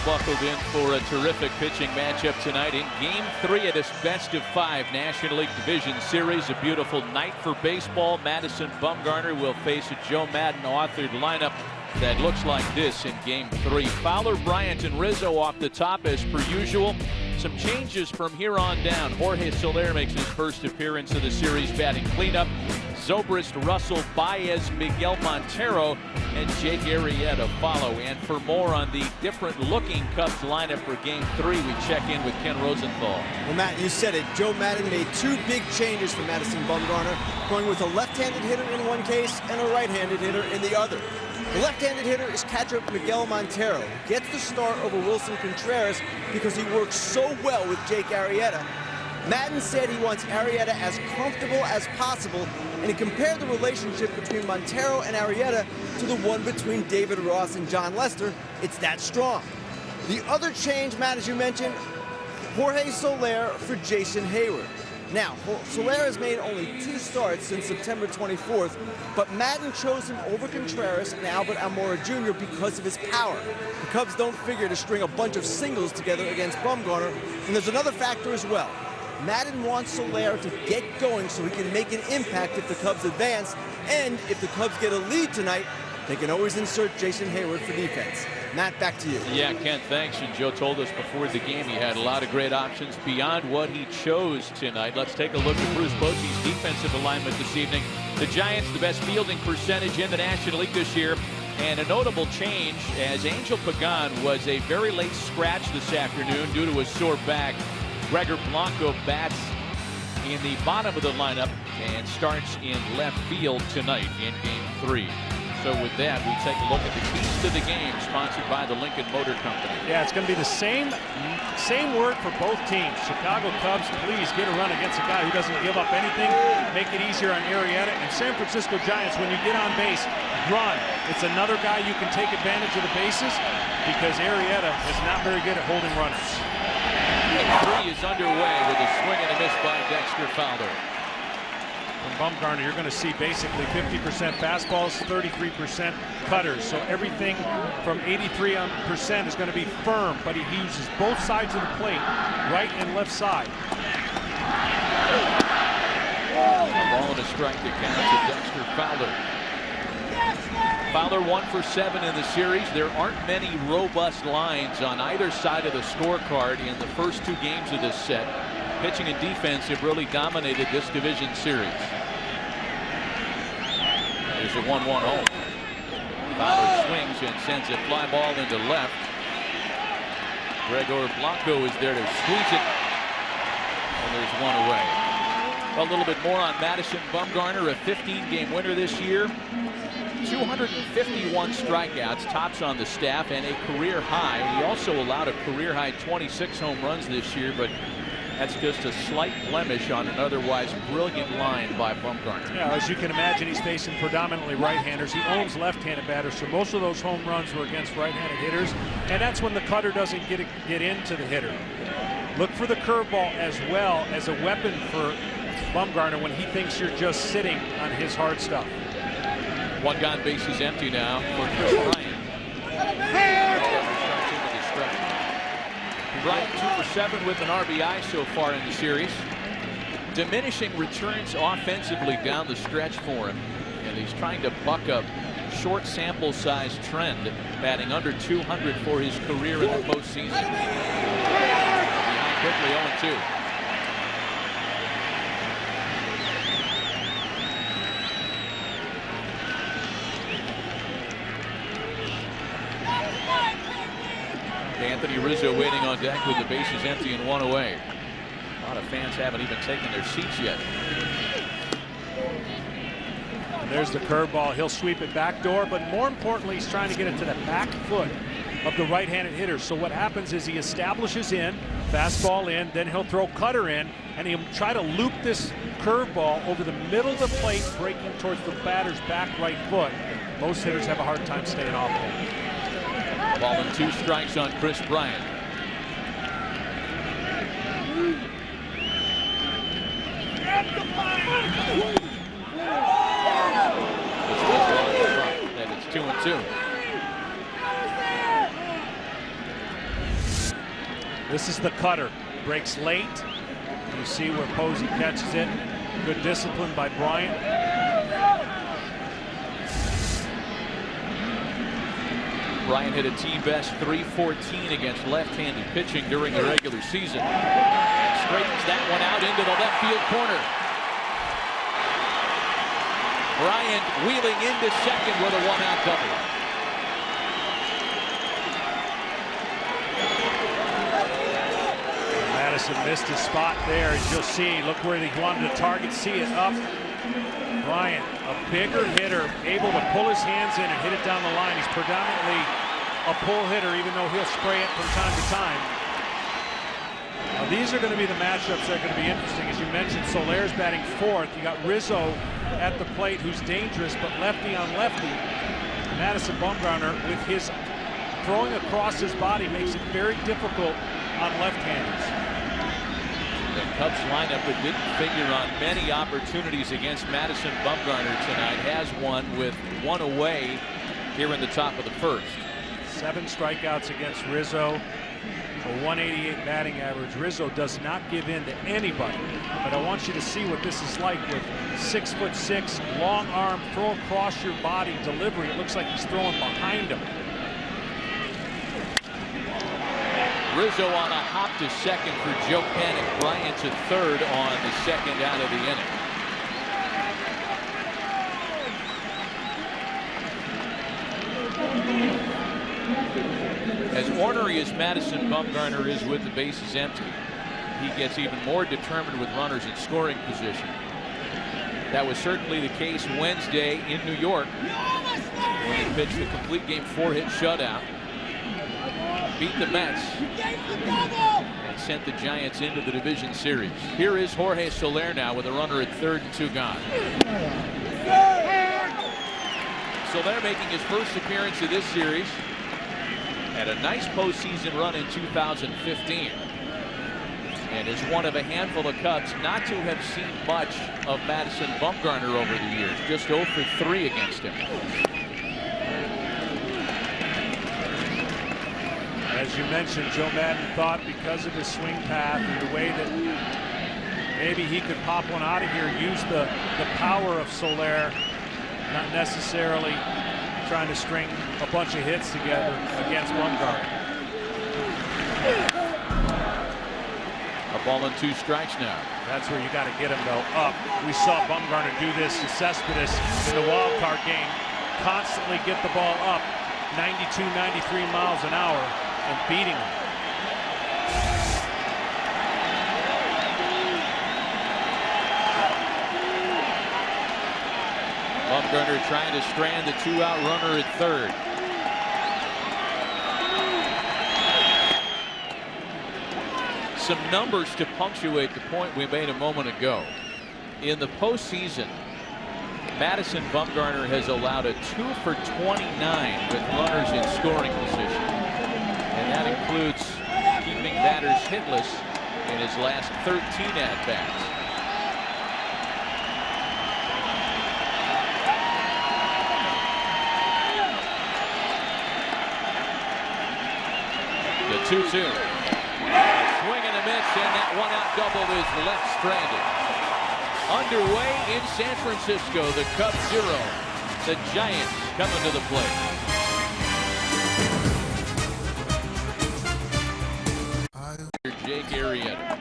buckled in for a terrific pitching matchup tonight in Game 3 of this best-of-5 National League Division Series. A beautiful night for baseball. Madison Bumgarner will face a Joe Maddon-authored lineup that looks like this in Game 3. Fowler, Bryant, and Rizzo off the top as per usual. Some changes from here on down. Jorge Soler makes his first appearance of the series batting cleanup. Zobrist, Russell, Baez, Miguel Montero, and Jake Arrieta follow. And for more on the different-looking Cubs lineup for Game 3, we check in with Ken Rosenthal. Well, Matt, you said it. Joe Maddon made two big changes for Madison Bumgarner, going with a left-handed hitter in one case and a right-handed hitter in the other. The left-handed hitter is catcher Miguel Montero, who gets the start over Wilson Contreras because he works so well with Jake Arrieta. Maddon said he wants Arrieta as comfortable as possible, and he compared the relationship between Montero and Arrieta to the one between David Ross and John Lester. It's that strong. The other change, Matt, as you mentioned, Jorge Soler for Jason Hayward. Now, Soler has made only 2 starts since September 24th, but Maddon chose him over Contreras and Albert Almora Jr. because of his power. The Cubs don't figure to string a bunch of singles together against Bumgarner, and there's another factor as well. Maddon wants Soler to get going so he can make an impact if the Cubs advance, and if the Cubs get a lead tonight, they can always insert Jason Hayward for defense. Matt, back to you. Yeah, Ken, thanks. And Joe told us before the game he had a lot of great options beyond what he chose tonight. Let's take a look at Bruce Bochy's defensive alignment this evening. The Giants, the best fielding percentage in the National League this year. And a notable change as Angel Pagan was a very late scratch this afternoon due to a sore back. Gregor Blanco bats in the bottom of the lineup and starts in left field tonight in Game 3. So with that, we take a look at the keys to the game, sponsored by the Lincoln Motor Company. Yeah, it's going to be the same word for both teams. Chicago Cubs, please get a run against a guy who doesn't give up anything, make it easier on Arrieta. And San Francisco Giants, when you get on base, run. It's another guy you can take advantage of the bases because Arrieta is not very good at holding runners. Game 3 is underway with a swing and a miss by Dexter Fowler. From Bumgarner, you're going to see basically 50% fastballs, 33% cutters. So everything from 83% is going to be firm, but he uses both sides of the plate, right and left side. A ball and a strike to count to Dexter Fowler. Fowler 1 for 7 in the series. There aren't many robust lines on either side of the scorecard in the first 2 games of this set. Pitching and defense have really dominated this division series. There's a 1-1 home. Fowler swings and sends a fly ball into left. Gregor Blanco is there to squeeze it. And there's 1 away. A little bit more on Madison Bumgarner, a 15-game winner this year. 251 strikeouts, tops on the staff, and a career high. He also allowed a career high 26 home runs this year, but that's just a slight blemish on an otherwise brilliant line by Bumgarner. Yeah, as you can imagine, he's facing predominantly right-handers. He owns left-handed batters, so most of those home runs were against right-handed hitters, and that's when the cutter doesn't get into the hitter. Look for the curveball as well as a weapon for Bumgarner when he thinks you're just sitting on his hard stuff. 1 gone, base is empty now for Chris Bryant. Bryant 2 for 7 with an RBI so far in the series. Diminishing returns offensively down the stretch for him, and he's trying to buck up short sample size trend, batting under 200 for his career in the postseason. Behind quickly 0-2. Anthony Rizzo waiting on deck with the bases empty and 1 away. A lot of fans haven't even taken their seats yet. And there's the curveball. He'll sweep it backdoor, but more importantly, he's trying to get it to the back foot of the right-handed hitter. So what happens is he establishes in, fastball in, then he'll throw cutter in, and he'll try to loop this curveball over the middle of the plate, breaking towards the batter's back right foot. Most hitters have a hard time staying off him. Ball and 2 strikes on Chris Bryant. And it's 2-2. This is the cutter. Breaks late. You see where Posey catches it. Good discipline by Bryant. Bryant hit a team best .314 against left-handed pitching during the regular season. And straightens that one out into the left field corner. Bryant wheeling into second with a one-out double. Madison missed his spot there, as you'll see. Look where he wanted to target. See it up. Bryant, a bigger hitter, able to pull his hands in and hit it down the line. He's predominantly a pull hitter, even though he'll spray it from time to time. Now, these are going to be the matchups that are going to be interesting. As you mentioned, Soler's batting fourth. You got Rizzo at the plate, who's dangerous, but lefty on lefty. Madison Bumgarner, with his throwing across his body, makes it very difficult on left-handers. The Cubs lineup that didn't figure on many opportunities against Madison Bumgarner tonight has one with one away here in the top of the first. 7 strikeouts against Rizzo, a 188 batting average. Rizzo does not give in to anybody, but I want you to see what this is like with 6'6", long arm, throw across your body delivery. It looks like he's throwing behind him. Rizzo on a hop to second for Joe Panic. Bryant to third on the second out of the inning. As ornery as Madison Bumgarner is with the bases empty, he gets even more determined with runners in scoring position. That was certainly the case Wednesday in New York when he pitched the complete game 4-hit shutout. Beat the Mets and sent the Giants into the division series. Here is Jorge Soler now with a runner at third and 2 gone. Soler making his first appearance of this series. Had a nice postseason run in 2015. And is one of a handful of Cubs not to have seen much of Madison Bumgarner over the years. Just 0 for 3 against him. As you mentioned, Joe Maddon thought because of his swing path and the way that maybe he could pop one out of here, use the power of Soler, not necessarily trying to string a bunch of hits together against Bumgarner. A ball and 2 strikes now. That's where you got to get him, though, up. We saw Bumgarner do this to Cespedes in the wild card game. Constantly get the ball up 92, 93 miles an hour and beating him. Bumgarner trying to strand the 2-out runner at third. Some numbers to punctuate the point we made a moment ago. In the postseason, Madison Bumgarner has allowed a 2 for 29 with runners in scoring position. And that includes keeping batters hitless in his last 13 at-bats. The 2-2. Swing and a miss, and that one-out double is left stranded. Underway in San Francisco, the Cubs 0. The Giants coming to the plate. Jake Arrieta,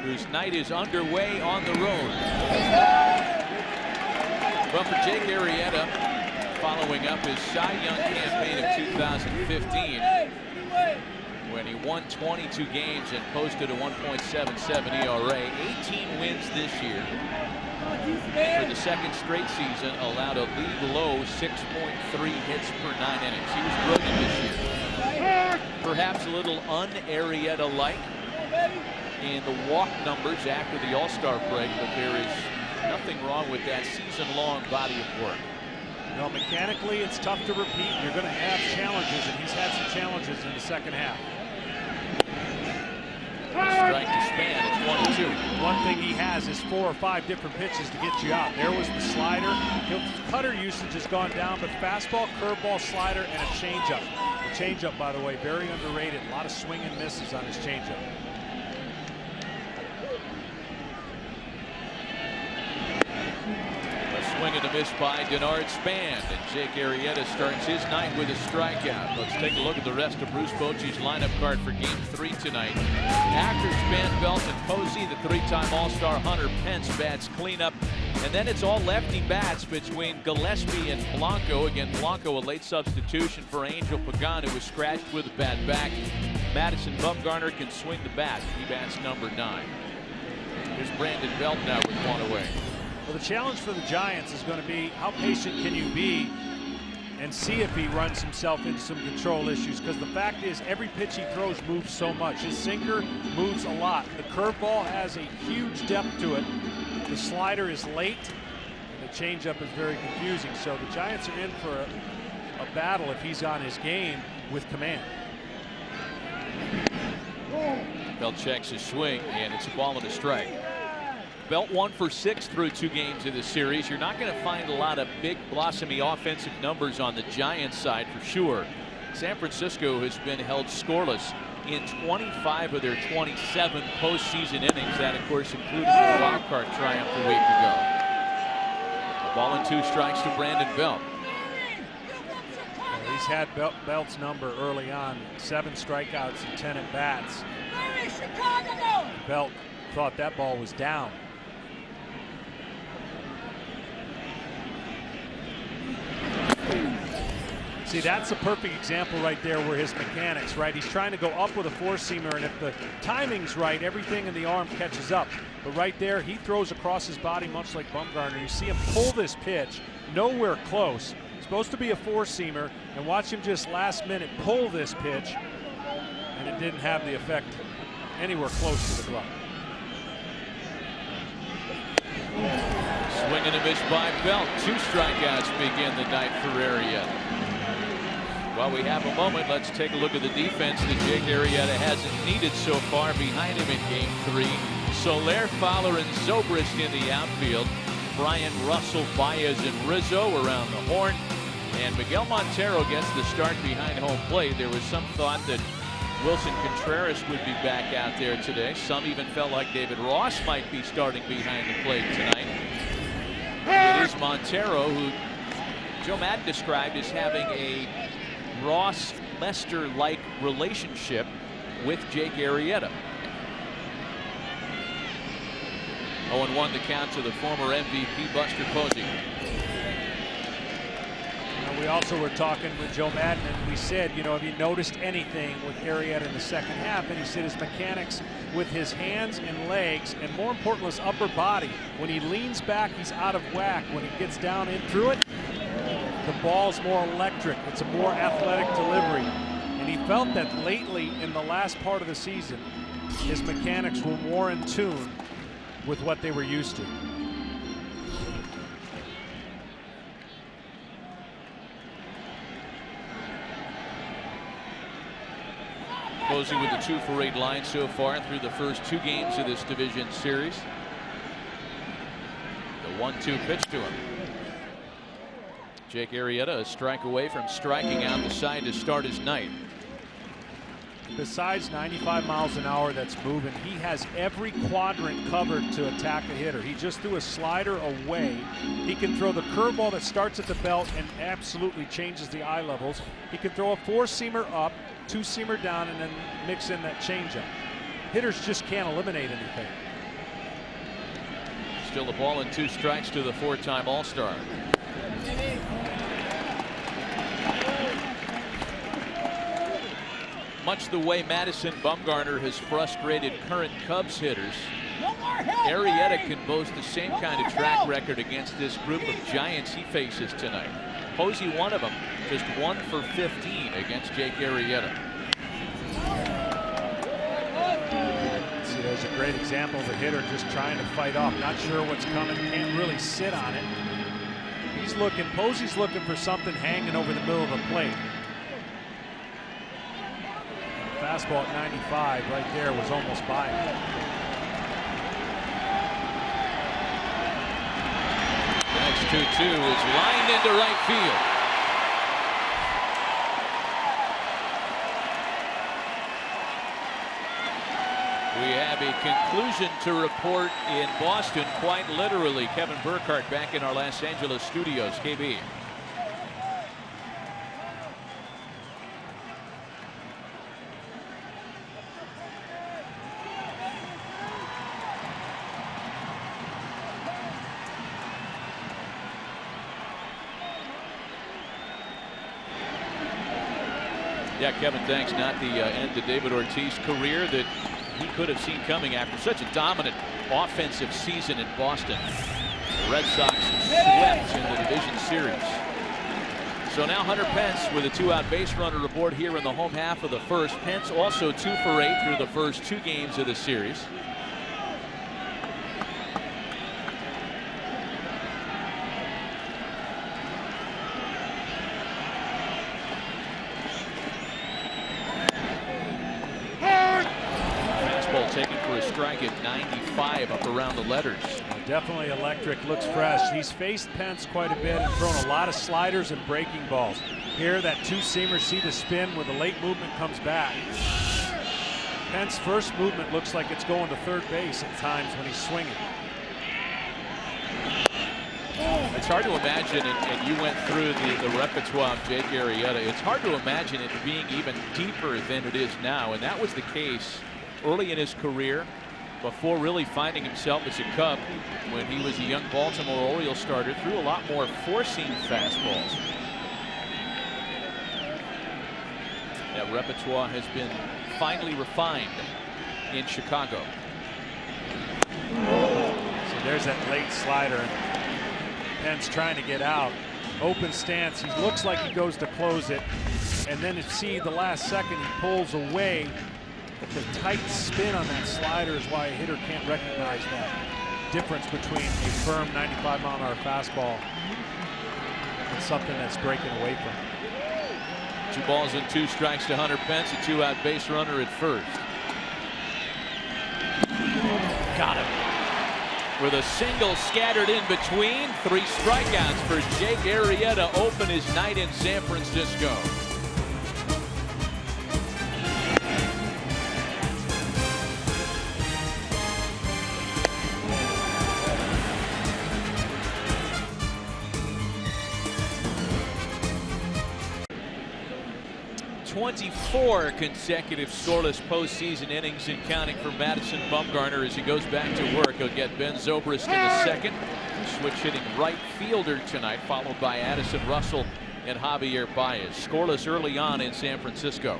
whose night is underway on the road. But for Jake Arrieta, following up his Cy Young campaign of 2015, when he won 22 games and posted a 1.77 ERA, 18 wins this year. For the second straight season, allowed a league low 6.3 hits per 9 innings. He was brilliant this year. Perhaps a little un-Arrieta-like in the walk numbers after the All-Star break, but there is nothing wrong with that season-long body of work. No, mechanically, it's tough to repeat. You're going to have challenges, and he's had some challenges in the second half. Strike to Span, it's 1-2. One thing he has is 4 or 5 different pitches to get you out. There was the slider. Cutter usage has gone down, but fastball, curveball, slider, and a changeup. The changeup, by the way, very underrated. A lot of swing and misses on his changeup. Swing and a miss by Denard Span, and Jake Arrieta starts his night with a strikeout. Let's take a look at the rest of Bruce Bochy's lineup card for Game 3 tonight. After Span, Belt, and Posey, the three-time All-Star Hunter Pence bats cleanup, and then it's all lefty bats between Gillespie and Blanco. Again, Blanco a late substitution for Angel Pagan, who was scratched with a bad back. Madison Bumgarner can swing the bat. He bats number 9. Here's Brandon Belt now with one away. Well, the challenge for the Giants is going to be how patient can you be and see if he runs himself into some control issues, because the fact is every pitch he throws moves so much. His sinker moves a lot. The curveball has a huge depth to it. The slider is late, and the changeup is very confusing. So the Giants are in for a battle if he's on his game with command. Belt checks his swing, and it's a ball and a strike. Belt 1 for 6 through 2 games of this series. You're not going to find a lot of big blossomy offensive numbers on the Giants side for sure. San Francisco has been held scoreless in 25 of their 27 postseason innings. That, of course, included the wild card triumph a week ago. A ball and 2 strikes to Brandon Belt. Well, he's had Belt's number early on, 7 strikeouts and 10 at bats. Belt thought that ball was down. See, that's a perfect example right there where his mechanics, right? He's trying to go up with a four-seamer, and if the timing's right, everything in the arm catches up. But right there, he throws across his body much like Bumgarner. You see him pull this pitch, nowhere close. Supposed to be a four-seamer, and watch him just last minute pull this pitch, and it didn't have the effect anywhere close to the glove. Swing and a miss by Belt. 2 strikeouts begin the night for Arrieta. While we have a moment, let's take a look at the defense that Jake Arrieta hasn't needed so far behind him in Game 3. Soler, Fowler, and Zobrist in the outfield. Bryant, Russell, Baez, and Rizzo around the horn. And Miguel Montero gets the start behind home plate. There was some thought that Wilson Contreras would be back out there today. Some even felt like David Ross might be starting behind the plate tonight. It is Montero, who Joe Maddon described as having a Ross-Lester-like relationship with Jake Arrieta. 0-1 to count to the former MVP Buster Posey. We also were talking with Joe Maddon, and we said, you know, have you noticed anything with Arrieta in the second half? And he said his mechanics with his hands and legs, and more important, his upper body. When he leans back, he's out of whack. When he gets down in through it, the ball's more electric. It's a more athletic delivery. And he felt that lately in the last part of the season, his mechanics were more in tune with what they were used to. Posey with the 2-for-8 line so far through the first 2 games of this division series. The 1-2 pitch to him. Jake Arrieta a strike away from striking out the side to start his night. Besides 95 miles an hour that's moving, he has every quadrant covered to attack a hitter. He just threw a slider away. He can throw the curveball that starts at the belt and absolutely changes the eye levels. He can throw a 4-seamer up, 2-seamer down, and then mix in that changeup. Hitters just can't eliminate anything. Still a ball and 2 strikes to the 4-time All-Star. Much the way Madison Bumgarner has frustrated current Cubs hitters, Arrieta can boast the same kind of track record against this group of Giants he faces tonight. Posey one of them, just 1 for 15 against Jake Arrieta. See, there's a great example of a hitter just trying to fight off, not sure what's coming, can't really sit on it. He's looking, Posey's looking for something hanging over the middle of the plate. Fastball at 95 right there was almost by him. The next 2-2 is lined into right field. We have a conclusion to report in Boston, quite literally. Kevin Burkhardt back in our Los Angeles studios. KB. Yeah, Kevin, thanks. Not the end to David Ortiz's career that he could have seen coming after such a dominant offensive season in Boston. The Red Sox swept in the division series. So now Hunter Pence with a 2-out base runner aboard here in the home half of the first. Pence also 2 for 8 through the first 2 games of the series. Taken for a strike at 95 up around the letters. Definitely electric, looks fresh. He's faced Pence quite a bit and thrown a lot of sliders and breaking balls. Here, that 2-seamer, see the spin where the late movement comes back. Pence's first movement looks like it's going to third base at times when he's swinging. It's hard to imagine, and you went through the repertoire of Jake Arrieta. It's hard to imagine it being even deeper than it is now, and that was the case early in his career, before really finding himself as a Cub when he was a young Baltimore Orioles starter. Threw a lot more four-seam fastballs. That repertoire has been finely refined in Chicago. So there's that late slider. Pence trying to get out. Open stance. He looks like he goes to close it. And then see the last second he pulls away. But the tight spin on that slider is why a hitter can't recognize that difference between a firm 95-mile-an-hour fastball and something that's breaking away from it. 2 balls and 2 strikes to Hunter Pence, a 2-out base runner at first. Got him. With a single scattered in between, 3 strikeouts for Jake Arrieta to open his night in San Francisco. '24 consecutive scoreless postseason innings and counting for Madison Bumgarner as he goes back to work. He'll get Ben Zobrist in the second. Switch hitting right fielder tonight, followed by Addison Russell and Javier Baez. Scoreless early on in San Francisco.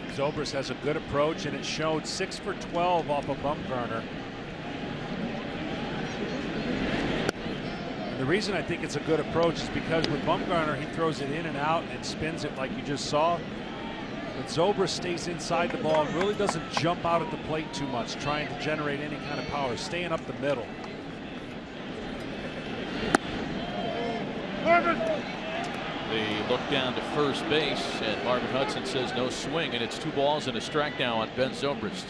Zobrist has a good approach, and it showed 6 for 12 off of Bumgarner. The reason I think it's a good approach is because with Bumgarner, he throws it in and out and spins it like you just saw. But Zobrist stays inside the ball and really doesn't jump out at the plate too much, trying to generate any kind of power, staying up the middle. They look down to first base, and Marvin Hudson says no swing, and it's 2 balls and a strike now on Ben Zobrist.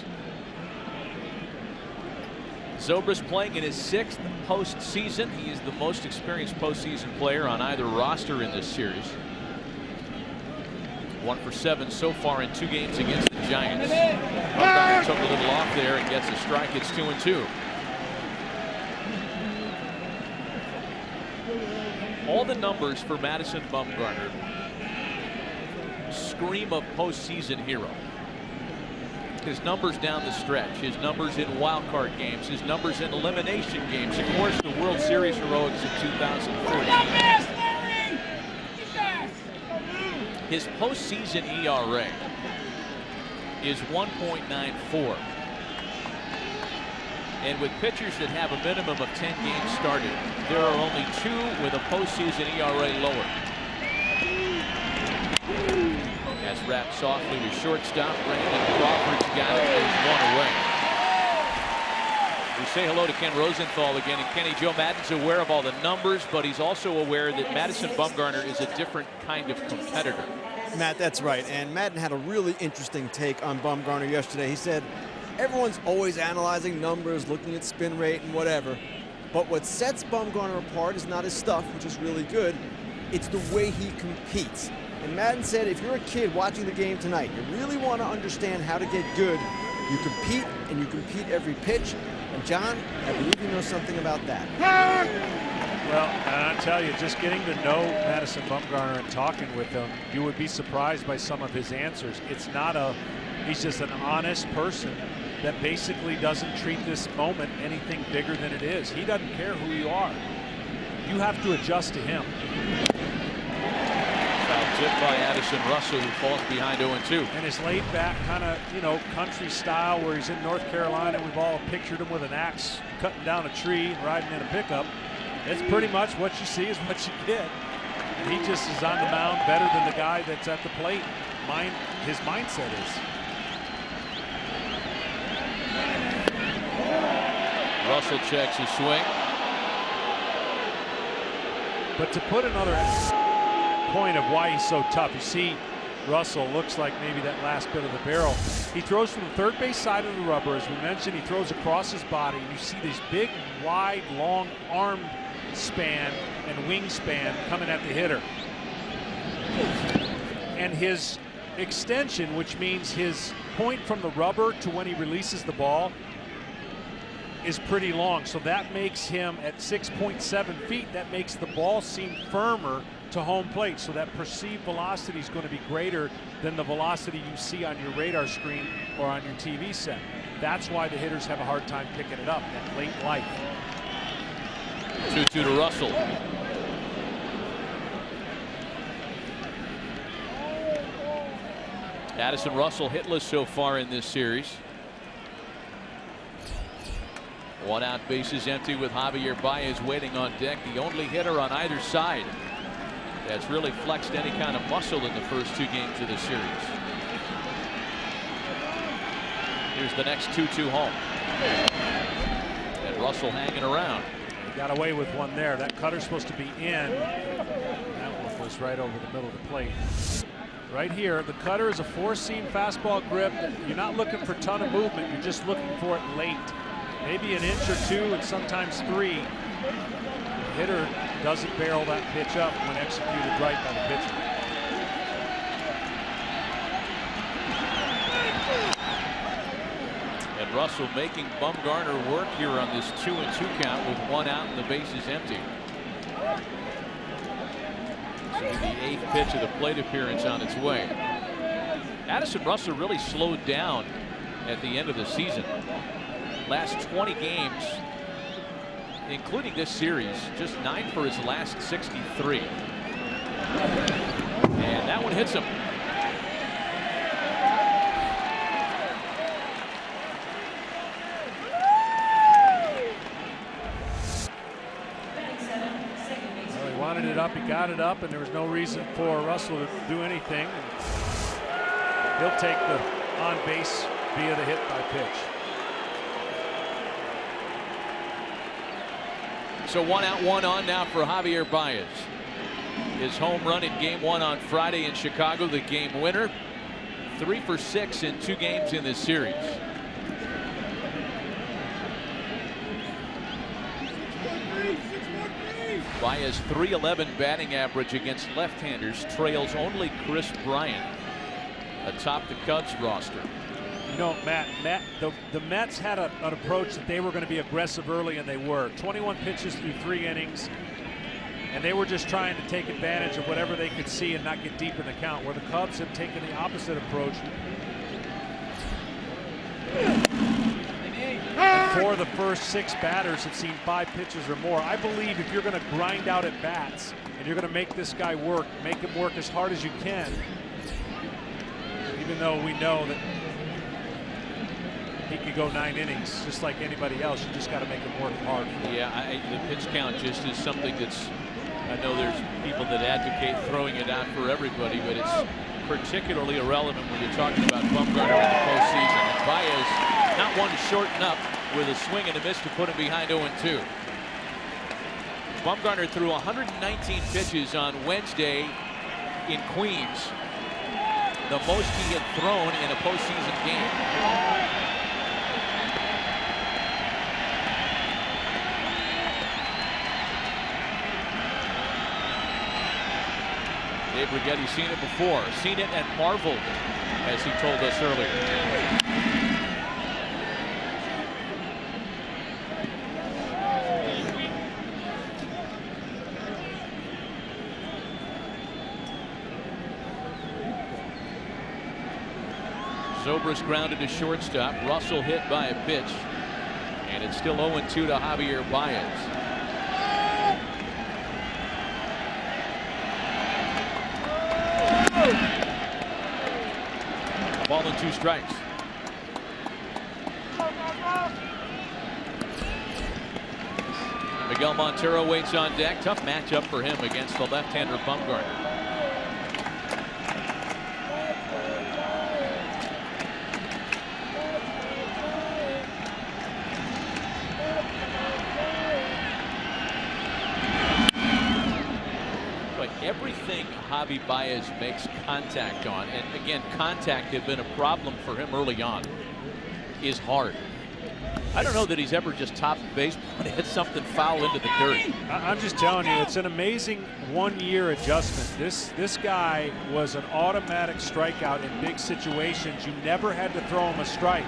Zobrist playing in his 6th postseason. He is the most experienced postseason player on either roster in this series. 1 for 7 so far in 2 games against the Giants. Bumgarner took a little off there and gets a strike. It's 2-2. All the numbers for Madison Bumgarner scream of postseason hero. His numbers down the stretch, his numbers in wild card games, his numbers in elimination games. Of course, the World Series heroics in 2014. His postseason ERA is 1.94. And with pitchers that have a minimum of 10 games started, there are only 2 with a postseason ERA lower. That's wrapped softly to shortstop. Brandon Crawford's got it. There's 1 away. We say hello to Ken Rosenthal again. And Kenny, Joe Maddon's aware of all the numbers, but he's also aware that Madison Bumgarner is a different kind of competitor. Matt, that's right. And Madden had a really interesting take on Bumgarner yesterday. He said, everyone's always analyzing numbers, looking at spin rate and whatever. But what sets Bumgarner apart is not his stuff, which is really good. It's the way he competes. And Madden said, if you're a kid watching the game tonight, you really want to understand how to get good, You compete, and you compete every pitch. And John, I believe you know something about that. Well, and I tell you, just getting to know Madison Bumgarner and talking with him, you would be surprised by some of his answers. It's not he's just an honest person that basically doesn't treat this moment anything bigger than it is. He doesn't care who you are. You have to adjust to him. Foul tip by Addison Russell, who falls behind 0-2. And his laid back kind of, country style where he's in North Carolina. We've all pictured him with an axe cutting down a tree, riding in a pickup. It's pretty much what you see is what you get. And he just is on the mound better than the guy that's at the plate. His mindset is. Russell checks his swing. But to put another point of why he's so tough, you see Russell looks like maybe that last bit of the barrel. He throws from the third base side of the rubber. As we mentioned, he throws across his body. And you see these big, wide, long arm span and wingspan coming at the hitter. And his extension, which means his point from the rubber to when he releases the ball, is pretty long. So that makes him at 6.7 feet, that makes the ball seem firmer to home plate. So that perceived velocity is going to be greater than the velocity you see on your radar screen or on your TV set. That's why the hitters have a hard time picking it up at late life. 2-2 to Russell. Addison Russell hitless so far in this series. 1 out, bases empty with Javier Baez waiting on deck, the only hitter on either side that's really flexed any kind of muscle in the first 2 games of the series. Here's the next 2-2 home. And Russell hanging around. He got away with one there. That cutter's supposed to be in. That one was right over the middle of the plate. Right here, the cutter is a 4-seam fastball grip. You're not looking for a ton of movement. You're just looking for it late. Maybe an inch or 2 and sometimes 3. The hitter doesn't barrel that pitch up when executed right by the pitcher. And Russell making Bumgarner work here on this 2-2 count with 1 out and the bases empty. So the 8th pitch of the plate appearance on its way. Addison Russell really slowed down at the end of the season. Last 20 games, including this series, just 9 for his last 63. And that one hits him. Well, he wanted it up, he got it up, and there was no reason for Russell to do anything. He'll take the on base via the hit by pitch. So 1 out, 1 on now for Javier Baez. His home run in game 1 on Friday in Chicago, the game winner. 3 for 6 in 2 games in this series. Baez .311 batting average against left-handers, trails only Chris Bryant atop the Cubs roster. You know, Matt, the Mets had an approach that they were going to be aggressive early, and they were. 21 pitches through 3 innings, and they were just trying to take advantage of whatever they could see and not get deep in the count, where the Cubs have taken the opposite approach. For the first 6 batters have seen 5 pitches or more. I believe if you're going to grind out at bats and you're going to make this guy work, make him work as hard as you can, even though we know that he could go 9 innings just like anybody else. You just got to make him work hard. Yeah, the pitch count just is something that's, I know there's people that advocate throwing it out for everybody, but it's particularly irrelevant when you're talking about Bumgarner in the postseason. And Baez not one to shorten up with a swing and a miss to put him behind 0-2. Bumgarner threw 119 pitches on Wednesday in Queens, the most he had thrown in a postseason game. Dave Righetti seen it before, seen it and marveled, as he told us earlier. Zobrist grounded to shortstop. Russell hit by a pitch. And it's still 0-2 to Javier Baez. Ball and 2 strikes. Miguel Montero waits on deck. Tough matchup for him against the left-hander Bumgarner. Everything Javi Baez makes contact on, and again, contact had been a problem for him early on, is hard. I don't know that he's ever just topped the baseball and hit something foul into the dirt. I'm just telling you, it's an amazing one-year adjustment. This guy was an automatic strikeout in big situations. You never had to throw him a strike.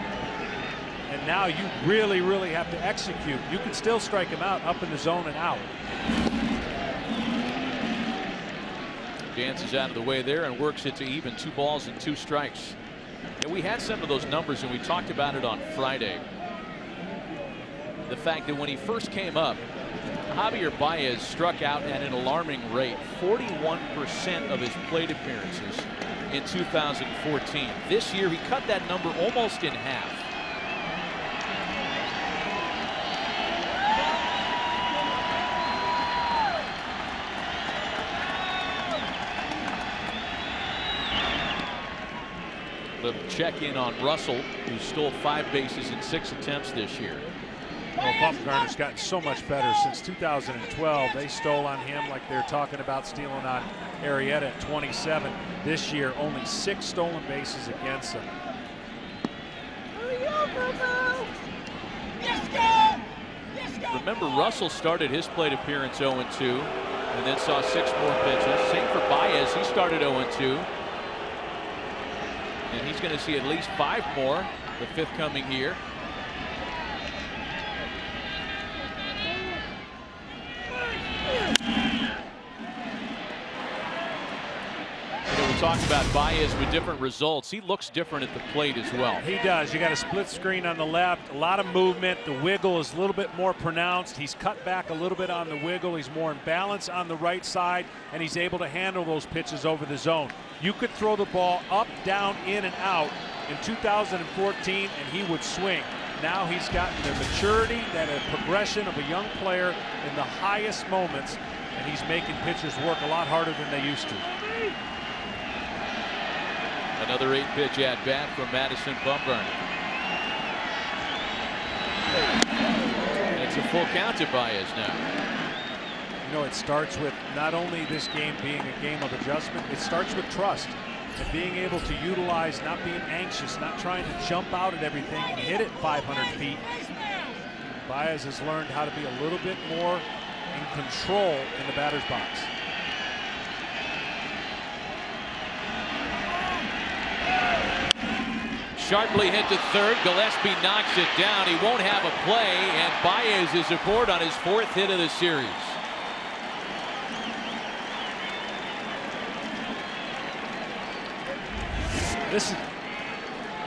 And now you really, really have to execute. You can still strike him out up in the zone and out. Dances out of the way there and works it to even 2 balls and 2 strikes. And we had some of those numbers and we talked about it on Friday. The fact that when he first came up, Javier Baez struck out at an alarming rate. 41% of his plate appearances in 2014. This year he cut that number almost in half. The check in on Russell, who stole 5 bases in 6 attempts this year. Well, Bumgarner's gotten so much better since 2012. They stole on him like they're talking about stealing on Arrieta at 27. This year, only 6 stolen bases against him. Remember, Russell started his plate appearance 0-2 and then saw 6 more pitches. Same for Baez. He started 0-2. And he's going to see at least 5 more, the 5th coming here. We talk about Baez with different results. He looks different at the plate as well. He does. You got a split screen on the left, a lot of movement. The wiggle is a little bit more pronounced. He's cut back a little bit on the wiggle. He's more in balance on the right side, and he's able to handle those pitches over the zone. You could throw the ball up, down, in, and out in 2014, and he would swing. Now he's gotten the maturity, that a progression of a young player in the highest moments, and he's making pitchers work a lot harder than they used to. Another 8-pitch at bat from Madison Bumgarner. And it's a full count to Baez now. You know, it starts with not only this game being a game of adjustment, it starts with trust and being able to utilize, not being anxious, not trying to jump out at everything and hit it 500 feet. Baez has learned how to be a little bit more in control in the batter's box. Sharply hit to third. Gillespie knocks it down. He won't have a play, and Baez is aboard on his 4th hit of the series.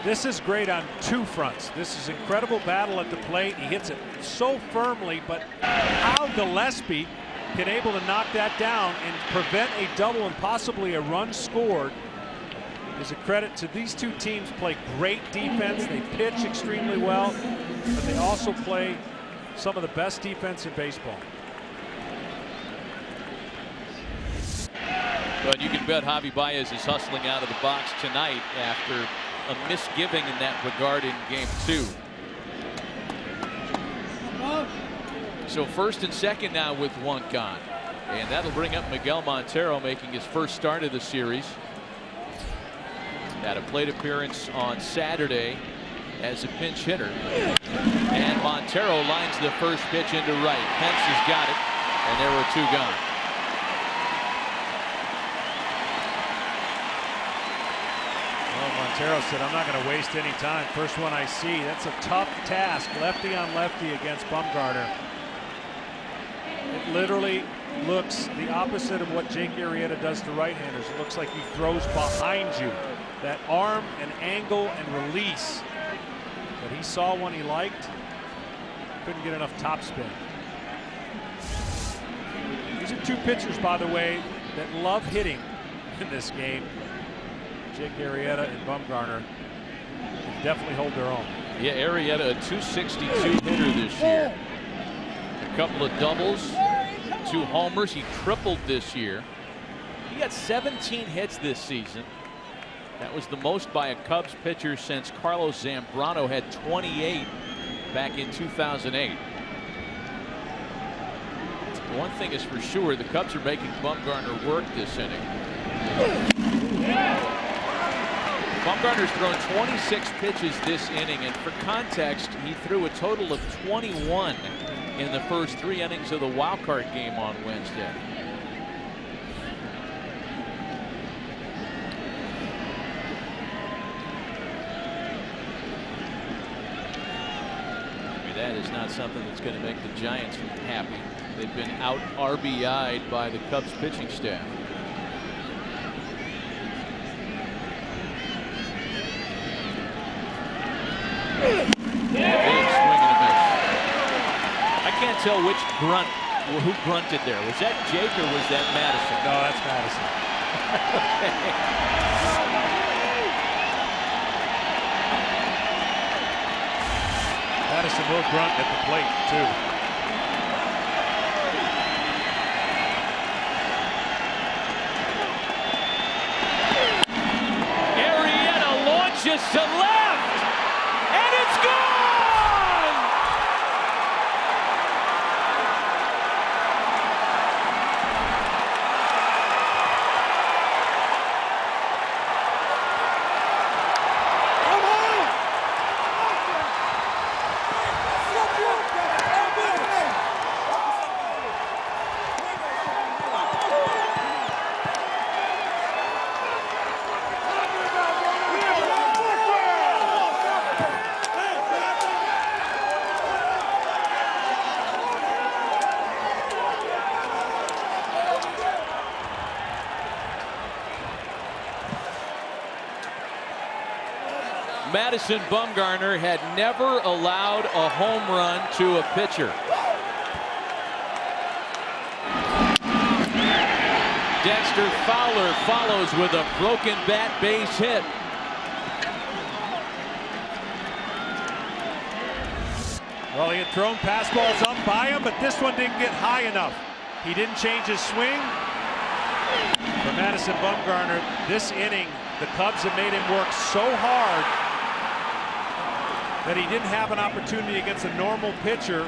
This is great on 2 fronts. This is incredible battle at the plate. He hits it so firmly, but how Gillespie can able to knock that down and prevent a double and possibly a run scored is a credit to these 2 teams. Play great defense. They pitch extremely well, but they also play some of the best defense in baseball. But you can bet Javi Baez is hustling out of the box tonight after a misgiving in that regard in game 2. So 1st and 2nd now with 1 gone. And that'll bring up Miguel Montero, making his 1st start of the series. Had a plate appearance on Saturday as a pinch hitter. And Montero lines the first pitch into right. Pence has got it, and there were 2 gone. Well, Montero said, I'm not going to waste any time. First one I see. That's a tough task, lefty on lefty against Bumgarner. It literally looks the opposite of what Jake Arrieta does to right-handers. It looks like he throws behind you. that arm and angle and release. But he saw one he liked. Couldn't get enough topspin. These are two pitchers, by the way, that love hitting in this game. Jake Arrieta and Bumgarner can definitely hold their own. Yeah, Arrieta, a .262 hitter this year. A couple of doubles, 2 homers. He tripled this year. He got 17 hits this season. That was the most by a Cubs pitcher since Carlos Zambrano had 28 back in 2008. One thing is for sure, the Cubs are making Bumgarner work this inning. Bumgarner's thrown 26 pitches this inning, and for context, he threw a total of 21 in the first 3 innings of the wild card game on Wednesday. That is not something that's going to make the Giants happy. They've been out RBI'd by the Cubs pitching staff. Big swing and a miss. I can't tell which grunt, who grunted there. Was that Jake or was that Madison? No, that's Madison. Madison will grunt at the plate, too. Arrieta launches to left, and it's gone! Madison Bumgarner had never allowed a home run to a pitcher. Dexter Fowler follows with a broken bat base hit. Well, he had thrown pass balls up by him, but this one didn't get high enough. He didn't change his swing. For Madison Bumgarner, this inning, the Cubs have made him work so hard that he didn't have an opportunity against a normal pitcher.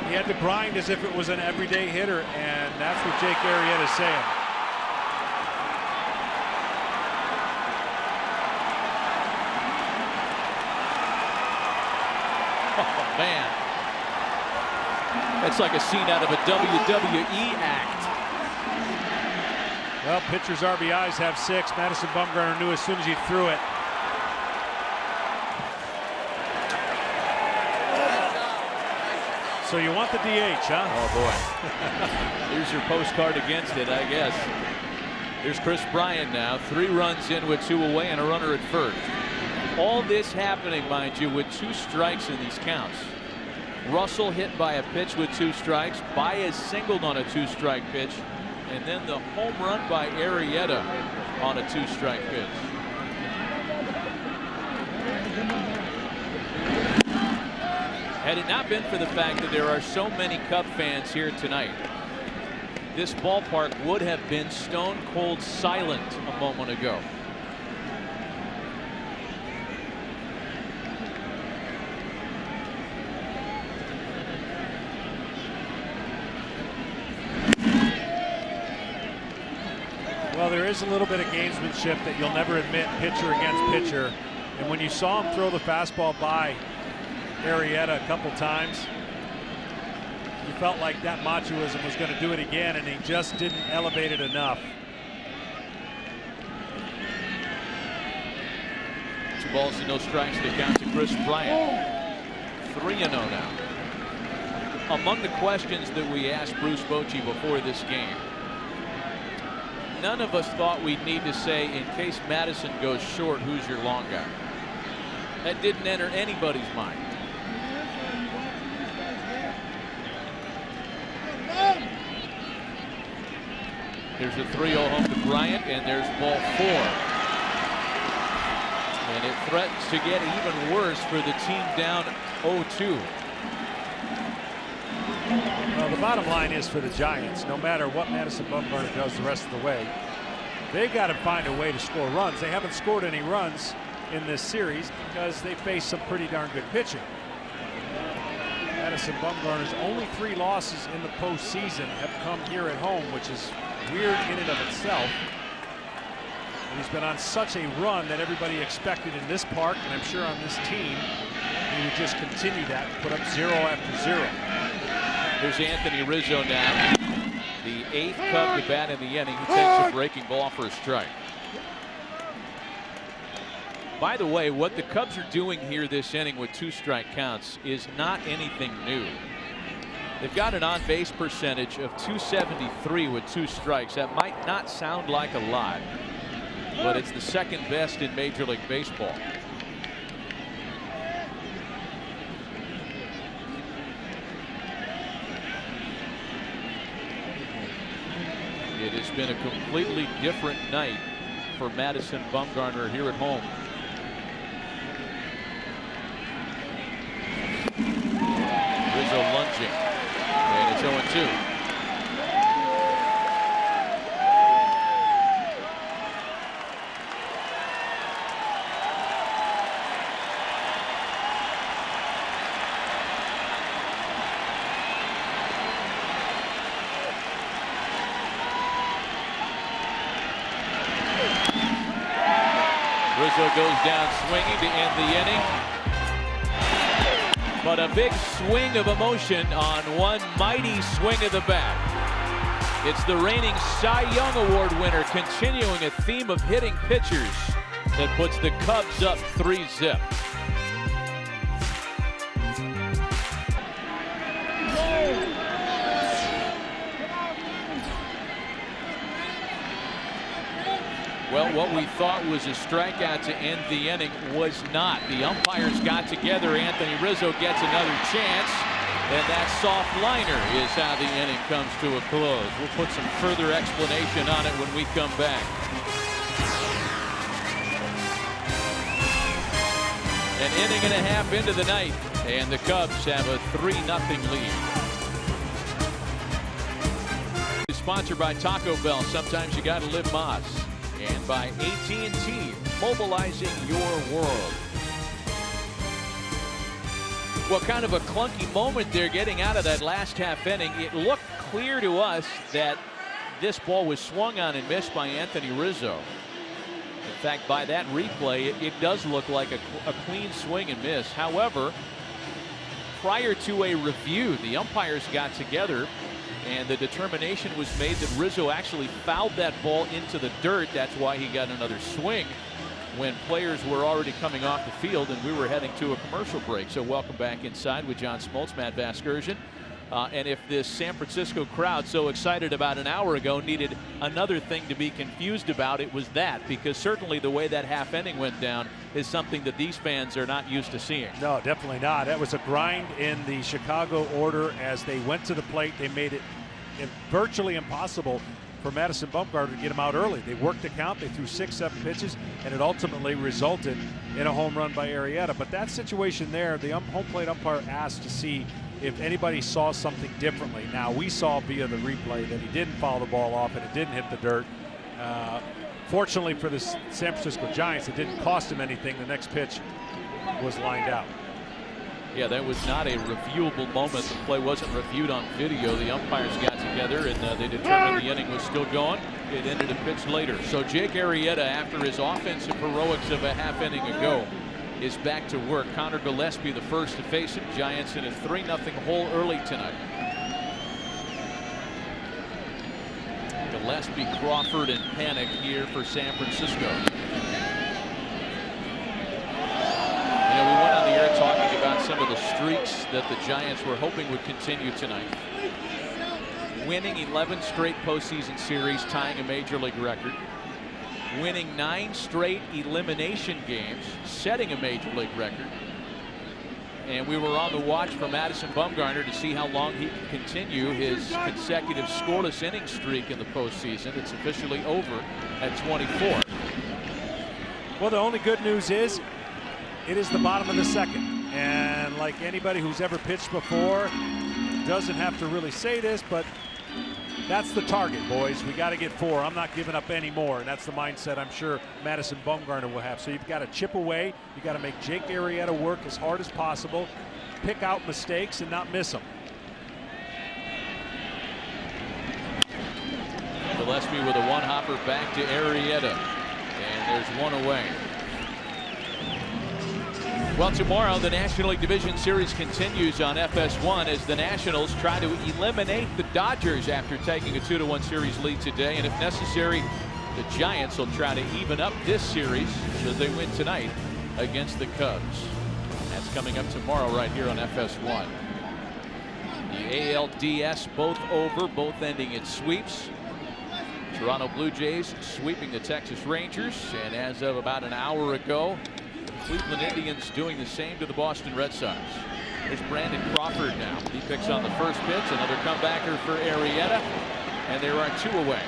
He had to grind as if it was an everyday hitter, and that's what Jake Arrieta is saying. Oh, man. That's like a scene out of a WWE act. Well, pitchers' RBIs have 6. Madison Bumgarner knew as soon as he threw it. So you want the DH, huh? Oh, boy. Here's your postcard against it, I guess. Here's Chris Bryant now. 3 runs in with 2 away and a runner at first. All this happening, mind you, with 2 strikes in these counts. Russell hit by a pitch with 2 strikes. Baez singled on a 2-strike pitch. And then the home run by Arrieta on a 2-strike pitch. Had it not been for the fact that there are so many Cub fans here tonight, this ballpark would have been stone cold silent a moment ago. Well, there is a little bit of gamesmanship that you'll never admit, pitcher against pitcher. And when you saw him throw the fastball by Arrieta a couple times, you felt like that machoism was going to do it again, and he just didn't elevate it enough. 2 balls and no strikes to count to Chris Bryant. 3-0 now. Among the questions that we asked Bruce Bochy before this game, none of us thought we'd need to say, in case Madison goes short, who's your long guy? That didn't enter anybody's mind. There's a 3-0 home to Bryant, and there's ball 4. And it threatens to get even worse for the team down 0-2. Well, the bottom line is for the Giants, no matter what Madison Bumgarner does the rest of the way, they've got to find a way to score runs. They haven't scored any runs in this series because they face some pretty darn good pitching. Madison Bumgarner's only 3 losses in the postseason have come here at home, which is weird in and of itself. And he's been on such a run that everybody expected in this park, and I'm sure on this team, he would just continue that, put up 0 after 0. Here's Anthony Rizzo now, the 8th Cub to bat in the inning. He takes a breaking ball for a strike. By the way, what the Cubs are doing here this inning with 2 strike counts is not anything new. They've got an on-base percentage of .273 with 2 strikes. That might not sound like a lot, but it's the 2nd best in Major League Baseball. It has been a completely different night for Madison Bumgarner here at home. Rizzo lunging, and it's 0-2. Rizzo goes down swinging to end the inning. But a big swing of emotion on one mighty swing of the bat. It's the reigning Cy Young Award winner continuing a theme of hitting pitchers that puts the Cubs up 3-0. Well, what we thought was a strikeout to end the inning was not. The umpires got together. Anthony Rizzo gets another chance, and that soft liner is how the inning comes to a close. We'll put some further explanation on it when we come back. An inning and a half into the night, and the Cubs have a 3-0 lead. It's sponsored by Taco Bell. Sometimes you gotta live Moss. And by AT&T, mobilizing your world. Well, kind of a clunky moment there getting out of that last half inning. It looked clear to us that this ball was swung on and missed by Anthony Rizzo. In fact, by that replay, it does look like a clean swing and miss. However, prior to a review, the umpires got together and the determination was made that Rizzo actually fouled that ball into the dirt. That's why he got another swing when players were already coming off the field and we were heading to a commercial break. So welcome back inside with John Smoltz, Matt Vasgersian. And if this San Francisco crowd, so excited about an hour ago, needed another thing to be confused about, it was that, because certainly the way that half inning went down is something that these fans are not used to seeing. No, definitely not. That was a grind in the Chicago order as they went to the plate. They made it virtually impossible for Madison Bumgarner to get him out early. They worked the count, they threw 6-7 pitches, and it ultimately resulted in a home run by Arrieta. But that situation there, the home plate umpire asked to see if anybody saw something differently. Now, we saw via the replay that he didn't foul the ball off and it didn't hit the dirt. Fortunately for the San Francisco Giants, it didn't cost him anything. The next pitch was lined out. Yeah, that was not a reviewable moment. The play wasn't reviewed on video. The umpires got together and they determined the inning was still going. It ended a pitch later. So Jake Arrieta, after his offensive heroics of a half inning ago, is back to work. Connor Gillespie the first to face him. Giants in a 3-0 hole early tonight. Gillespie, Crawford, and Panic here for San Francisco. You know, we went on the air talking about some of the streaks that the Giants were hoping would continue tonight. winning 11 straight postseason series, tying a major league record, winning 9 straight elimination games, setting a major league record. And we were on the watch for Madison Bumgarner to see how long he can continue his consecutive scoreless inning streak in the postseason. It's officially over at 24. Well, the only good news is it is the bottom of the second. And like anybody who's ever pitched before, doesn't have to really say this, but that's the target, boys. We got to get 4. I'm not giving up any more, and that's the mindset I'm sure Madison Bumgarner will have. So you've got to chip away. You got to make Jake Arrieta work as hard as possible, pick out mistakes and not miss them. Gillespie with a one-hopper back to Arrieta, and there's one away. Well, tomorrow the National League Division Series continues on FS1 as the Nationals try to eliminate the Dodgers after taking a 2-1 series lead today. And if necessary, the Giants will try to even up this series should they win tonight against the Cubs. That's coming up tomorrow right here on FS1. The ALDS both over, both ending in sweeps. Toronto Blue Jays sweeping the Texas Rangers, and as of about an hour ago, Cleveland Indians doing the same to the Boston Red Sox. There's Brandon Crawford now. He picks on the first pitch. Another comebacker for Arrieta. And there are 2 away.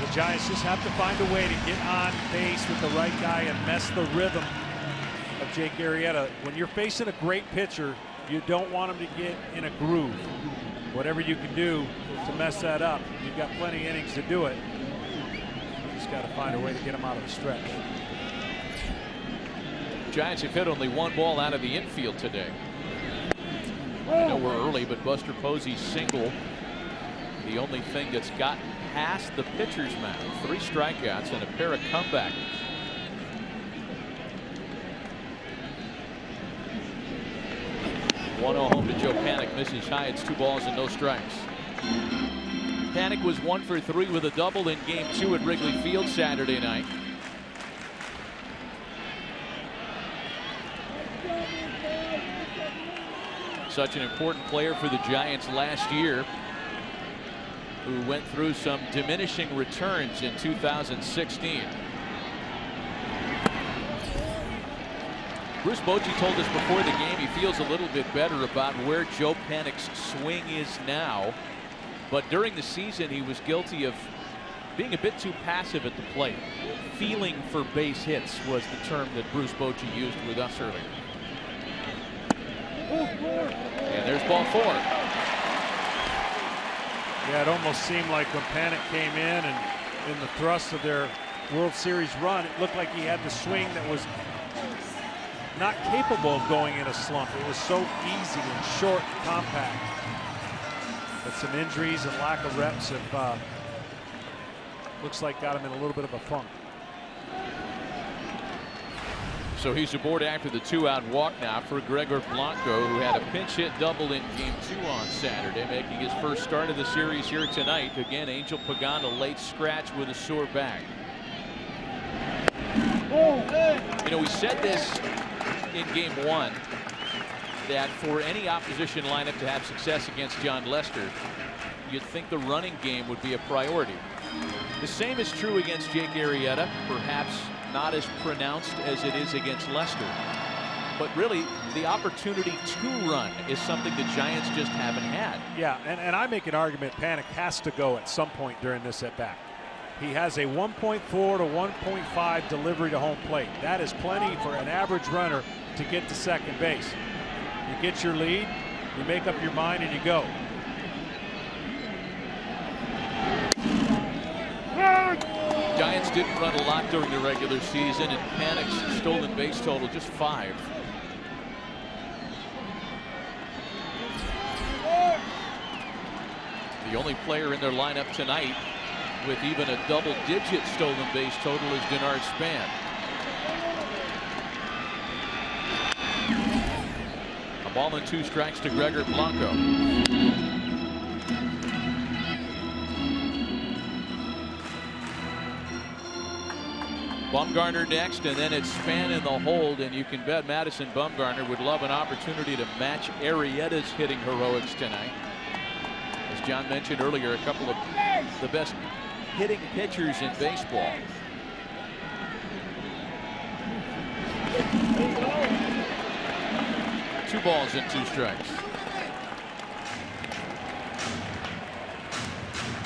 The Giants just have to find a way to get on base with the right guy and mess the rhythm of Jake Arrieta. When you're facing a great pitcher, you don't want him to get in a groove. Whatever you can do to mess that up, you've got plenty of innings to do it. You just got to find a way to get him out of the stretch. Giants have hit only 1 ball out of the infield today. I know we're early, but Buster Posey's single, the only thing that's gotten past the pitcher's mound. 3 strikeouts and a pair of comebacks. 1-0 home to Joe Panik, misses high. It's 2 balls and no strikes. Panik was 1 for 3 with a double in Game 2 at Wrigley Field Saturday night. Such an important player for the Giants last year, who went through some diminishing returns in 2016. Bruce Bochy told us before the game he feels a little bit better about where Joe Panik's swing is now. But during the season, he was guilty of being a bit too passive at the plate. Feeling for base hits was the term that Bruce Bochy used with us earlier. And there's ball 4. Yeah, it almost seemed like when Panik came in and in the thrust of their World Series run, it looked like he had the swing that was not capable of going in a slump. It was so easy and short and compact. But some injuries and lack of reps have looks like got him in a little bit of a funk. So he's aboard after the 2-out walk now for Gregor Blanco, who had a pinch hit double in Game 2 on Saturday, making his first start of the series here tonight. Again, Angel Pagan, a late scratch with a sore back. You know, we said this in Game 1 that for any opposition lineup to have success against John Lester, you'd think the running game would be a priority. The same is true against Jake Arrieta, perhaps not as pronounced as it is against Lester. But really, the opportunity to run is something the Giants just haven't had. Yeah, and I make an argument Panik has to go at some point during this at bat. He has a 1.4 to 1.5 delivery to home plate. That is plenty for an average runner to get to second base. You get your lead, you make up your mind, and you go. Giants didn't run a lot during the regular season, and Panik's stolen base total just 5. The only player in their lineup tonight with even a double-digit stolen base total is Denard Span. A ball and 2 strikes to Gregor Blanco. Bumgarner next, and then it's Span in the hold, and you can bet Madison Bumgarner would love an opportunity to match Arrieta's hitting heroics tonight. As John mentioned earlier, a couple of the best hitting pitchers in baseball. Two balls and two strikes.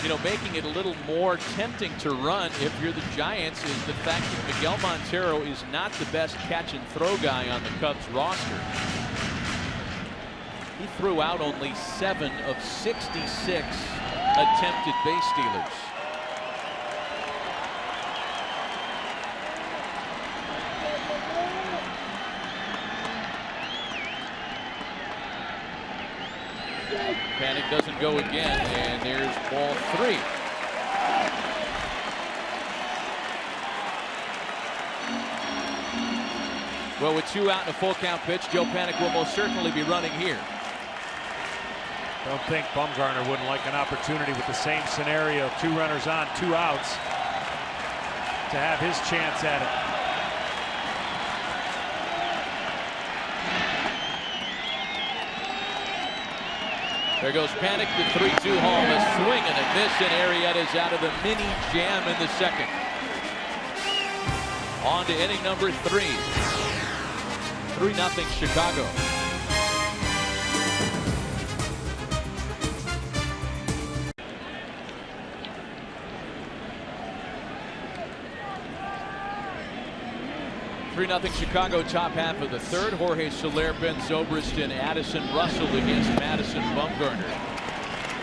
You know, making it a little more tempting to run if you're the Giants is the fact that Miguel Montero is not the best catch and throw guy on the Cubs roster. He threw out only 7 of 66 attempted base stealers. Panic doesn't go again, and there's ball 3. Well, with 2 out and a full count pitch, Joe Panic will most certainly be running here. Don't think Bumgarner wouldn't like an opportunity with the same scenario, 2 runners on, 2 outs, to have his chance at it. There goes Panic, the 3-2 home, a swing and a miss, and Arrieta's out of the mini jam in the second. On to inning number 3. 3-0 Chicago. Nothing Chicago, top half of the third. Jorge Soler, Ben Zobrist, and Addison Russell against Madison Bumgarner.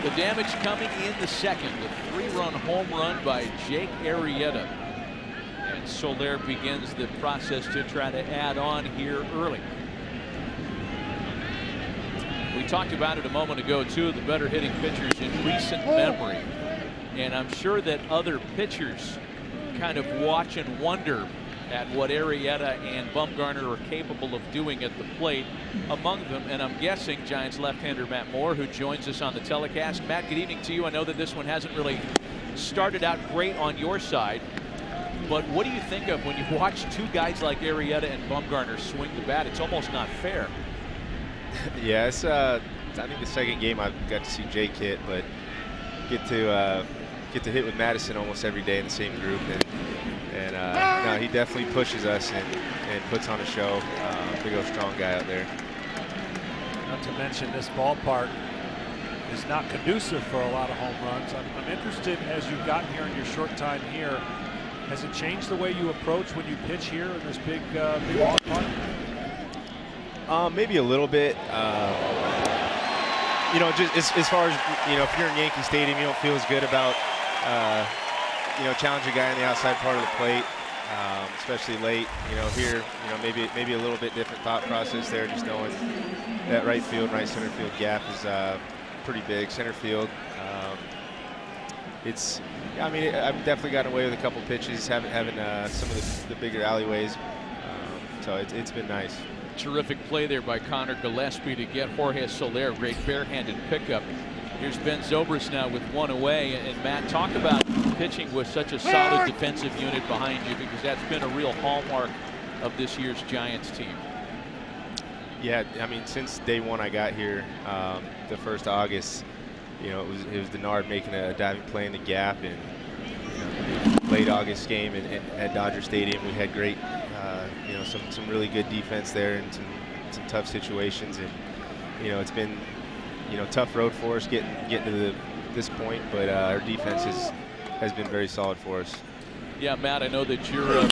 The damage coming in the second. The 3-run home run by Jake Arrieta. And Soler begins the process to try to add on here early. We talked about it a moment ago, 2 of the better hitting pitchers in recent memory. And I'm sure that other pitchers kind of watch and wonder at what Arrieta and Bumgarner are capable of doing at the plate. Among them, and I'm guessing, Giants left-hander Matt Moore, who joins us on the telecast. Matt, good evening to you. I know that this one hasn't really started out great on your side, but what do you think of when you watch 2 guys like Arrieta and Bumgarner swing the bat? It's almost not fair. Yeah, it's I think the second game I've got to see Jake hit, but get to hit with Madison almost every day in the same group, and no, he definitely pushes us and puts on a show. Big old strong guy out there. Not to mention, this ballpark is not conducive for a lot of home runs. I'm interested, as you've gotten here in your short time here, has it changed the way you approach when you pitch here in this big ballpark? Maybe a little bit. You know, just as far as, you know, if you're in Yankee Stadium, you don't feel as good about you know, challenge a guy on the outside part of the plate, especially late. You know, here, you know, maybe a little bit different thought process there, just knowing that right field, right center field gap is pretty big. Center field, it's, I mean, I've definitely gotten away with a couple pitches, having some of the bigger alleyways, so it's been nice. Terrific play there by Connor Gillespie to get Jorge Soler. Great barehanded pickup. Here's Ben Zobrist now with 1 away. And Matt, talk about pitching with such a solid defensive unit behind you, because that's been a real hallmark of this year's Giants team. Yeah, I mean, since day 1 I got here, the 1st of August, you know, it was Denard making a diving play in the gap, and you know, late August game at Dodger Stadium, we had great, you know, some really good defense there and some tough situations, and you know, it's been, you know, tough road for us getting to this point, but our defense has been very solid for us. Yeah, Matt, I know that you're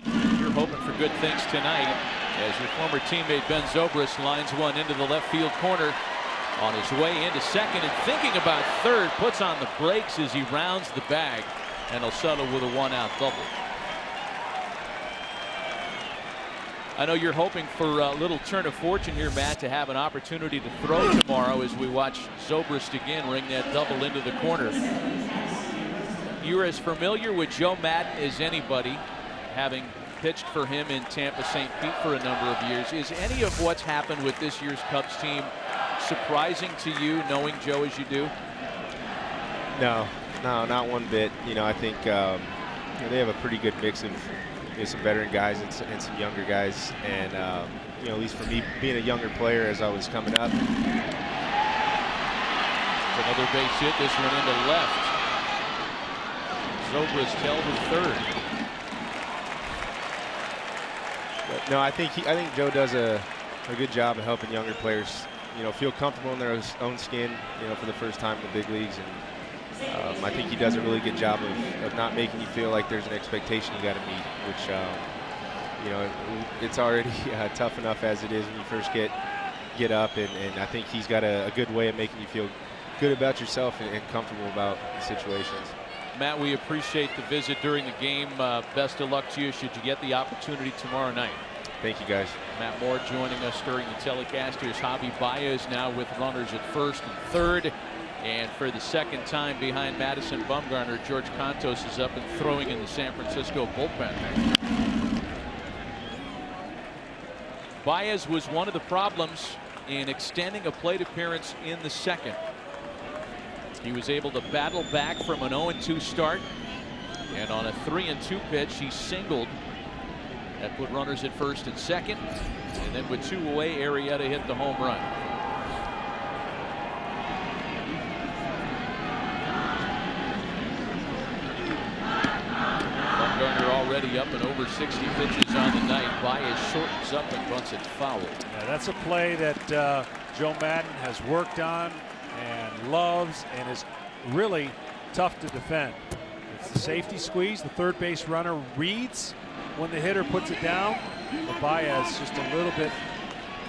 hoping for good things tonight, as your former teammate Ben Zobrist lines one into the left field corner on his way into second, and thinking about third, puts on the brakes as he rounds the bag, and he'll settle with a 1-out double. I know you're hoping for a little turn of fortune here, Matt, to have an opportunity to throw tomorrow as we watch Zobrist again ring that double into the corner. You're as familiar with Joe Maddon as anybody, having pitched for him in Tampa St. Pete for a number of years. Is any of what's happened with this year's Cubs team surprising to you, knowing Joe as you do? No, not one bit. You know, I think you know, they have a pretty good mix of some veteran guys and some younger guys. And you know, at least for me, being a younger player as I was coming up. Another base hit. This one into left. Zobra's held to third. But no, I think Joe does a good job of helping younger players, you know, feel comfortable in their own skin, you know, for the first time in the big leagues. And I think he does a really good job of not making you feel like there's an expectation you got to meet, which, you know, it's already tough enough as it is when you first get up. And I think he's got a good way of making you feel good about yourself and comfortable about the situations. Matt, we appreciate the visit during the game. Best of luck to you should you get the opportunity tomorrow night. Thank you, guys. Matt Moore joining us during the telecast. Here's Javi Baez now with runners at first and third. And for the second time behind Madison Bumgarner, George Contos is up and throwing in the San Francisco bullpen. Baez was one of the problems in extending a plate appearance in the second. He was able to battle back from an 0-2 start, and on a 3-2 pitch he singled that put runners at first and second, and then with 2 away, Arrieta hit the home run. Bumgarner already up and over 60 pitches on the night. Baez shortens up and bunts it foul. Yeah, that's a play that Joe Maddon has worked on and loves and is really tough to defend. It's the safety squeeze. The third base runner reads when the hitter puts it down. But Baez just a little bit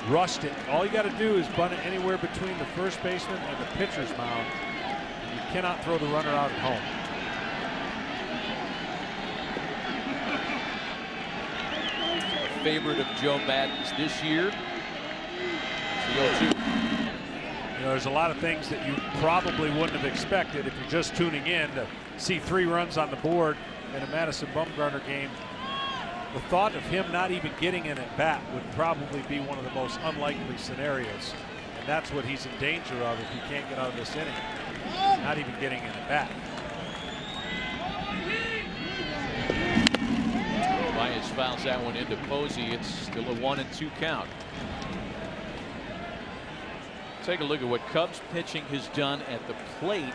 rushed it. All you got to do is bunt it anywhere between the first baseman and the pitcher's mound. You cannot throw the runner out at home. A favorite of Joe Maddon's this year. It's the 0-2. You know, there's a lot of things that you probably wouldn't have expected if you're just tuning in to see 3 runs on the board in a Madison Bumgarner game. The thought of him not even getting an at bat would probably be one of the most unlikely scenarios. And that's what he's in danger of if he can't get out of this inning. Not even getting an at bat. Baez fouls that one into Posey. It's still a 1-2 count. Take a look at what Cubs pitching has done at the plate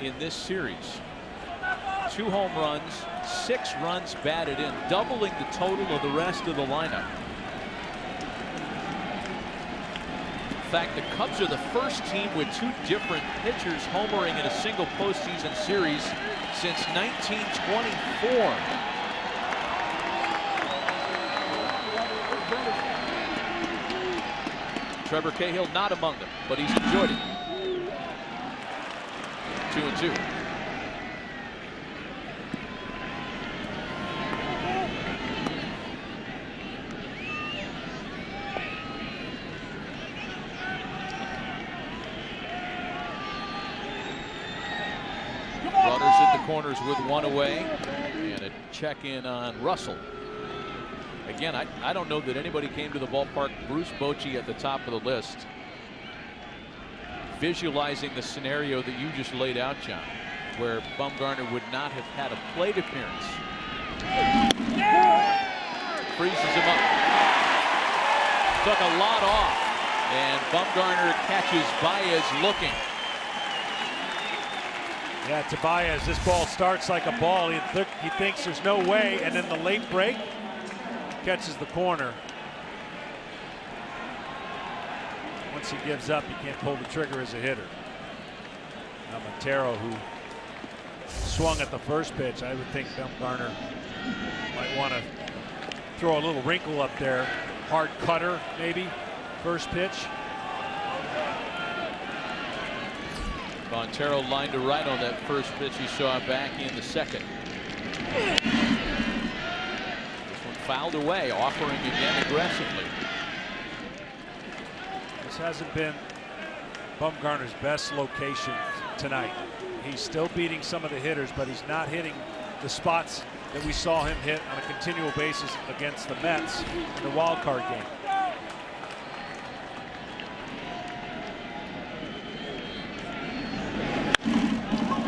in this series. 2 home runs, 6 runs batted in, doubling the total of the rest of the lineup. In fact, the Cubs are the first team with 2 different pitchers homering in a single postseason series since 1924. Trevor Cahill not among them, but he's enjoyed it. 2-2. Runners at the corners with 1 away, and a check in on Russell. Again, I don't know that anybody came to the ballpark. Bruce Bochy at the top of the list, visualizing the scenario that you just laid out, John, where Bumgarner would not have had a plate appearance. Freezes him up. Took a lot off, and Bumgarner catches Baez looking. Yeah, to Baez, this ball starts like a ball. He thinks there's no way, and then the late break catches the corner. Once he gives up, he can't pull the trigger as a hitter. Now Montero, who swung at the first pitch, I would think Bumgarner might want to throw a little wrinkle up there. Hard cutter, maybe, first pitch. Montero lined to right on that first pitch he saw back in the second. Fouled away, offering again aggressively. This hasn't been Bumgarner's best location tonight. He's still beating some of the hitters, but he's not hitting the spots that we saw him hit on a continual basis against the Mets in the wild card game.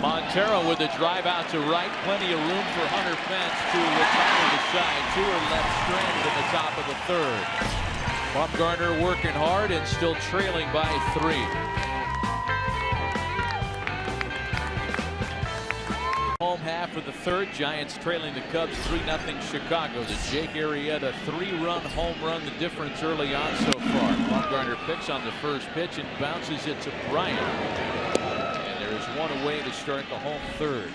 Montero with a drive out to right. Plenty of room for Hunter Pence to retire the side. Two are left stranded in the top of the third. Bumgarner working hard and still trailing by 3. Home half of the third. Giants trailing the Cubs 3-0 Chicago. The Jake Arrieta 3-run home run, the difference early on so far. Bumgarner picks on the first pitch and bounces it to Bryant. And there is one away to start the home third.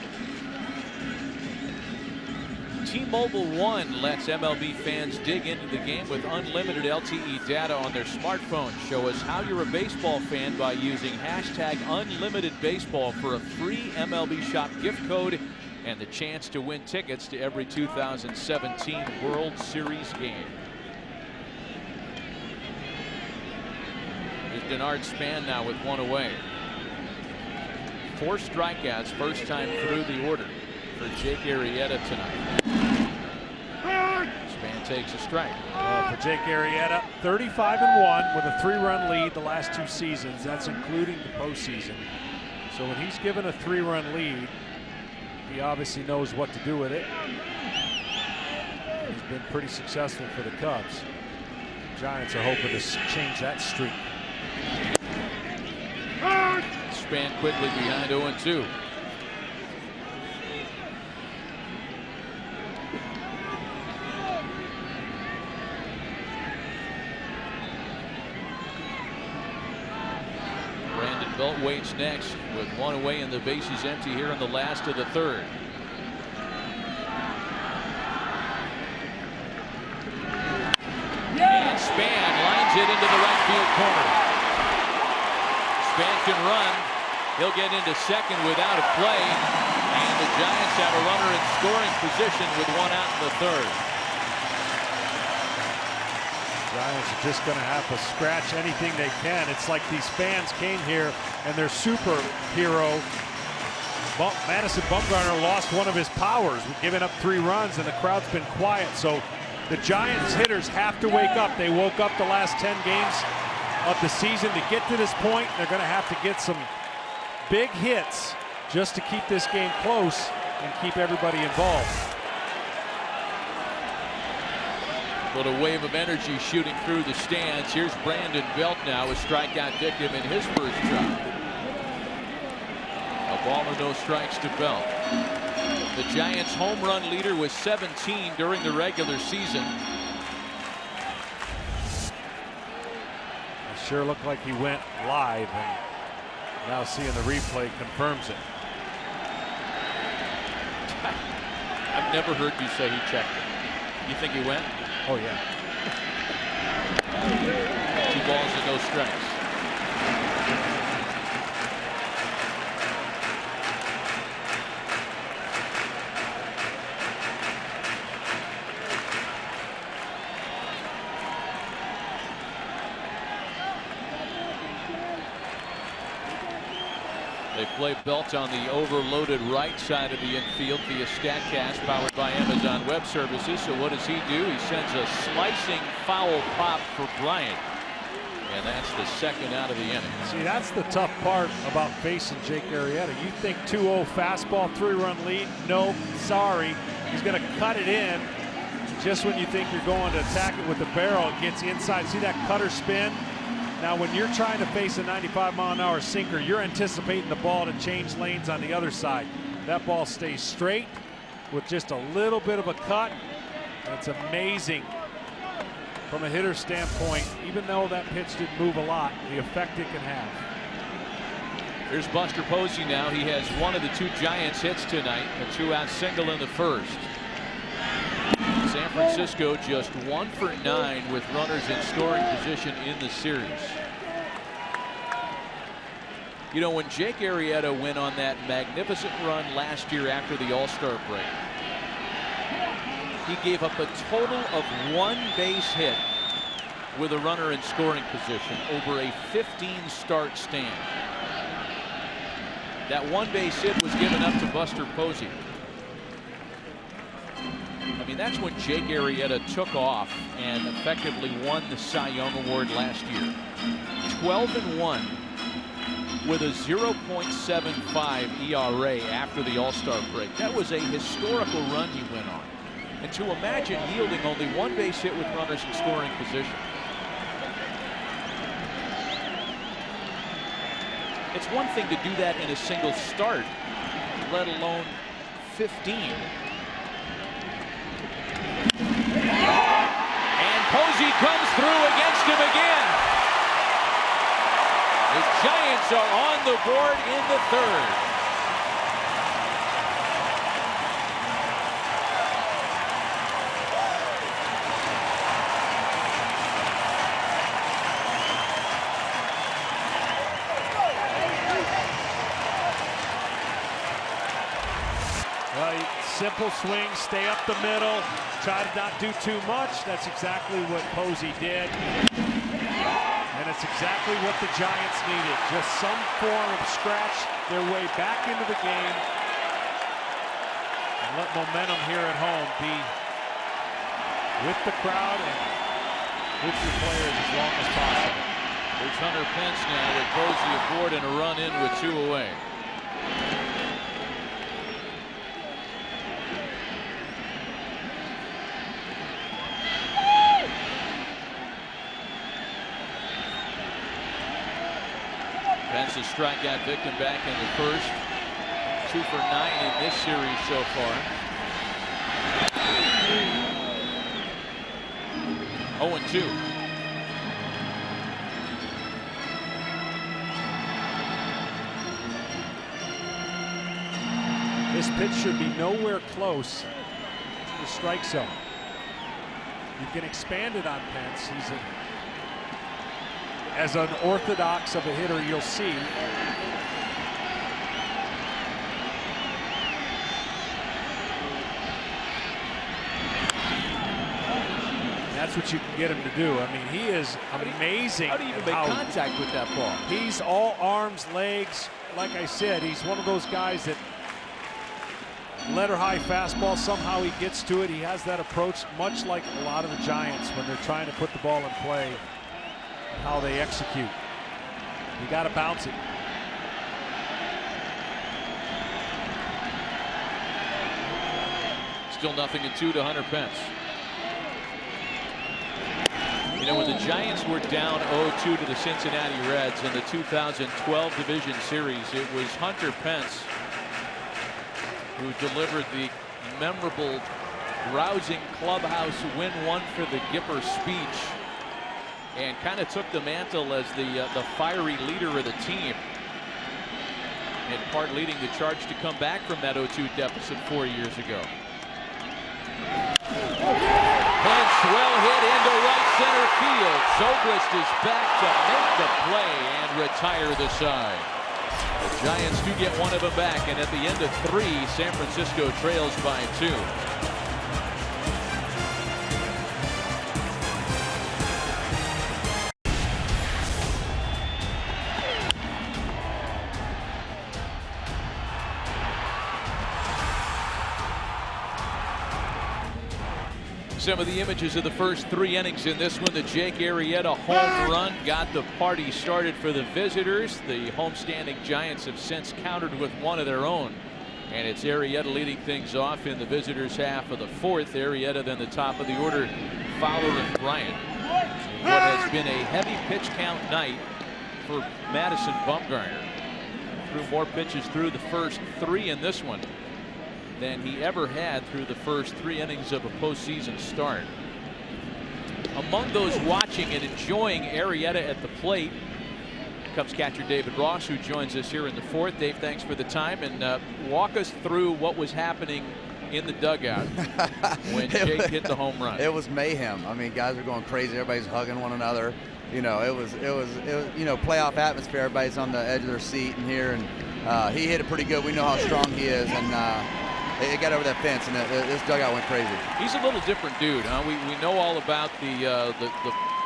T-Mobile One lets MLB fans dig into the game with unlimited LTE data on their smartphone. Show us how you're a baseball fan by using #UnlimitedBaseball for a free MLB Shop gift code and the chance to win tickets to every 2017 World Series game. Here's Denard Span now with one away. 4 strikeouts, first time through the order for Jake Arrieta tonight. Span takes a strike. For Jake Arrieta, 35-1 with a 3-run lead the last 2 seasons. That's including the postseason. So when he's given a 3-run lead, he obviously knows what to do with it. He's been pretty successful for the Cubs. The Giants are hoping to change that streak. Span quickly behind 0-2. Belt waits next with one away and the bases empty here in the last of the third. And Span lines it into the right field corner. Span can run. He'll get into second without a play. And the Giants have a runner in scoring position with one out in the third. Giants are just going to have to scratch anything they can. It's like these fans came here and their superhero Madison Bumgarner lost one of his powers, giving up 3 runs, and the crowd's been quiet. So the Giants hitters have to wake up. They woke up the last 10 games of the season. To get to this point, they're going to have to get some big hits just to keep this game close and keep everybody involved. But a wave of energy shooting through the stands. Here's Brandon Belt now, a strikeout victim in his first job. A ball and no strikes to Belt. The Giants' home run leader was 17 during the regular season. It sure looked like he went live, and now seeing the replay confirms it. I've never heard you say he checked it. You think he went? Oh, yeah. 2 balls and no strikes. They play Belt on the overloaded right side of the infield via StatCast, powered by Amazon Web Services. So what does he do? He sends a slicing foul pop for Bryant. And that's the second out of the inning. See, that's the tough part about facing Jake Arrieta. You think 2-0 fastball, 3-run lead. Nope, sorry. He's going to cut it in. Just when you think you're going to attack it with the barrel, it gets inside. See that cutter spin? Now, when you're trying to face a 95-mile-an-hour sinker, you're anticipating the ball to change lanes on the other side. That ball stays straight with just a little bit of a cut. That's amazing from a hitter's standpoint. Even though that pitch didn't move a lot, the effect it can have. Here's Buster Posey now. He has one of the 2 Giants hits tonight, a 2-out single in the first. San Francisco just 1 for 9 with runners in scoring position in the series. You know, when Jake Arrieta went on that magnificent run last year after the All-Star break, he gave up a total of 1 base hit with a runner in scoring position over a 15-start stand. That 1 base hit was given up to Buster Posey. I mean, that's when Jake Arrieta took off and effectively won the Cy Young Award last year. 12-1 with a 0.75 ERA after the All-Star break. That was a historical run he went on. And to imagine yielding only one base hit with runners in scoring position. It's one thing to do that in a single start, let alone 15. And Posey comes through against him again. The Giants are on the board in the third. Simple swing, stay up the middle, try to not do too much. That's exactly what Posey did. And it's exactly what the Giants needed. Just some form of scratch their way back into the game. And let momentum here at home be with the crowd and with your players as long as possible. There's Hunter Pence now with Posey aboard and a run in with 2 away. Pence, a strikeout victim back in the first. 2 for 9 in this series so far. 0-2. This pitch should be nowhere close to the strike zone. You can expand it on Pence. He's as unorthodox of a hitter you'll see. That's what you can get him to do. I mean, he is amazing. How do you even make contact with that ball? He's all arms, legs. Like I said, he's one of those guys that letter high fastball, somehow he gets to it. He has that approach, much like a lot of the Giants when they're trying to put the ball in play, how they execute. You got to bounce it. Still 0-2 to Hunter Pence. You know, when the Giants were down 0-2 to the Cincinnati Reds in the 2012 Division Series, it was Hunter Pence who delivered the memorable, rousing clubhouse win one for the Gipper speech and kind of took the mantle as the fiery leader of the team, in part leading the Charge to come back from that 0-2 deficit 4 years ago. Pence well hit into right center field. Zobrist is back to make the play and retire the side. The Giants do get one of them back, and at the end of 3, San Francisco trails by 2. Some of the images of the first 3 innings in this one. The Jake Arrieta home run got the party started for the visitors. The homestanding Giants have since countered with one of their own. And it's Arrieta leading things off in the visitors' half of the 4th. Arrieta then the top of the order, Fowler and Bryant. What has been a heavy pitch count night for Madison Bumgarner. Threw more pitches through the first 3 in this one than he ever had through the first 3 innings of a postseason start. Among those watching and enjoying Arrieta at the plate comes catcher David Ross, who joins us here in the 4th. Dave, thanks for the time, and walk us through what was happening in the dugout when Jake hit the home run. It was mayhem. I mean, guys are going crazy. Everybody's hugging one another. You know, it was you know, playoff atmosphere. Everybody's on the edge of their seat in here, and he hit it pretty good. We know how strong he is, and it got over that fence, and this dugout went crazy. He's a little different dude, huh? We know all about the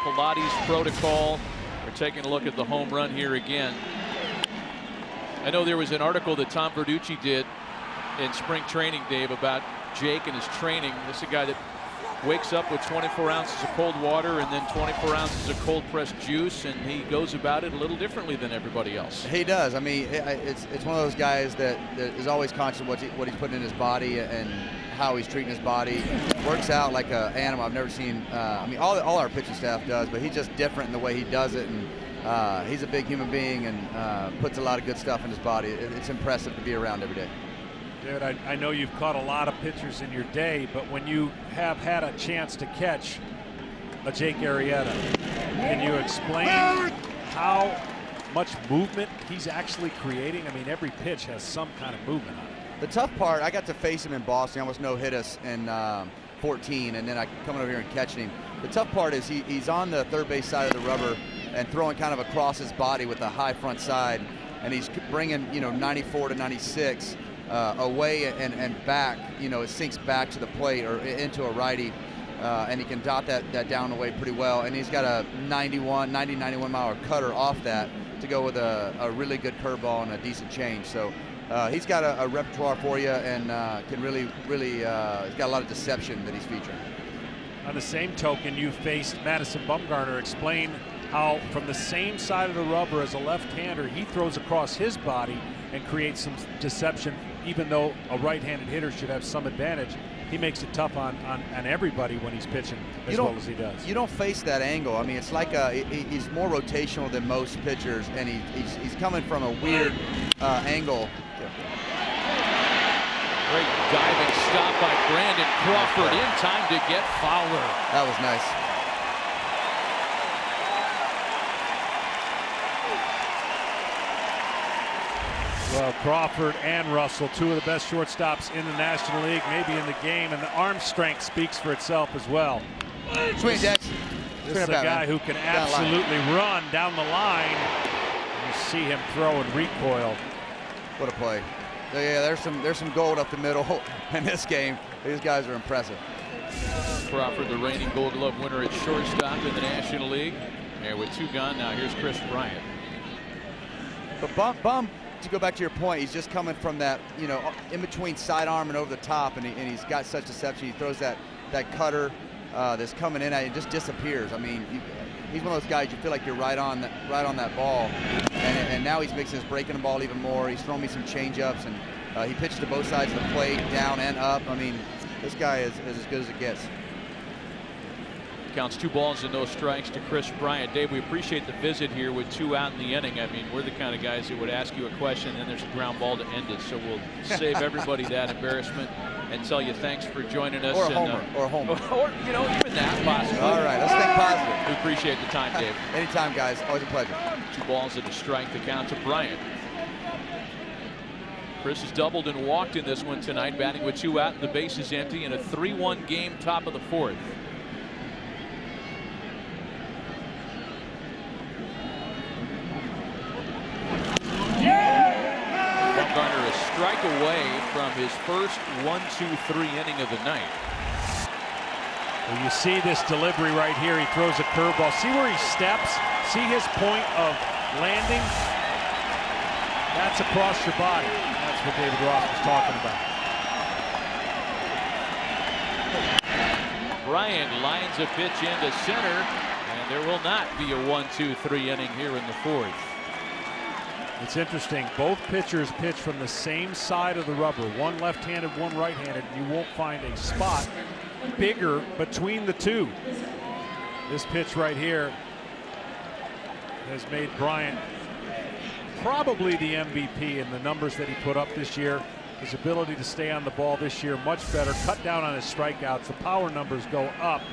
Pilates protocol. We're taking a look at the home run here again. I know there was an article that Tom Verducci did in spring training, Dave, about Jake and his training. This is a guy that wakes up with 24 ounces of cold water and then 24 ounces of cold pressed juice, and he goes about it a little differently than everybody else. He does. I mean, it's one of those guys that is always conscious of what he's putting in his body and how he's treating his body. Works out like an animal. I've never seen. I mean, all our pitching staff does, but he's just different in the way he does it. And he's a big human being and puts a lot of good stuff in his body. It's impressive to be around every day. David, I know you've caught a lot of pitchers in your day, but when you have had a chance to catch a Jake Arrieta, can you explain how much movement he's actually creating? I mean, every pitch has some kind of movement on it. The tough part, I got to face him in Boston. He almost no-hit us in 14, and then I coming over here and catching him. The tough part is he's on the third base side of the rubber and throwing kind of across his body with a high front side, and he's bringing 94 to 96 away and back. It sinks back to the plate or into a righty, and he can dot that down away pretty well. And he's got a 90-91 mile cutter off that to go with a really good curveball and a decent change. So he's got a repertoire for you, and can really he's got a lot of deception that he's featuring. On the same token, you faced Madison Bumgarner. Explain how from the same side of the rubber as a left-hander, he throws across his body and creates some deception. Even though a right-handed hitter should have some advantage, he makes it tough on everybody when he's pitching as well as he does. You don't face that angle. I mean, it's like he's more rotational than most pitchers, and he's coming from a weird angle. Great diving stop by Brandon Crawford in time to get Fowler. That was nice. Well, Crawford and Russell, two of the best shortstops in the National League, maybe in the game, and the arm strength speaks for itself as well. Swing, Dex. This is a guy who can absolutely run down the line. You see him throw and recoil. What a play. Yeah, there's some gold up the middle in this game. These guys are impressive. Crawford, the reigning Gold Glove winner at shortstop in the National League. There with two gone, now here's Chris Bryant. But Bum, to go back to your point, he's just coming from that, in between sidearm and over the top, and he's got such deception. He throws that cutter that's coming in, and it just disappears. I mean, he's one of those guys you feel like you're right on that ball, and now he's mixing his breaking the ball even more. He's throwing me some change-ups, and he pitched to both sides of the plate, down and up. I mean, this guy is as good as it gets. Counts 2 balls and no strikes to Chris Bryant. Dave, we appreciate the visit here with 2 out in the inning. I mean, we're the kind of guys that would ask you a question and then there's a ground ball to end it. So we'll save everybody that embarrassment and tell you thanks for joining us. Or a homer. Or a homer. Or, even that possibly. All right, let's think positive. We appreciate the time, Dave. Anytime, guys. Always a pleasure. 2 balls and a strike to count to Bryant. Chris has doubled and walked in this one tonight, batting with 2 out and the base is empty in a 3-1 game, top of the 4th. Bumgarner a strike away from his first 1-2-3 inning of the night. Well, you see this delivery right here. He throws a curveball. See where he steps? See his point of landing? That's across your body. That's what David Ross was talking about. Bryant lines a pitch into center, and there will not be a 1-2-3 inning here in the 4th. It's interesting. Both pitchers pitch from the same side of the rubber. One left-handed, one right-handed. You won't find a spot bigger between the two. This pitch right here has made Bryant probably the MVP in the numbers that he put up this year. His ability to stay on the ball this year much better. Cut down on his strikeouts. The power numbers go up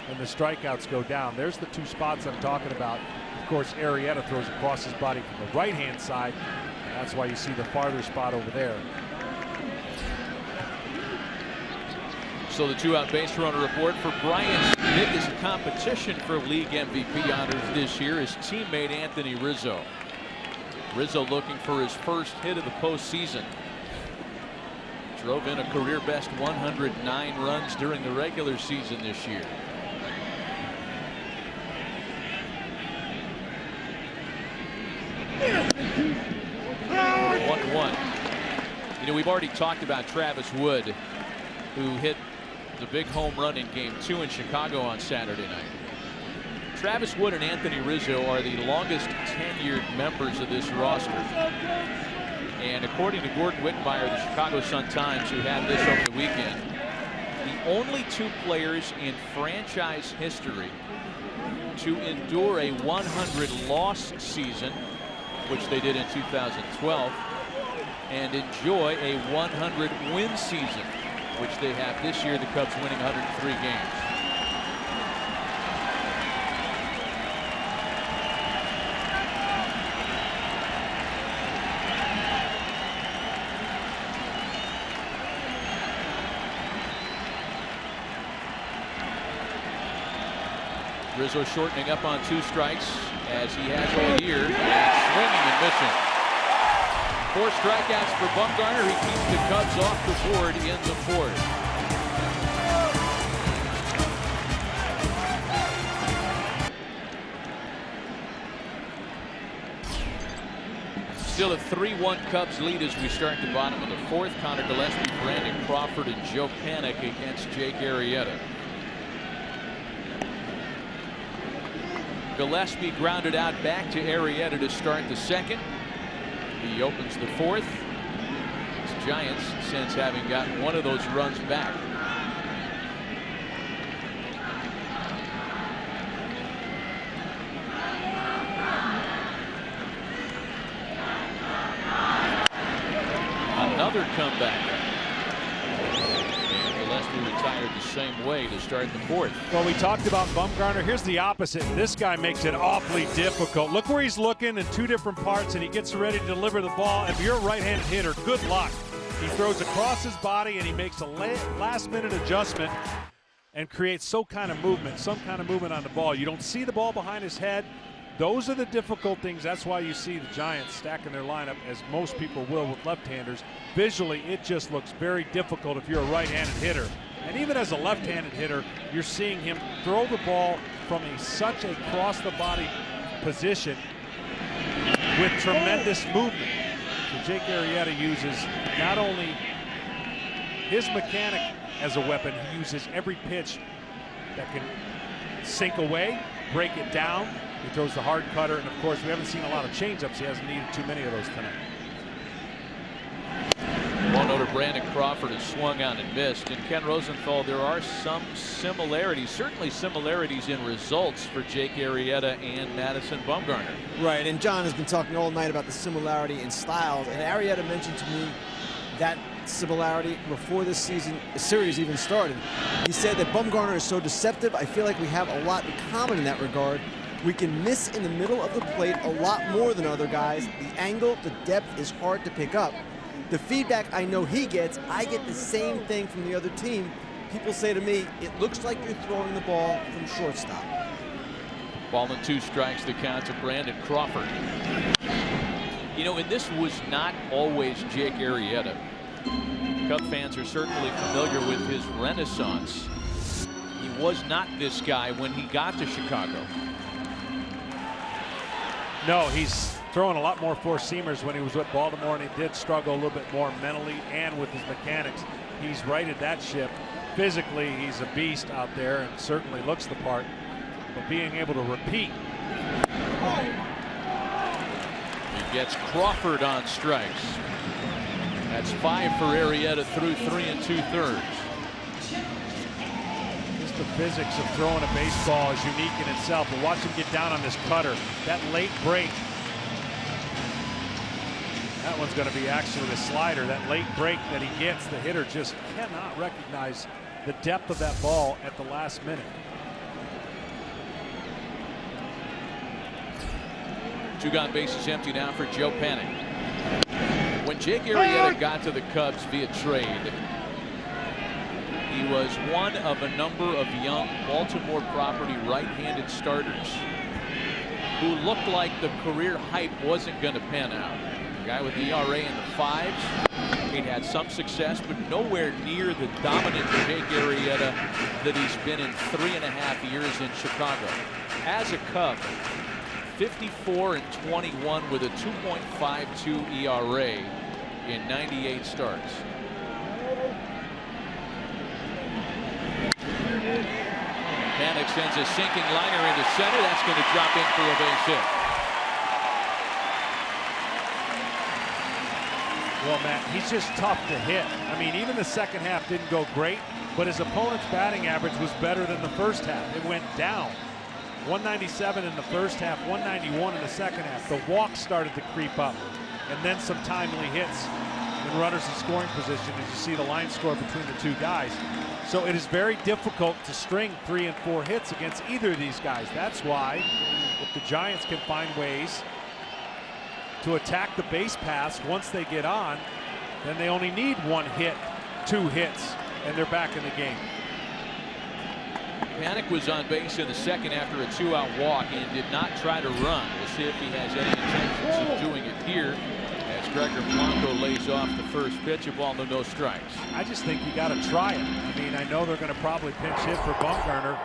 and the strikeouts go down. There's the 2 spots I'm talking about. Of course, Arrieta throws across his body from the right-hand side. And that's why you see the farther spot over there. So the 2-out base runner report for Bryant's biggest competition for league MVP honors this year is teammate Anthony Rizzo. Rizzo looking for his first hit of the postseason. Drove in a career best 109 runs during the regular season this year. We've already talked about Travis Wood, who hit a big home run in Game 2 in Chicago on Saturday night. Travis Wood and Anthony Rizzo are the longest tenured members of this roster. And according to Gordon Wittenmeyer, the Chicago Sun-Times, who had this over the weekend, the only two players in franchise history to endure a 100-loss season, which they did in 2012, and enjoy a 100-win season, which they have this year, the Cubs winning 103 games. Rizzo shortening up on 2 strikes as he has all year, and swinging and missing. 4 strikeouts for Bumgarner. He keeps the Cubs off the board in the 4th. Still a 3-1 Cubs lead as we start the bottom of the 4th. Connor Gillespie, Brandon Crawford, and Joe Panik against Jake Arrieta. Gillespie grounded out back to Arrieta to start the 2nd. He opens the 4th. It's Giants since having gotten one of those runs back. Another comeback. Gillespie retired the same way to start the 4th. Well, we talked about Bumgarner. Here's the opposite. This guy makes it awfully difficult. Look where he's looking in 2 different parts, and he gets ready to deliver the ball. If you're a right-handed hitter, good luck. He throws across his body, and he makes a last-minute adjustment and creates some kind of movement on the ball. You don't see the ball behind his head. Those are the difficult things. That's why you see the Giants stacking their lineup, as most people will with left-handers. Visually, it just looks very difficult if you're a right-handed hitter. And even as a left-handed hitter, you're seeing him throw the ball from such a cross-the-body position with tremendous movement. So Jake Arrieta uses not only his mechanic as a weapon, he uses every pitch that can sink away, break it down. He throws the hard cutter, and of course, we haven't seen a lot of changeups. He hasn't needed too many of those tonight. 1-0 to Brandon Crawford is swung on and missed. And Ken Rosenthal, there are some similarities, certainly similarities in results for Jake Arrieta and Madison Bumgarner. Right, and John has been talking all night about the similarity in styles, and Arrieta mentioned to me that similarity before this series even started. He said that Bumgarner is so deceptive. I feel like we have a lot in common in that regard. We can miss in the middle of the plate a lot more than other guys. The angle, the depth is hard to pick up. The feedback I know he gets, I get the same thing from the other team. People say to me, it looks like you're throwing the ball from shortstop. Ball and 2 strikes, the count to Brandon Crawford. You know, and this was not always Jake Arrieta. Cub fans are certainly familiar with his renaissance. He was not this guy when he got to Chicago. No, he's throwing a lot more four-seamers when he was with Baltimore, and he did struggle a little bit more mentally and with his mechanics. He's righted that ship. Physically, he's a beast out there and certainly looks the part. But being able to repeat. He gets Crawford on strikes. That's 5 for Arrieta through 3 2/3. Just the physics of throwing a baseball is unique in itself. But watch him get down on this cutter. That late break. That one's going to be actually the slider. That late break that he gets, the hitter just cannot recognize the depth of that ball at the last minute. 2 gone, bases empty now for Joe Panik. When Jake Arrieta got to the Cubs via trade, he was one of a number of young Baltimore property right-handed starters who looked like the career hype wasn't going to pan out. A guy with ERA in the 5s. He'd had some success, but nowhere near the dominant Jake Arrieta that he's been in 3.5 years in Chicago. As a Cub, 54-21 with a 2.52 ERA in 98 starts. Panik sends a sinking liner into center. That's going to drop in for a base hit. Well, Matt, he's just tough to hit. I mean, even the second half didn't go great, but his opponent's batting average was better than the first half. It went down. 197 in the first half, 191 in the second half. The walks started to creep up, and then some timely hits when runners in scoring position, as you see the line score between the two guys. So it is very difficult to string 3 and 4 hits against either of these guys. That's why if the Giants can find ways to attack the base paths once they get on, then they only need 1 hit, 2 hits, and they're back in the game. Panik was on base in the second after a 2-out walk and did not try to run. We'll see if he has any intentions of doing it here as Gregor Blanco lays off the first pitch. A ball, no strikes. I just think you got to try it. I mean, I know they're going to probably pinch hit for Bumgarner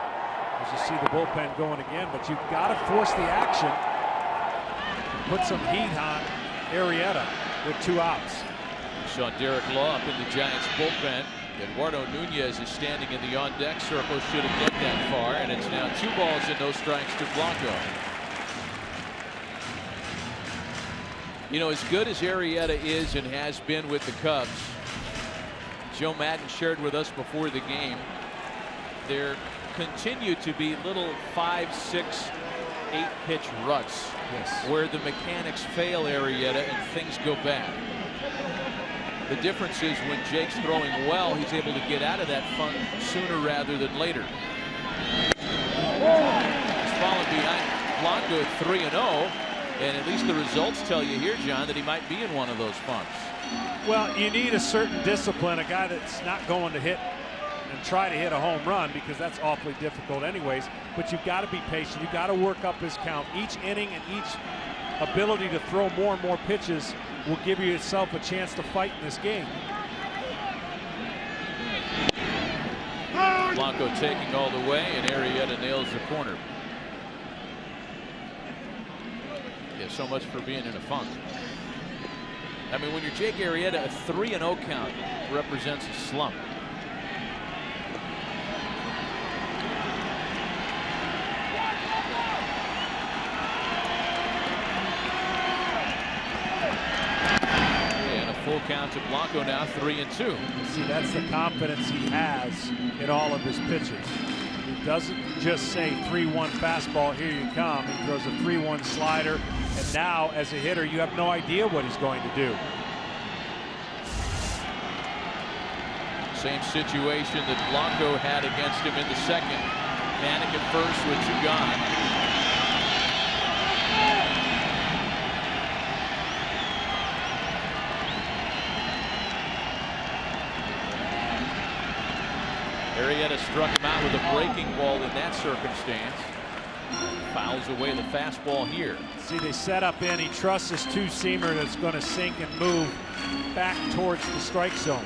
as you see the bullpen going again, but you've got to force the action. Put some heat on Arrieta with 2 outs. Saw Derek Law up in the Giants bullpen. Eduardo Nunez is standing in the on-deck circle. Shouldn't get that far, and it's now 2 balls and no strikes to Blanco. You know, as good as Arrieta is and has been with the Cubs, Joe Maddon shared with us before the game, there continue to be little 5, 6, 8 pitch ruts where the mechanics fail Arrieta and things go bad. The difference is when Jake's throwing well, he's able to get out of that funk sooner rather than later. He's fallen behind Blanco at 3-0, and at least the results tell you here, John, that he might be in one of those funks. Well, you need a certain discipline, a guy that's not going to hit and try to hit a home run, because that's awfully difficult anyways. But you've got to be patient. You've got to work up his count. Each inning and each ability to throw more and more pitches will give you yourself a chance to fight in this game. Blanco taking all the way, and Arrieta nails the corner. Yeah, so much for being in a funk. I mean, when you're Jake Arrieta, a 3-0 count represents a slump. Full count to Blanco now, 3-2. See, that's the confidence he has in all of his pitches. He doesn't just say 3-1 fastball, here you come. He throws a 3-1 slider, and now as a hitter you have no idea what he's going to do. Same situation that Blanco had against him in the second. Panik at first with 2 gone. Arrieta struck him out with a breaking ball in that circumstance. Fouls away the fastball here. See, they set up in. He trusts his 2-seamer that's going to sink and move back towards the strike zone.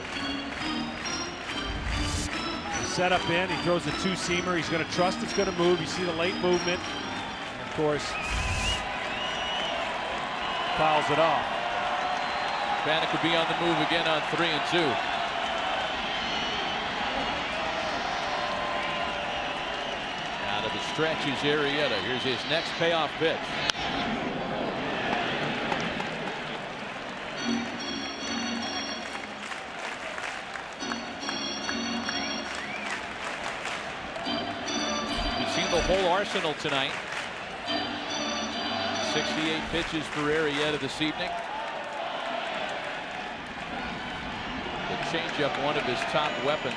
He set up in. He throws a 2-seamer. He's going to trust it's going to move. You see the late movement. Of course, fouls it off. Panik could be on the move again on 3-2. Out of the stretches, Arrieta. Here's his next payoff pitch. You've seen the whole arsenal tonight. 68 pitches for Arrieta this evening. The changeup, one of his top weapons.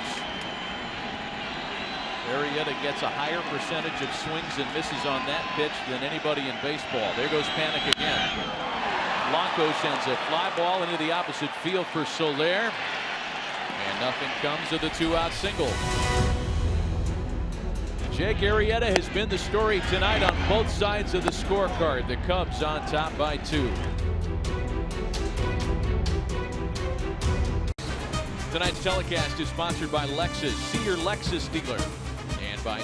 Arrieta gets a higher percentage of swings and misses on that pitch than anybody in baseball. There goes Panik again. Blanco sends a fly ball into the opposite field for Soler, and nothing comes of the 2-out single. Jake Arrieta has been the story tonight on both sides of the scorecard. The Cubs on top by 2. Tonight's telecast is sponsored by Lexus. See your Lexus dealer. And by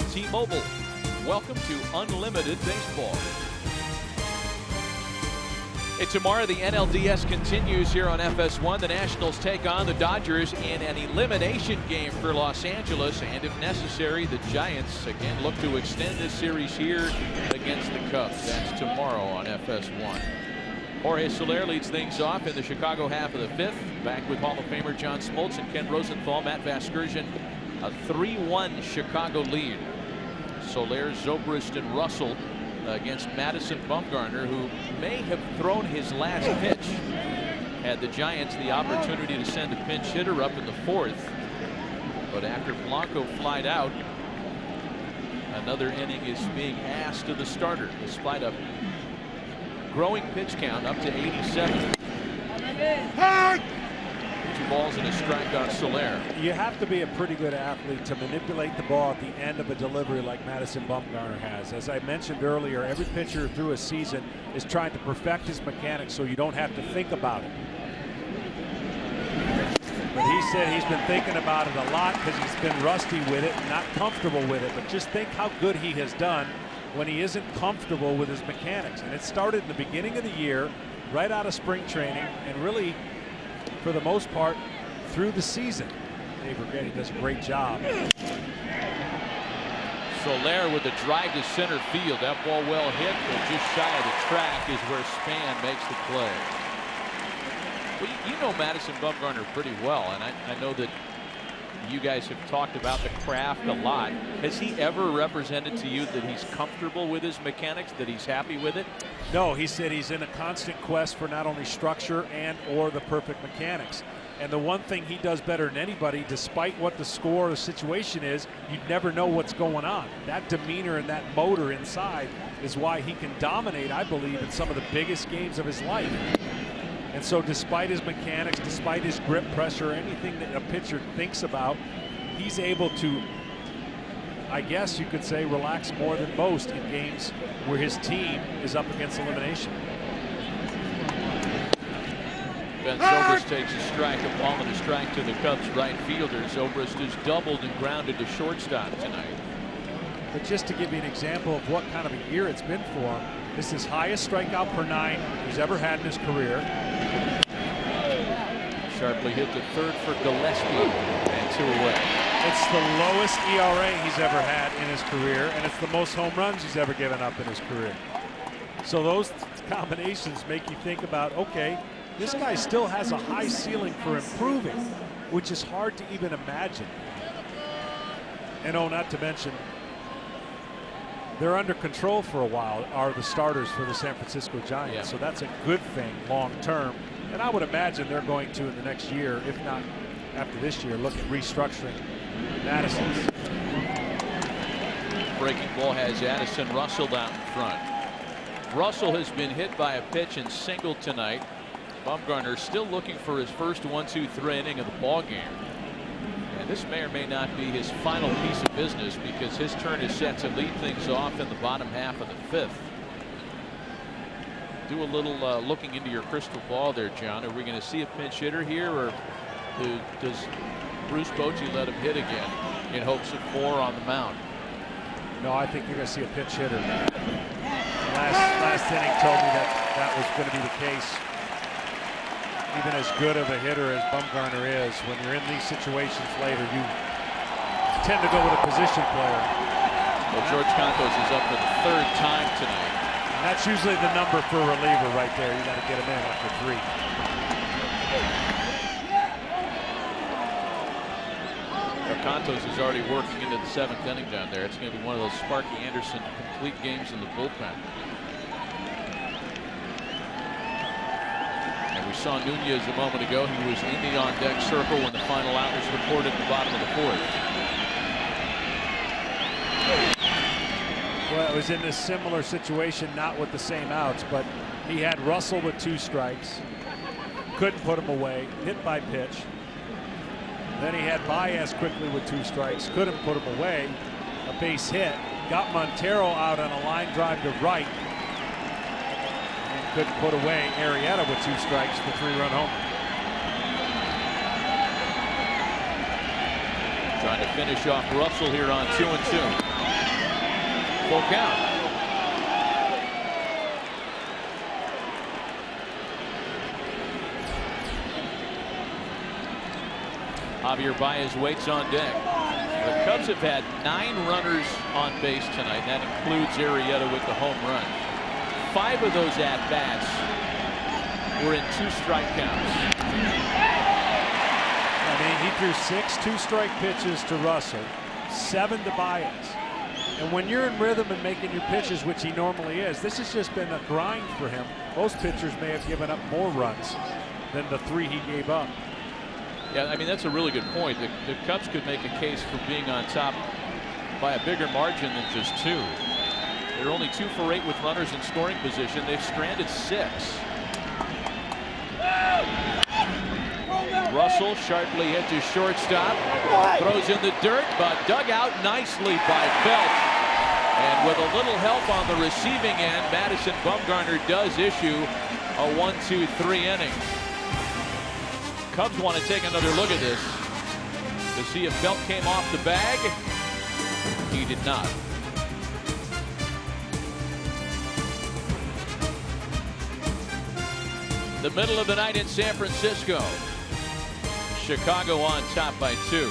Hey, tomorrow the NLDS continues here on FS1. The Nationals take on the Dodgers in an elimination game for Los Angeles, and if necessary, the Giants again look to extend this series here against the Cubs. That's tomorrow on FS1. Jorge Soler leads things off in the Chicago half of the fifth. Back with Hall of Famer John Smoltz and Ken Rosenthal, Matt Vasgersian. A 3-1 Chicago lead. Soler, Zobrist, and Russell against Madison Bumgarner, who may have thrown his last pitch had the Giants the opportunity to send a pinch hitter up in the fourth. But after Blanco flied out, another inning is being asked of the starter, despite a growing pitch count up to 87. 2 balls and a strike on Soler. You have to be a pretty good athlete to manipulate the ball at the end of a delivery like Madison Bumgarner has. As I mentioned earlier, every pitcher through a season is trying to perfect his mechanics so you don't have to think about it. But he said he's been thinking about it a lot because he's been rusty with it and not comfortable with it. But just think how good he has done when he isn't comfortable with his mechanics. And it started in the beginning of the year, right out of spring training, and really, for the most part, through the season. Dave Righetti does a great job. Soler with a drive to center field. That ball well hit, but just shy of the track is where Span makes the play. Well, you know Madison Bumgarner pretty well, and I know that you guys have talked about the craft a lot. Has he ever represented to you that he's comfortable with his mechanics, that he's happy with it? No, he said he's in a constant quest for not only structure and or the perfect mechanics. And the one thing he does better than anybody, despite what the score or the situation is, you never know what's going on. That demeanor and that motor inside is why he can dominate, I believe, in some of the biggest games of his life. And so despite his mechanics, despite his grip pressure, anything that a pitcher thinks about, he's able to, I guess you could say, relax more than most in games where his team is up against elimination. Ben Zobrist takes a strike, a ball and a strike to the Cubs right fielder. Zobrist has doubled and grounded to shortstop tonight. But just to give you an example of what kind of a year it's been for him, this is highest strikeout per 9 he's ever had in his career. Sharply hit to third for Gillespie, and 2 away. It's the lowest ERA he's ever had in his career, and it's the most home runs he's ever given up in his career. So those combinations make you think about, okay, this guy still has a high ceiling for improving, which is hard to even imagine. And oh, not to mention, they're under control for a while, are the starters for the San Francisco Giants. Yeah. So that's a good thing long term. And I would imagine they're going to, in the next year, if not after this year, look at restructuring Madison's. Breaking ball has Addison Russell down in front. Russell has been hit by a pitch and singled tonight. Bumgarner still looking for his first 1-2-3 inning of the ball game. And this may or may not be his final piece of business, because his turn is set to lead things off in the bottom half of the fifth. Do a little looking into your crystal ball there, John. Are we going to see a pinch hitter here, or does Bruce Bochy let him hit again in hopes of 4 on the mound? No, I think you're going to see a pinch hitter. Last inning told me that was going to be the case. Even as good of a hitter as Bumgarner is, when you're in these situations later, you tend to go with a position player. Well, George Cantos is up for the 3rd time tonight. And that's usually the number for a reliever right there. You got to get him in after 3. Well, Cantos is already working into the 7th inning down there. It's going to be one of those Sparky Anderson complete games in the bullpen. We saw Nunez a moment ago. He was in the on-deck circle when the final out was recorded at the bottom of the 4th. Well, it was in this similar situation, not with the same outs, but he had Russell with 2 strikes. Couldn't put him away. Hit by pitch. Then he had Baez quickly with 2 strikes. Couldn't put him away. A base hit. Got Montero out on a line drive to right. Couldn't put away Arrieta with 2 strikes for 3-run homer. Trying to finish off Russell here on 2-2. Full count. Javier Baez waits on deck. The Cubs have had 9 runners on base tonight. That includes Arrieta with the home run. 5 of those at-bats were in 2-strike counts. I mean, he threw 6 2-strike pitches to Russell, 7 to Baez. And when you're in rhythm and making your pitches, which he normally is, this has just been a grind for him. Most pitchers may have given up more runs than the 3 he gave up. Yeah, I mean, that's a really good point. The Cubs could make a case for being on top by a bigger margin than just 2. They're only 2 for 8 with runners in scoring position. They've stranded 6. Russell sharply hit to shortstop. Throws in the dirt, but dug out nicely by Belt. And with a little help on the receiving end, Madison Bumgarner does issue a 1-2-3 inning. Cubs want to take another look at this to see if Belt came off the bag. He did not. The middle of the night in San Francisco. Chicago on top by 2.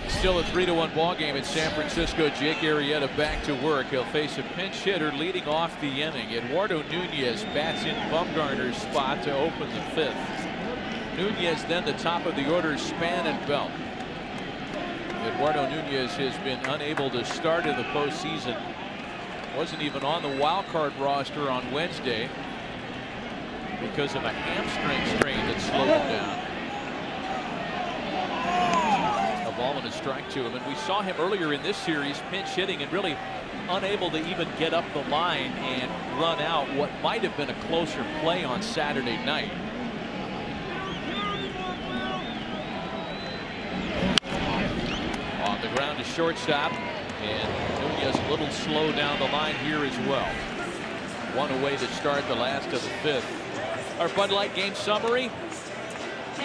Still a 3-1 ball game in San Francisco. Jake Arrieta back to work. He'll face a pinch hitter leading off the inning. Eduardo Nunez bats in Bumgarner's spot to open the 5th. Nunez then the top of the order, Span and Belt. Eduardo Nunez has been unable to start in the postseason. Wasn't even on the wild card roster on Wednesday because of a hamstring strain that slowed him down. A ball and a strike to him, and we saw him earlier in this series pinch hitting and really unable to even get up the line and run out what might have been a closer play on Saturday night. On the ground to shortstop, and Nunez a little slow down the line here as well. 1 away to start the last of the 5th. Our Bud Light game summary.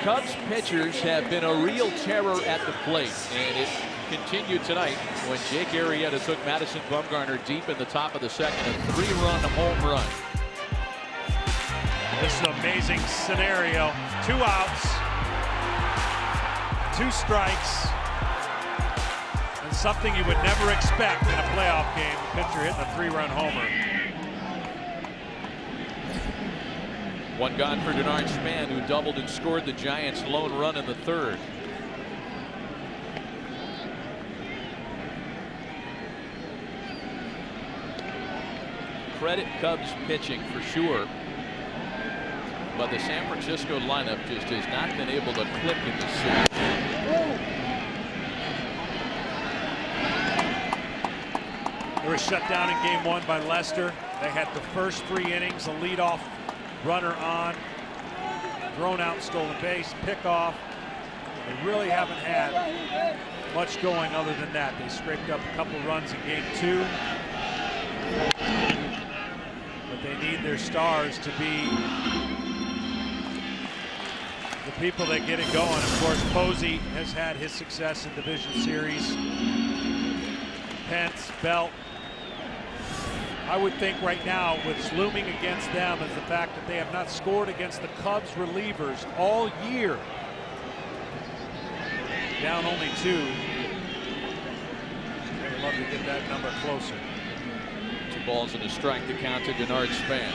Cubs pitchers have been a real terror at the plate, and it continued tonight when Jake Arrieta took Madison Bumgarner deep in the top of the 2nd, a 3-run home run. This is an amazing scenario. 2 outs, 2 strikes, and something you would never expect in a playoff game. The pitcher hitting a 3-run homer. 1 gone for Denard Span, who doubled and scored the Giants' lone run in the 3rd. Credit Cubs pitching for sure, but the San Francisco lineup just has not been able to click in this series. They were shut down in game 1 by Lester. They had the first 3 innings, a leadoff runner on, thrown out, stolen base, pickoff. They really haven't had much going other than that. They scraped up a couple runs in game 2. But they need their stars to be the people that get it going. Of course, Posey has had his success in division series. Pence, Belt. I would think right now what's looming against them is the fact that they have not scored against the Cubs relievers all year. Down only 2. They would love to get that number closer. 2 balls and a strike to count to Denard Span.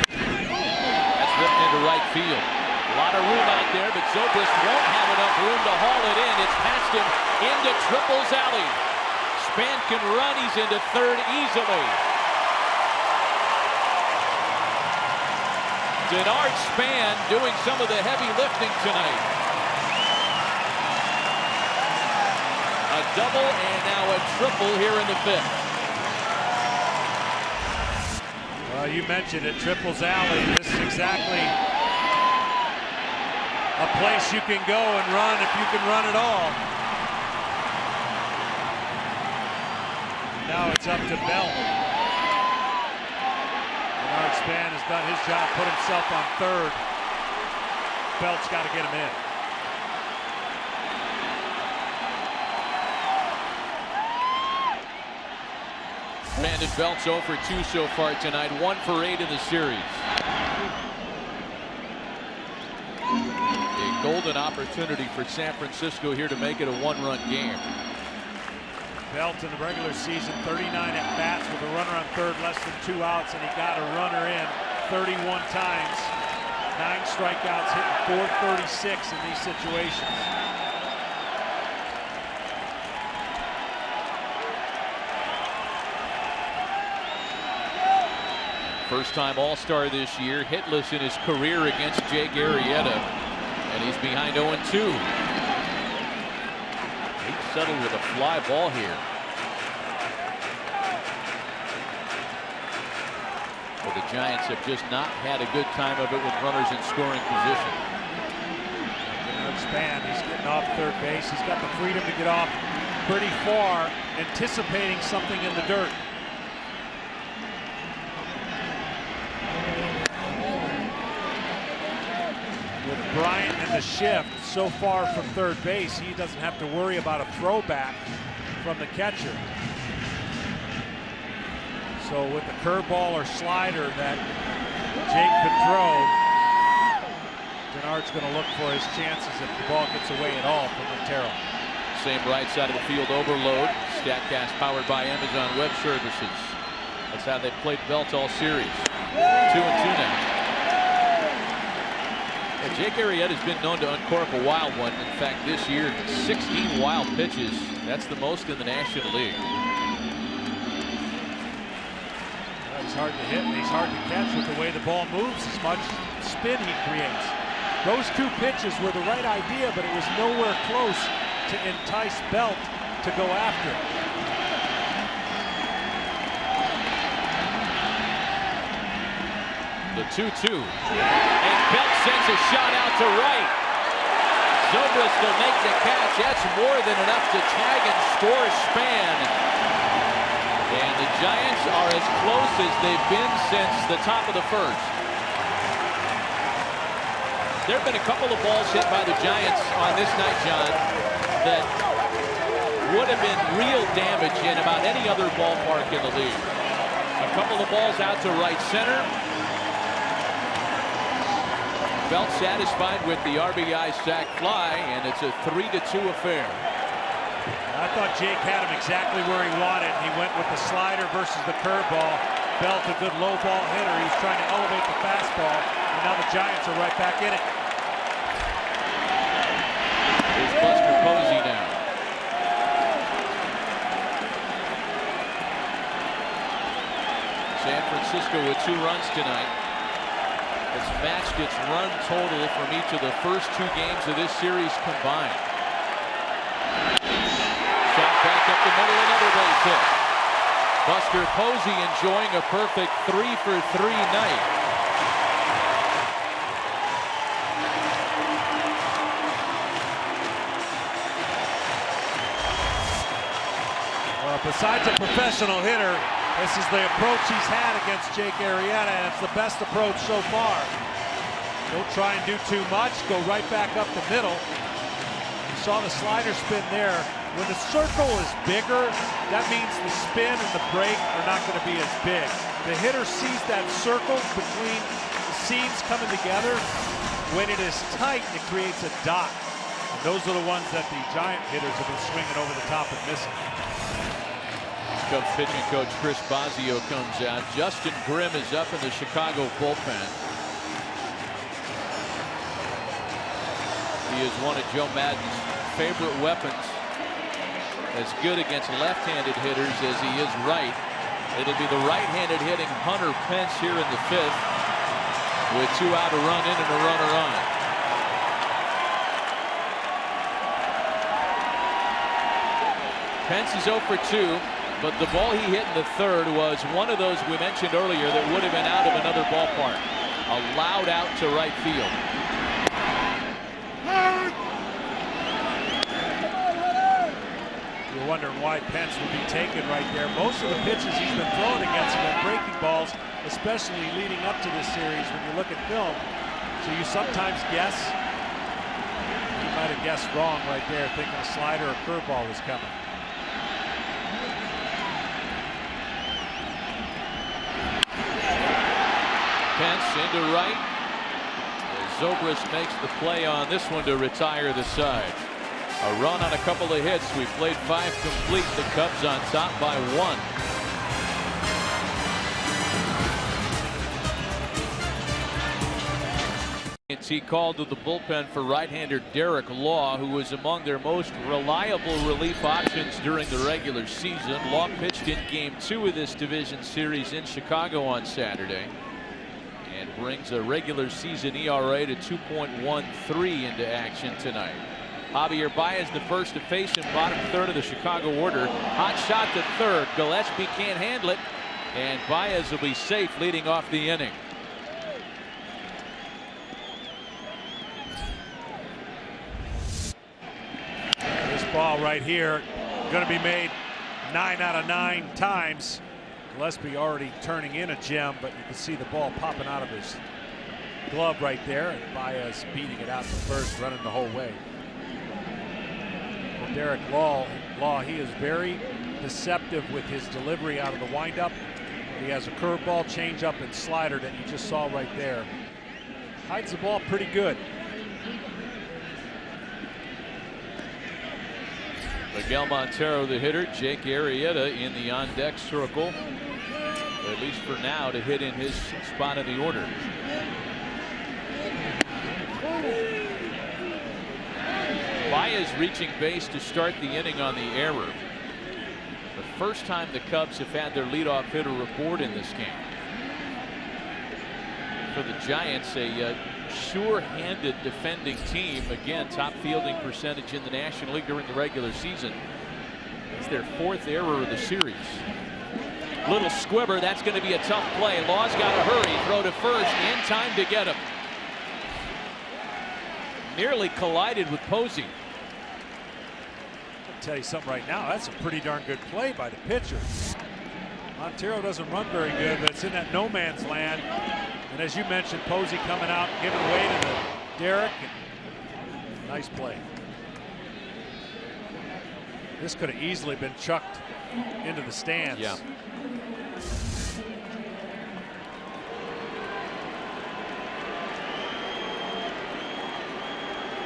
That's ripped into right field. A lot of room out there, but Zobrist won't have enough room to haul it in. It's past him into Triples Alley. Span can run. He's into 3rd easily. Denard Span doing some of the heavy lifting tonight. A double and now a triple here in the 5th. Well, you mentioned it, Triples Alley. This is exactly a place you can go and run if you can run at all. Now it's up to Belt. Denard Span has done his job, put himself on 3rd. Belt's got to get him in. Brandon Belt's 0 for 2 so far tonight, 1 for 8 in the series. A golden opportunity for San Francisco here to make it a 1-run game. Belt in the regular season, 39 at bats with a runner on third, less than 2 outs, and he got a runner in 31 times. 9 strikeouts, hitting .436 in these situations. First-time All-Star this year, hitless in his career against Jake Arrieta, and he's behind 0-2. He settled with a fly ball here. But the Giants have just not had a good time of it with runners in scoring position. Span, he's getting off third base. He's got the freedom to get off pretty far, anticipating something in the dirt. With Bryant in the shift so far from third base, he doesn't have to worry about a throwback from the catcher. So with the curveball or slider that Jake could throw, Denard's going to look for his chances if the ball gets away at all from Montero. Same right side of the field overload. StatCast powered by Amazon Web Services. That's how they played Belt all series. 2-2 now. Yeah, Jake Arrieta's been known to uncork a wild one. In fact, this year, 16 wild pitches. That's the most in the National League. He's hard to hit and he's hard to catch with the way the ball moves, as much spin he creates. Those 2 pitches were the right idea, but it was nowhere close to entice Belt to go after it. The 2-2. And Belt sends a shot out to right. Zobrist will make the catch. That's more than enough to tag and score Span. And the Giants are as close as they've been since the top of the first. There have been a couple of balls hit by the Giants on this night, John, that would have been real damage in about any other ballpark in the league. A couple of balls out to right center. Belt satisfied with the RBI sac fly, and it's a 3-2 affair. I thought Jake had him exactly where he wanted. He went with the slider versus the curveball. Belt, a good low ball hitter. He's trying to elevate the fastball, and now the Giants are right back in it. Here's Buster Posey now. San Francisco with 2 runs tonight. It's matched its run total from each of the first 2 games of this series combined. Shot back up the middle, another base hit. Buster Posey enjoying a perfect 3-for-3 night. Well, besides a professional hitter, this is the approach he's had against Jake Arrieta, and it's the best approach so far. Don't try and do too much. Go right back up the middle. You saw the slider spin there. When the circle is bigger, that means the spin and the break are not going to be as big. The hitter sees that circle between the seams coming together. When it is tight, it creates a dot. And those are the ones that the Giant hitters have been swinging over the top and missing. Cubs pitching coach Chris Bosio comes out. Justin Grimm is up in the Chicago bullpen. He is one of Joe Maddon's favorite weapons. As good against left-handed hitters as he is right. It'll be the right-handed hitting Hunter Pence here in the 5th with 2 out, a run in and a runner on. Pence is 0 for 2. But the ball he hit in the 3rd was one of those we mentioned earlier that would have been out of another ballpark. A loud out to right field. You're wondering why Pence would be taken right there. Most of the pitches he's been throwing against him are breaking balls, especially leading up to this series when you look at film. So you sometimes guess. You might have guessed wrong right there, thinking a slider or curveball was coming. Pence into right. Zobrist makes the play on this one to retire the side. A run on a couple of hits. We played 5 complete. The Cubs on top by 1. He called to the bullpen for right-hander Derek Law, who was among their most reliable relief options during the regular season. Law pitched in Game 2 of this division series in Chicago on Saturday and brings a regular season ERA to 2.13 into action tonight. Javier Baez the first to face him, bottom third of the Chicago order. Hot shot to third. Gillespie can't handle it, and Baez will be safe leading off the inning. Ball right here going to be made 9 out of 9 times. Gillespie already turning in a gem, but you can see the ball popping out of his glove right there, and Baez beating it out to first, running the whole way. For Derek Law, he is very deceptive with his delivery out of the windup. He has a curveball, changeup, and slider that you just saw right there. Hides the ball pretty good. Miguel Montero, the hitter. Jake Arrieta in the on-deck circle, at least for now, to hit in his spot in the order. Baez reaching base to start the inning on the error. The first time the Cubs have had their leadoff hitter aboard in this game. For the Giants, a sure-handed defending team. Again, top fielding percentage in the National League during the regular season. It's their 4th error of the series. Little squibber, that's going to be a tough play. Law's got to hurry, throw to first, in time to get him. Nearly collided with Posey. I'll tell you something right now, that's a pretty darn good play by the pitcher. Montero doesn't run very good, but it's in that no man's land. And as you mentioned, Posey coming out, giving way to the Derek. Nice play. This could have easily been chucked into the stands. Yeah.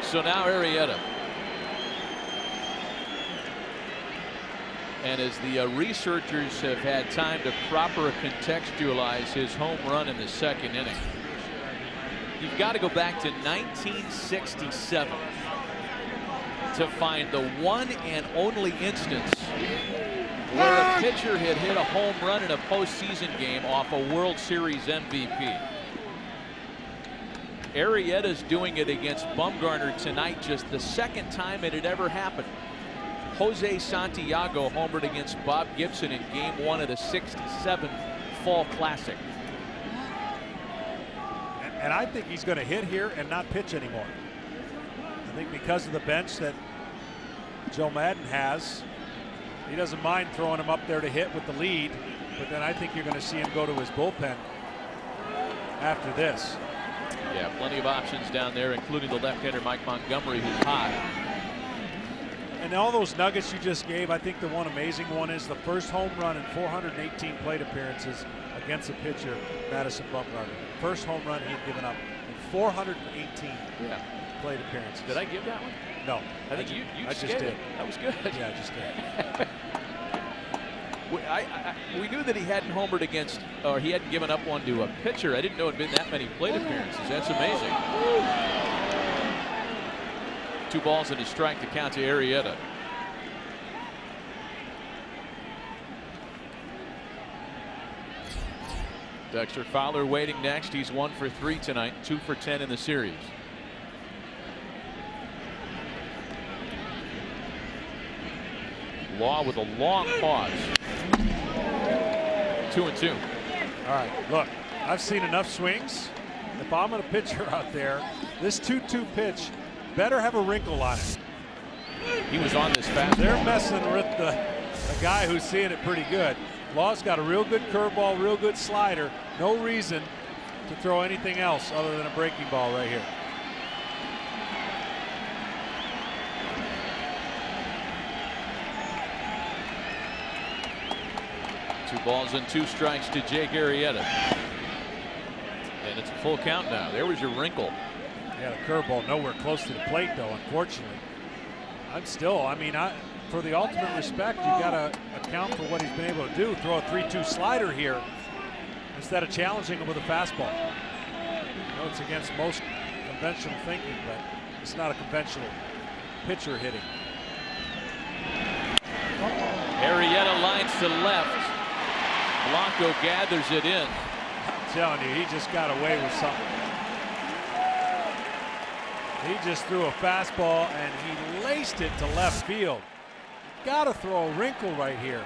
So now Arrieta. And as the researchers have had time to proper contextualize his home run in the second inning, you've got to go back to 1967 to find the one and only instance where a pitcher had hit a home run in a postseason game off a World Series MVP. Arrieta's doing it against Bumgarner tonight, just the second time it had ever happened. Jose Santiago homered against Bob Gibson in Game 1 of the '67 Fall Classic. And I think he's going to hit here and not pitch anymore. I think because of the bench that Joe Maddon has, he doesn't mind throwing him up there to hit with the lead, but then I think you're going to see him go to his bullpen after this. Yeah, plenty of options down there, including the left-hander Mike Montgomery, who's hot. And all those nuggets you just gave, I think the one amazing one is the first home run in 418 plate appearances against a pitcher, Madison Bumgarner. First home run he had given up in 418 plate appearances. Did I give that one? No. I think you I just did. did. That was good. Yeah, I just did. We knew that he hadn't homered against, or he hadn't given up one to a pitcher. I didn't know it had been that many plate appearances. That's amazing. 2 balls and a strike to count to Arrieta. Dexter Fowler waiting next. He's 1 for 3 tonight, 2 for 10 in the series. Law with a long pause. 2-2. All right, look, I've seen enough swings. If I'm a pitcher out there, this 2-2 pitch better have a wrinkle on it. He was on this fast. They're messing with the guy who's seeing it pretty good. Law's got a real good curveball, real good slider. No reason to throw anything else other than a breaking ball right here. Two balls and 2 strikes to Jake Arrieta. And it's a full count now. There was your wrinkle. Yeah, the curveball nowhere close to the plate, though, unfortunately. For the ultimate respect, you got to account for what he's been able to do. Throw a 3-2 slider here instead of challenging him with a fastball. I know it's against most conventional thinking, but it's not a conventional pitcher hitting. Arrieta lines to left. Blanco gathers it in. I'm telling you, he just got away with something. He just threw a fastball and he laced it to left field. Got to throw a wrinkle right here.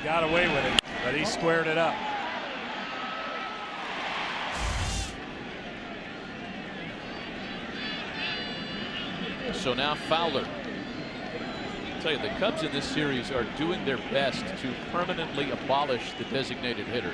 Got away with it, but he squared it up. So now Fowler. I'll tell you, the Cubs in this series are doing their best to permanently abolish the designated hitter.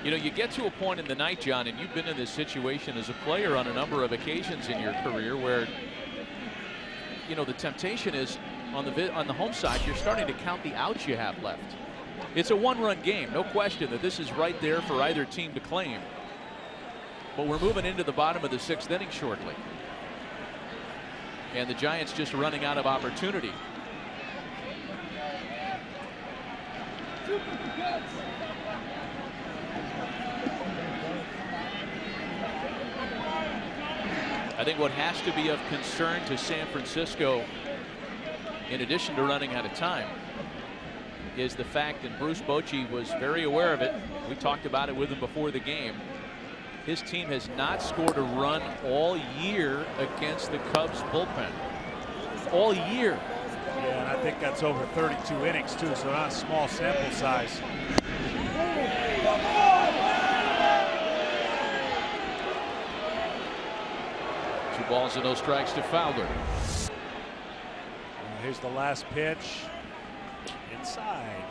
You know, you get to a point in the night, John, and you've been in this situation as a player on a number of occasions in your career where, you know, the temptation is on the home side, you're starting to count the outs you have left. It's a one-run game, no question that this is right there for either team to claim. But we're moving into the bottom of the 6th inning shortly. And the Giants just running out of opportunity. I think what has to be of concern to San Francisco, in addition to running out of time, is the fact that Bruce Bochy was very aware of it. We talked about it with him before the game. His team has not scored a run all year against the Cubs bullpen. All year. Yeah, and I think that's over 32 innings too, so not a small sample size. 2 balls and no strikes to Fowler. Here's the last pitch. Inside.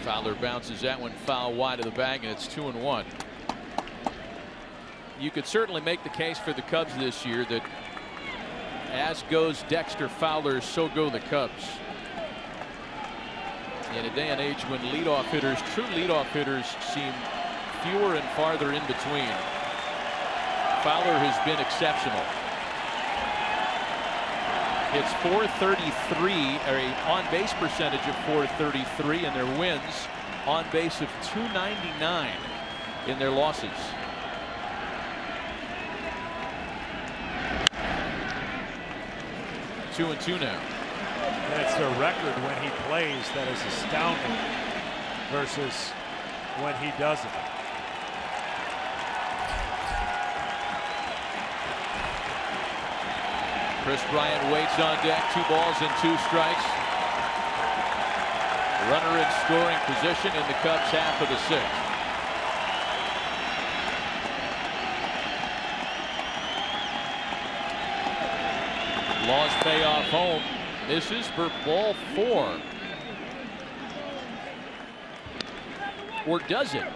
Fowler bounces that one foul wide of the bag, and it's 2-1. You could certainly make the case for the Cubs this year that as goes Dexter Fowler, so go the Cubs. In a day and age when leadoff hitters, true leadoff hitters, seem fewer and farther in between, Fowler has been exceptional. It's .433, or an on-base percentage of .433 in their wins, on base of .299 in their losses. Two and two now. That's their record when he plays that is astounding versus when he doesn't. Chris Bryant waits on deck. 2 balls and 2 strikes. Runner in scoring position in the Cubs half of the 6th. Laws payoff home. Misses for ball 4. Or does it?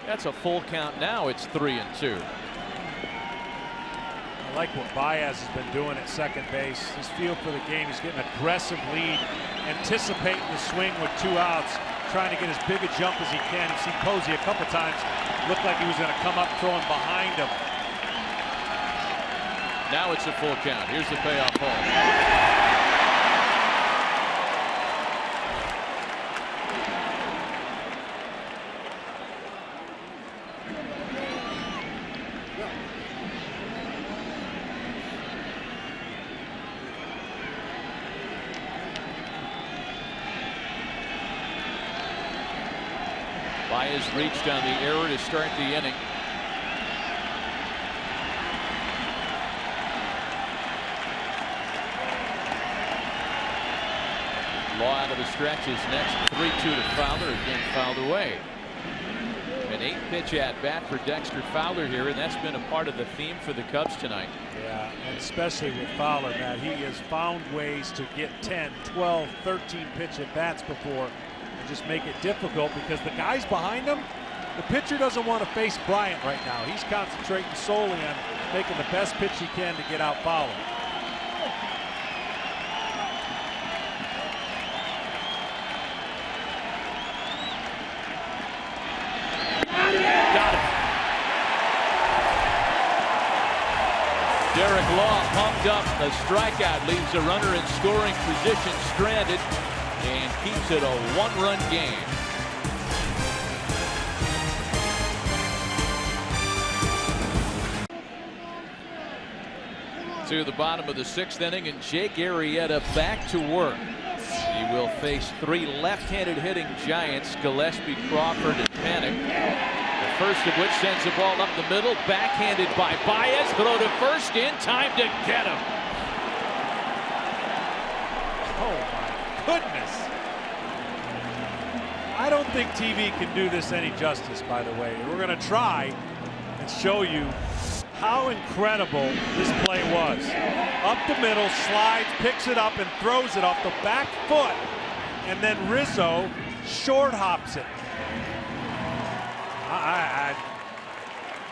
That's a full count now. It's 3-2. I like what Baez has been doing at second base. His feel for the game. He's getting an aggressive lead, anticipating the swing with 2 outs, trying to get as big a jump as he can. You've seen Posey a couple times look like he was going to come up throwing behind him. Now it's a full count. Here's the payoff home. Baez reached on the error to start the inning. Law out of the stretch is next. 3-2 to Fowler, again fouled away. And An 8-pitch at bat for Dexter Fowler here, and that's been a part of the theme for the Cubs tonight. Yeah, and especially with Fowler, Matt, he has found ways to get 10, 12, 13 pitch at bats before and just make it difficult because the guys behind him, the pitcher doesn't want to face Bryant right now. He's concentrating solely on making the best pitch he can to get out Fowler. Derek Law pumped up. A strikeout leaves a runner in scoring position stranded and keeps it a 1-run game. To the bottom of the 6th inning, and Jake Arrieta back to work. He will face 3 left-handed hitting Giants, Gillespie, Crawford, and Panic. The first of which sends the ball up the middle, backhanded by Baez, throw to first, in time to get him. Oh my goodness. I don't think TV can do this any justice, by the way. We're going to try and show you how incredible this play was. Up the middle, slides, picks it up, and throws it off the back foot. And then Rizzo short hops it.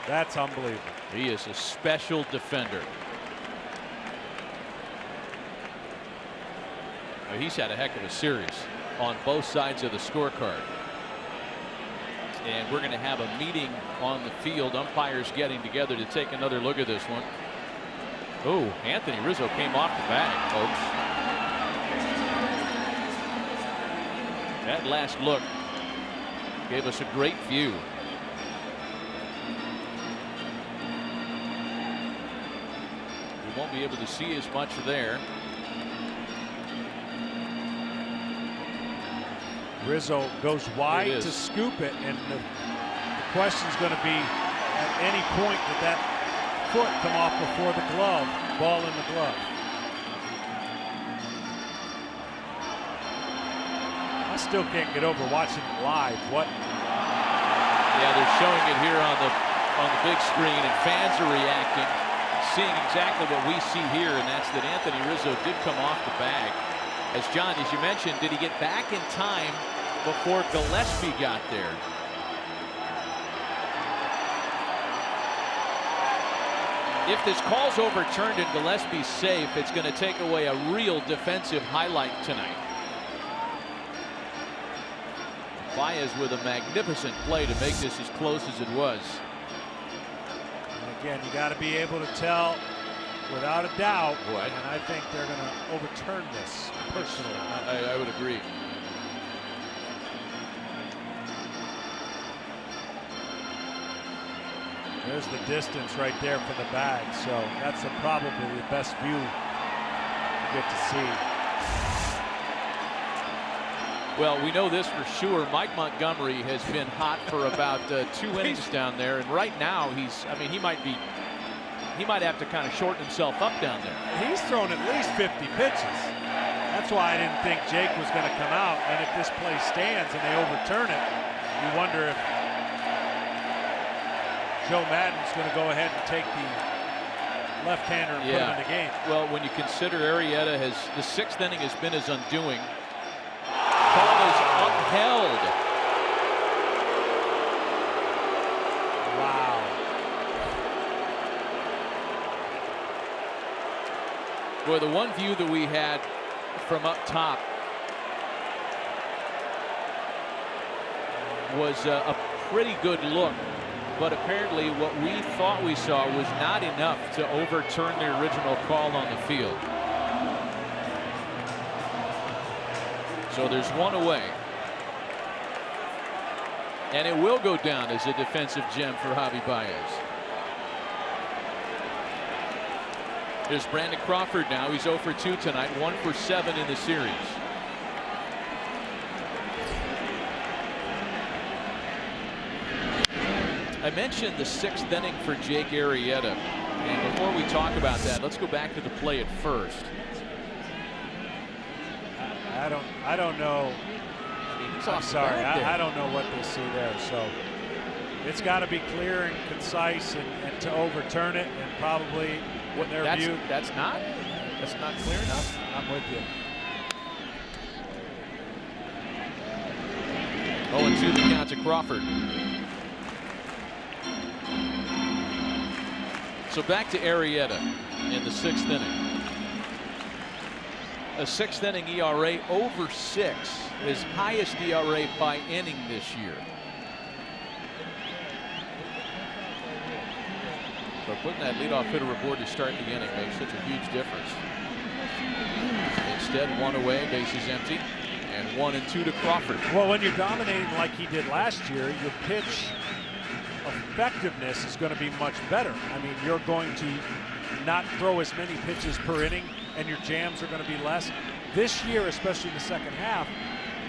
That's unbelievable. He is a special defender. He's had a heck of a series on both sides of the scorecard. And we're going to have a meeting on the field. Umpires getting together to take another look at this one. Oh, Anthony Rizzo came off the bag, folks. That last look gave us a great view. We won't be able to see as much there. Rizzo goes wide to scoop it, and the question's going to be at any point did that foot come off before the glove, ball in the glove. I still can't get over watching it live. What? Yeah, they're showing it here on the big screen, and fans are reacting, seeing exactly what we see here, and that's that Anthony Rizzo did come off the bag. As John, as you mentioned, did he get back in time before Gillespie got there? If this call's overturned and Gillespie's safe, it's going to take away a real defensive highlight tonight. Baez with a magnificent play to make this as close as it was. And again, you got to be able to tell without a doubt, Right. and I think they're going to overturn this personally. I would agree. There's the distance right there for the bag, so that's probably the best view you get to see. Well, we know this for sure. Mike Montgomery has been hot for about 2 innings down there, and right now he might have to kind of shorten himself up down there. He's thrown at least 50 pitches. That's why I didn't think Jake was going to come out. And if this play stands and they overturn it, you wonder if Joe Maddon's going to go ahead and take the left-hander and put him in the game. Well, when you consider Arrieta the 6th inning has been his undoing. Ball is upheld. Wow. Boy, the one view that we had from up top was a pretty good look, but apparently what we thought we saw was not enough to overturn the original call on the field. So there's one away, and it will go down as a defensive gem for Javi Baez. There's Brandon Crawford now. He's 0 for 2 tonight, 1 for 7 in the series. I mentioned the 6th inning for Jake Arrieta, and before we talk about that, let's go back to the play at first. I don't know. I mean, it's I'm off the sorry. back there. I don't know what they see there. So It's got to be clear and concise, and to overturn it, and probably what their view. That's not clear enough. I'm with you. 0-2 the count to Crawford. So back to Arrieta in the 6th inning. A 6th inning ERA over 6, his highest ERA by inning this year. But putting that leadoff hitter aboard to start the inning makes such a huge difference. Instead, 1 away, bases empty, and 1-2 to Crawford. Well, when you're dominating like he did last year, your pitch effectiveness is going to be much better. I mean, you're going to not throw as many pitches per inning, and your jams are going to be less. This year, especially in the second half,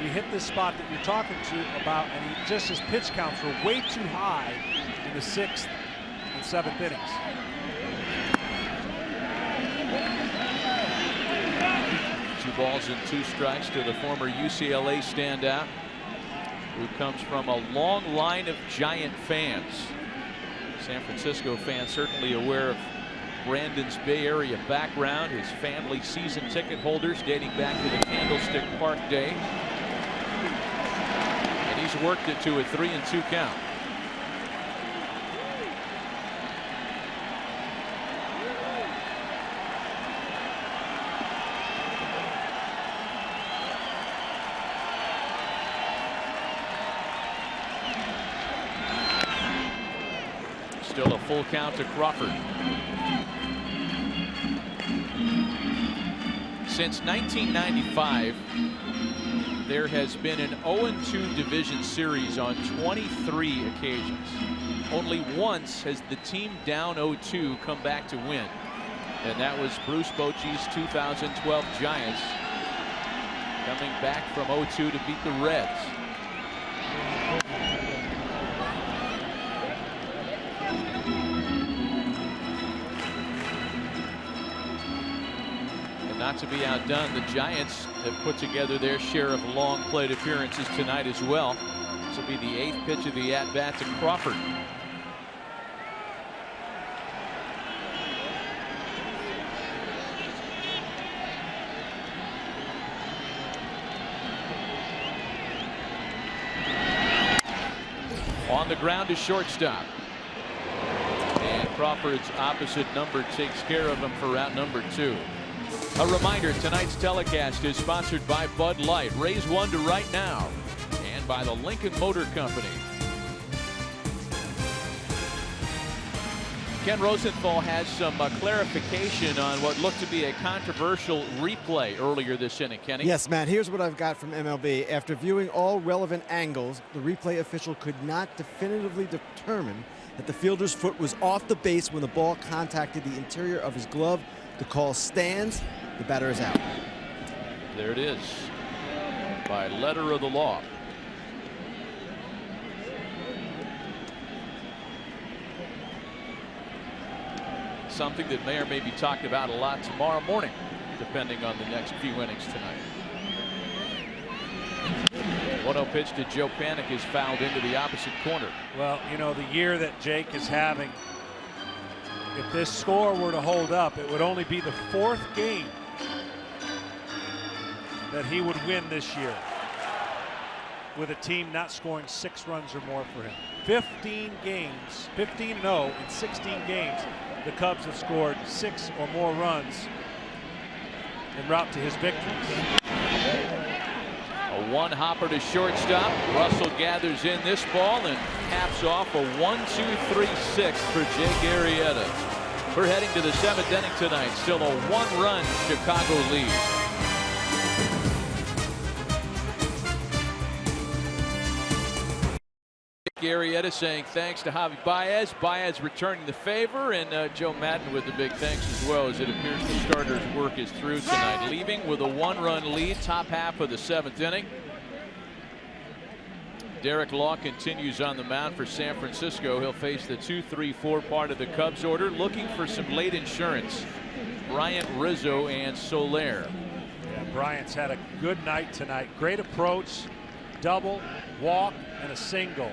you hit this spot that you're talking about, and just his pitch counts were way too high in the 6th and 7th innings. Two balls and 2 strikes to the former UCLA standout, who comes from a long line of Giant fans. San Francisco fans certainly aware of Brandon's Bay Area background, his family season ticket holders dating back to the Candlestick Park day. And he's worked it to a 3-2 count. Still a full count to Crawford. Since 1995, there has been an 0-2 division series on 23 occasions. Only once has the team down 0-2 come back to win, and that was Bruce Bochy's 2012 Giants coming back from 0-2 to beat the Reds. Not to be outdone, the Giants have put together their share of long plate appearances tonight as well. This will be the 8th pitch of the at-bat to Crawford. On the ground to shortstop. And Crawford's opposite number takes care of him for out number 2. A reminder, tonight's telecast is sponsored by Bud Light. Raise one to right now. And by the Lincoln Motor Company. Ken Rosenthal has some clarification on what looked to be a controversial replay earlier this inning. Kenny? Yes, Matt, here's what I've got from MLB. After viewing all relevant angles, the replay official could not definitively determine that the fielder's foot was off the base when the ball contacted the interior of his glove. The call stands. The batter is out. There it is. By letter of the law. Something that may or may be talked about a lot tomorrow morning, depending on the next few innings tonight. 1-0 pitch to Joe Panik is fouled into the opposite corner. Well, you know, the year that Jake is having, if this score were to hold up, it would only be the 4th game that he would win this year with a team not scoring 6 runs or more for him. 15 games, 15-0 in 16 games, the Cubs have scored 6 or more runs en route to his victories. A one-hopper to shortstop. Russell gathers in this ball and caps off a 1-2-3-6 for Jake Arrieta. We're heading to the 7th inning tonight. Still a 1-run Chicago lead. Arrieta saying thanks to Javi Baez. Baez returning the favor, and Joe Maddon with the big thanks as well, as it appears the starter's work is through tonight. Leaving with a 1-run lead, top half of the 7th inning. Derek Law continues on the mound for San Francisco. He'll face the 2-3-4 part of the Cubs order, looking for some late insurance. Bryant, Rizzo, and Soler. Yeah, Bryant's had a good night tonight. Great approach, double, walk, and a single.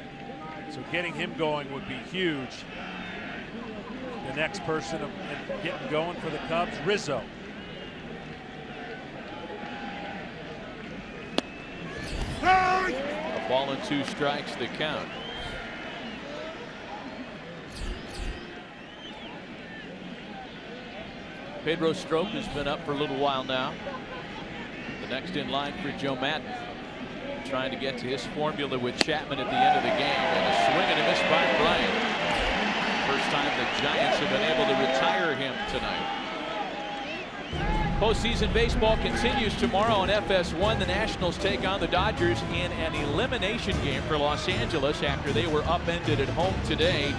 So getting him going would be huge. The next person getting going for the Cubs, Rizzo. A ball and 2 strikes the count. Pedro Strop has been up for a little while now. The next in line for Joe Madden, trying to get to his formula with Chapman at the end of the game. And a swing and a miss by Bryant. First time the Giants have been able to retire him tonight. Postseason baseball continues tomorrow on FS1. The Nationals take on the Dodgers in an elimination game for Los Angeles after they were upended at home today.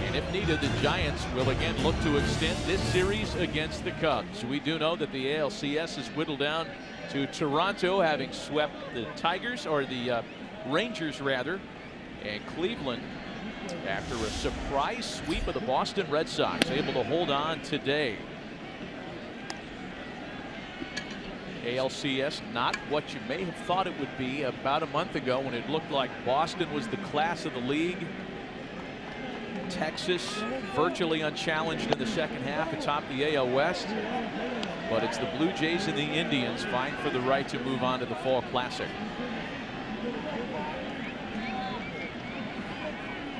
And if needed, the Giants will again look to extend this series against the Cubs. We do know that the ALCS is whittled down to Toronto, having swept the Tigers, or the Rangers rather, and Cleveland, after a surprise sweep of the Boston Red Sox, able to hold on today. ALCS not what you may have thought it would be about a month ago, when it looked like Boston was the class of the league. Texas virtually unchallenged in the second half atop the AL West. But it's the Blue Jays and the Indians vying for the right to move on to the Fall Classic.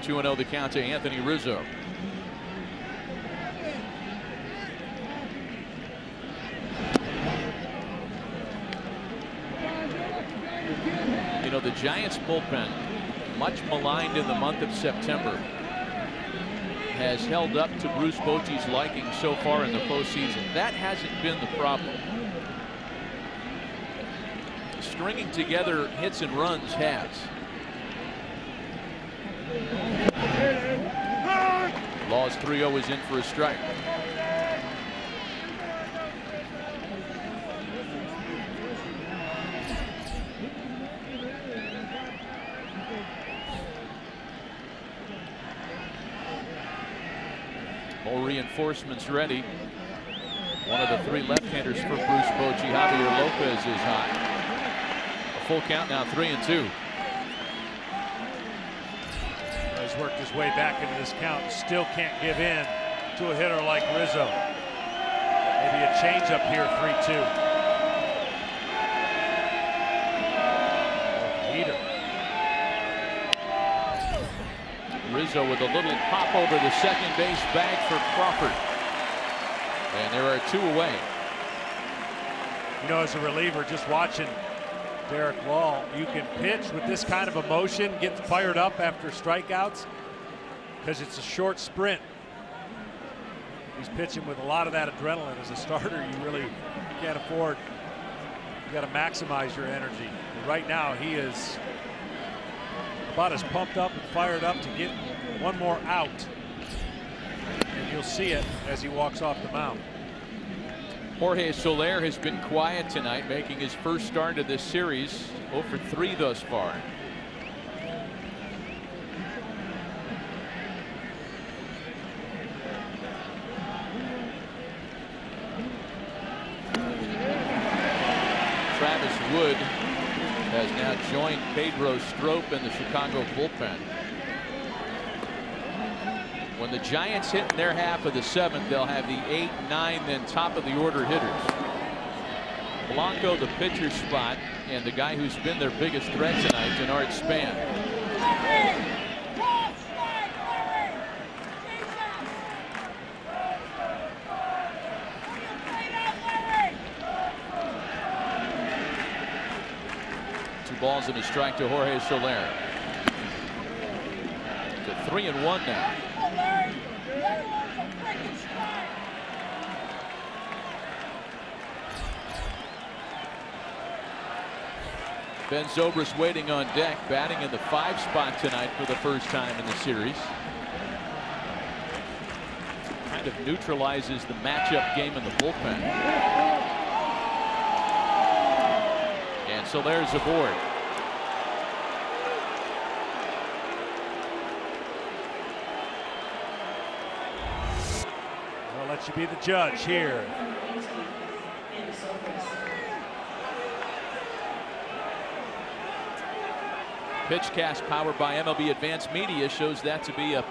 2-0 the count to Anthony Rizzo. You know, the Giants bullpen, much maligned in the month of September, has held up to Bruce Bochy's liking so far in the postseason. That hasn't been the problem. Stringing together hits and runs has. Law's 3-0 is in for a strike. More reinforcements ready. One of the 3 left-handers for Bruce Bochy, Javier Lopez, is hot. A full count now, 3-2. He's worked his way back into this count. Still can't give in to a hitter like Rizzo. Maybe a changeup here, 3-2. Heater. Rizzo with a little pop over the second base bag for Crawford. And there are 2 away. You know, as a reliever, just watching Derek Wall, you can pitch with this kind of emotion, get fired up after strikeouts, because it's a short sprint. He's pitching with a lot of that adrenaline. As a starter, you really can't afford. You got to maximize your energy. And right now, he is about as pumped up and fired up to get one more out. And you'll see it as he walks off the mound. Jorge Soler has been quiet tonight, making his first start of this series. 0 for 3 thus far. Travis Wood has now joined Pedro Strop in the Chicago bullpen. When the Giants hit in their half of the 7th, they'll have the 8, 9, then top of the order hitters. Blanco, the pitcher spot, and the guy who's been their biggest threat tonight, Denard Span. Balls and a strike to Jorge Soler. To 3-1 now. Ben Zobrist waiting on deck, batting in the 5 spot tonight for the first time in the series. Kind of neutralizes the matchup game in the bullpen. And Soler's aboard. I'll let you be the judge here. Pitch cast powered by MLB Advanced Media shows that to be a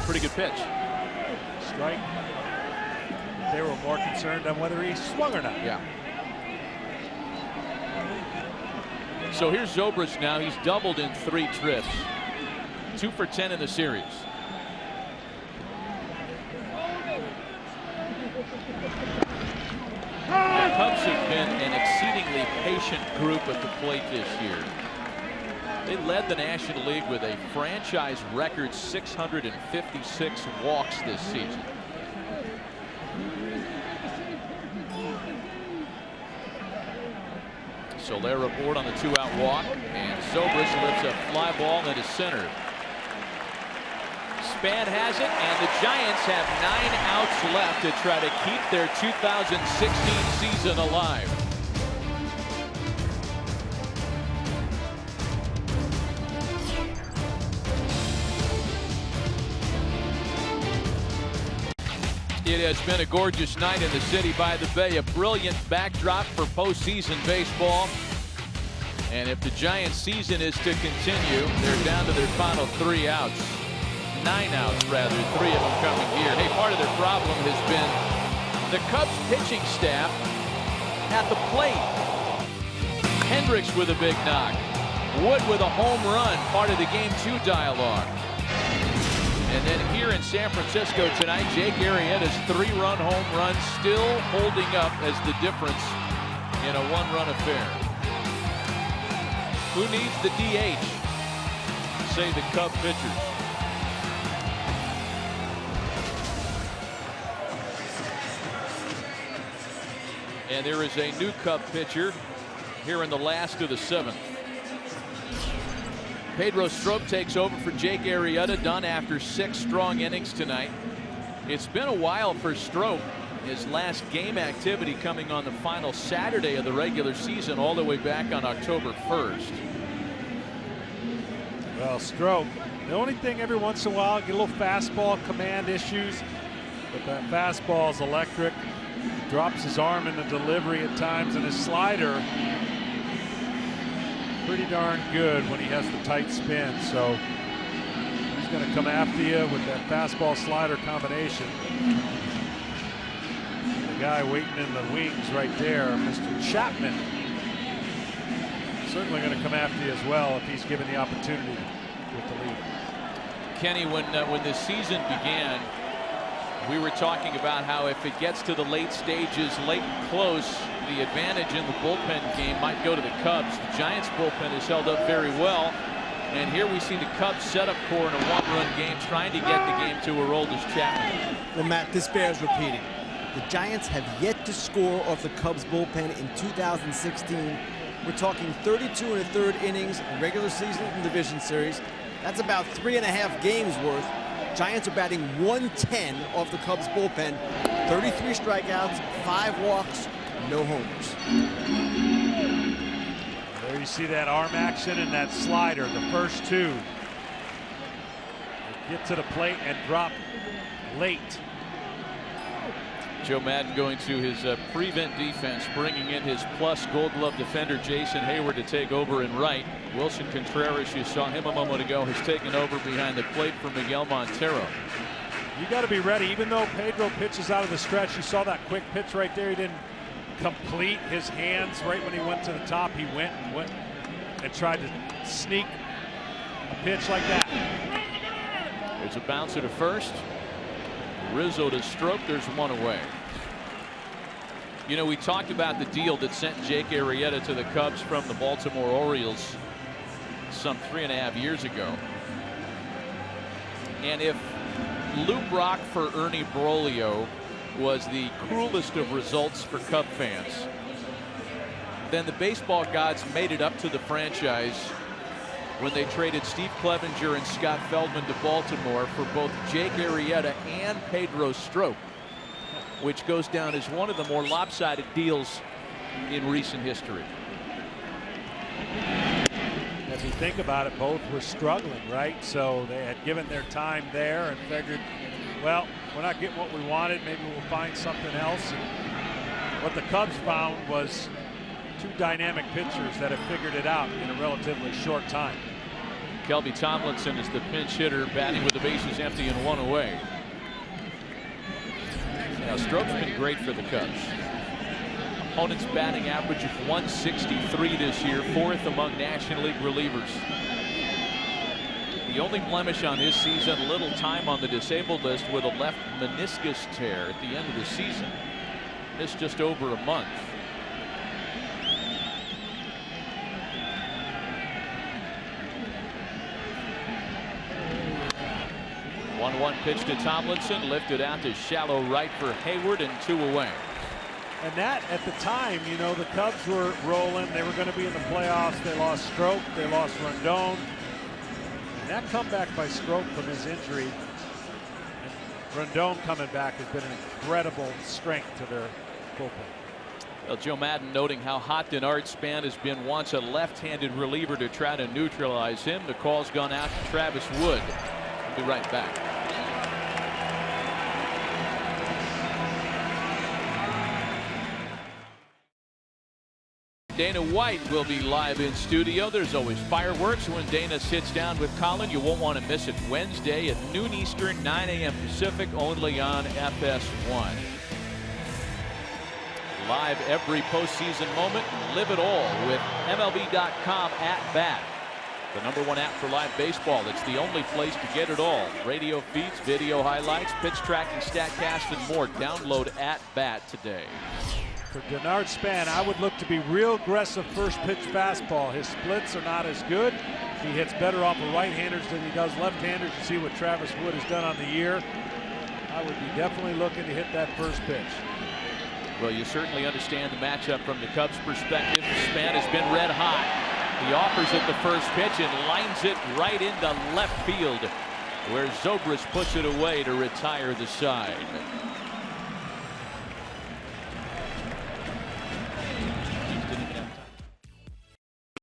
pretty good pitch. Strike. They were more concerned on whether he swung or not. Yeah. So here's Zobrist now. He's doubled in 3 trips. 2 for 10 in the series. The Cubs have been an exceedingly patient group at the plate this year. They led the National League with a franchise record 656 walks this season. Soler aboard on the 2-out walk, and Zobrist lifts a fly ball into center. Span has it, and the Giants have 9 outs left to try to keep their 2016 season alive. It has been a gorgeous night in the city by the bay, a brilliant backdrop for postseason baseball. And if the Giants' season is to continue, they're down to their final 3 outs. 9 outs, rather, 3 of them coming here. Hey, part of their problem has been the Cubs pitching staff at the plate. Hendricks with a big knock. Wood with a home run, part of the Game 2 dialogue. And then here in San Francisco tonight, Jake Arrieta's 3-run home run still holding up as the difference in a 1-run affair. Who needs the DH? Say the Cub pitchers. And there is a new Cub pitcher here in the last of the 7th. Pedro Strop takes over for Jake Arrieta, done after 6 strong innings tonight. It's been a while for Strop. His last game activity coming on the final Saturday of the regular season, all the way back on October 1st. Well, Strop, the only thing every once in a while, get a little fastball command issues, but that fastball is electric. Drops his arm in the delivery at times, and his slider pretty darn good when he has the tight spin. So he's going to come after you with that fastball slider combination. The guy waiting in the wings right there, Mr. Chapman, certainly going to come after you as well if he's given the opportunity with the lead. Kenny, when this season began, we were talking about how if it gets to the late stages, late and close, the advantage in the bullpen game might go to the Cubs. The Giants bullpen has held up very well. And here we see the Cubs setup core in a 1-run game, trying to get the game to a roll as Chapman. Well, Matt, this bears repeating. The Giants have yet to score off the Cubs bullpen in 2016. We're talking 32 1/3 innings in regular season and division series. That's about 3.5 games worth. Giants are batting 110 off the Cubs bullpen. 33 strikeouts, 5 walks, no homers. There you see that arm action and that slider, the first 2. They get to the plate and drop late. Joe Maddon going to his prevent defense, bringing in his plus Gold Glove defender Jason Hayward to take over in right. Wilson Contreras, you saw him a moment ago, has taken over behind the plate for Miguel Montero. You got to be ready. Even though Pedro pitches out of the stretch, you saw that quick pitch right there. He didn't complete his hands right when he went to the top. He went and tried to sneak a pitch like that. There's a bouncer to first. Rizzo to Stroke. There's 1 away. You know, we talked about the deal that sent Jake Arrieta to the Cubs from the Baltimore Orioles some 3.5 years ago. And if Lou Brock for Ernie Broglio was the cruelest of results for Cub fans, then the baseball gods made it up to the franchise when they traded Steve Clevenger and Scott Feldman to Baltimore for both Jake Arrieta and Pedro Strop, which goes down as one of the more lopsided deals in recent history. If you think about it, both were struggling, right? So they had given their time there and figured, well, we're not getting what we wanted. Maybe we'll find something else. And what the Cubs found was 2 dynamic pitchers that have figured it out in a relatively short time. Kelby Tomlinson is the pinch hitter, batting with the bases empty and 1 away. Now, Stroke's been great for the Cubs. Opponent's batting average of 163 this year, 4th among National League relievers. The only blemish on his season, little time on the disabled list with a left meniscus tear at the end of the season. Missed just over a month. One pitch to Tomlinson, lifted out to shallow right for Hayward, and 2 away. And that, at the time, you know, the Cubs were rolling. They were going to be in the playoffs. They lost Stroke. They lost Rondon. And that comeback by Stroke from his injury, and Rondon coming back, has been an incredible strength to their bullpen. Well, Joe Maddon noting how hot Denard Span has been, wants a left-handed reliever to try to neutralize him. The call's gone out to Travis Wood. We'll be right back. Dana White will be live in studio. There's always fireworks when Dana sits down with Colin. You won't want to miss it. Wednesday at noon Eastern, 9 a.m. Pacific, only on FS1. Live every postseason moment. Live it all with MLB.com @bat. The #1 app for live baseball. It's the only place to get it all. Radio feeds, video highlights, pitch tracking, StatCast, and more. Download @bat today. For Denard Span, I would look to be real aggressive first pitch fastball. His splits are not as good. He hits better off of right-handers than he does left-handers. You see what Travis Wood has done on the year. I would be definitely looking to hit that first pitch. Well, you certainly understand the matchup from the Cubs' perspective. Span has been red hot. He offers it the first pitch and lines it right into left field, where Zobrist puts it away to retire the side.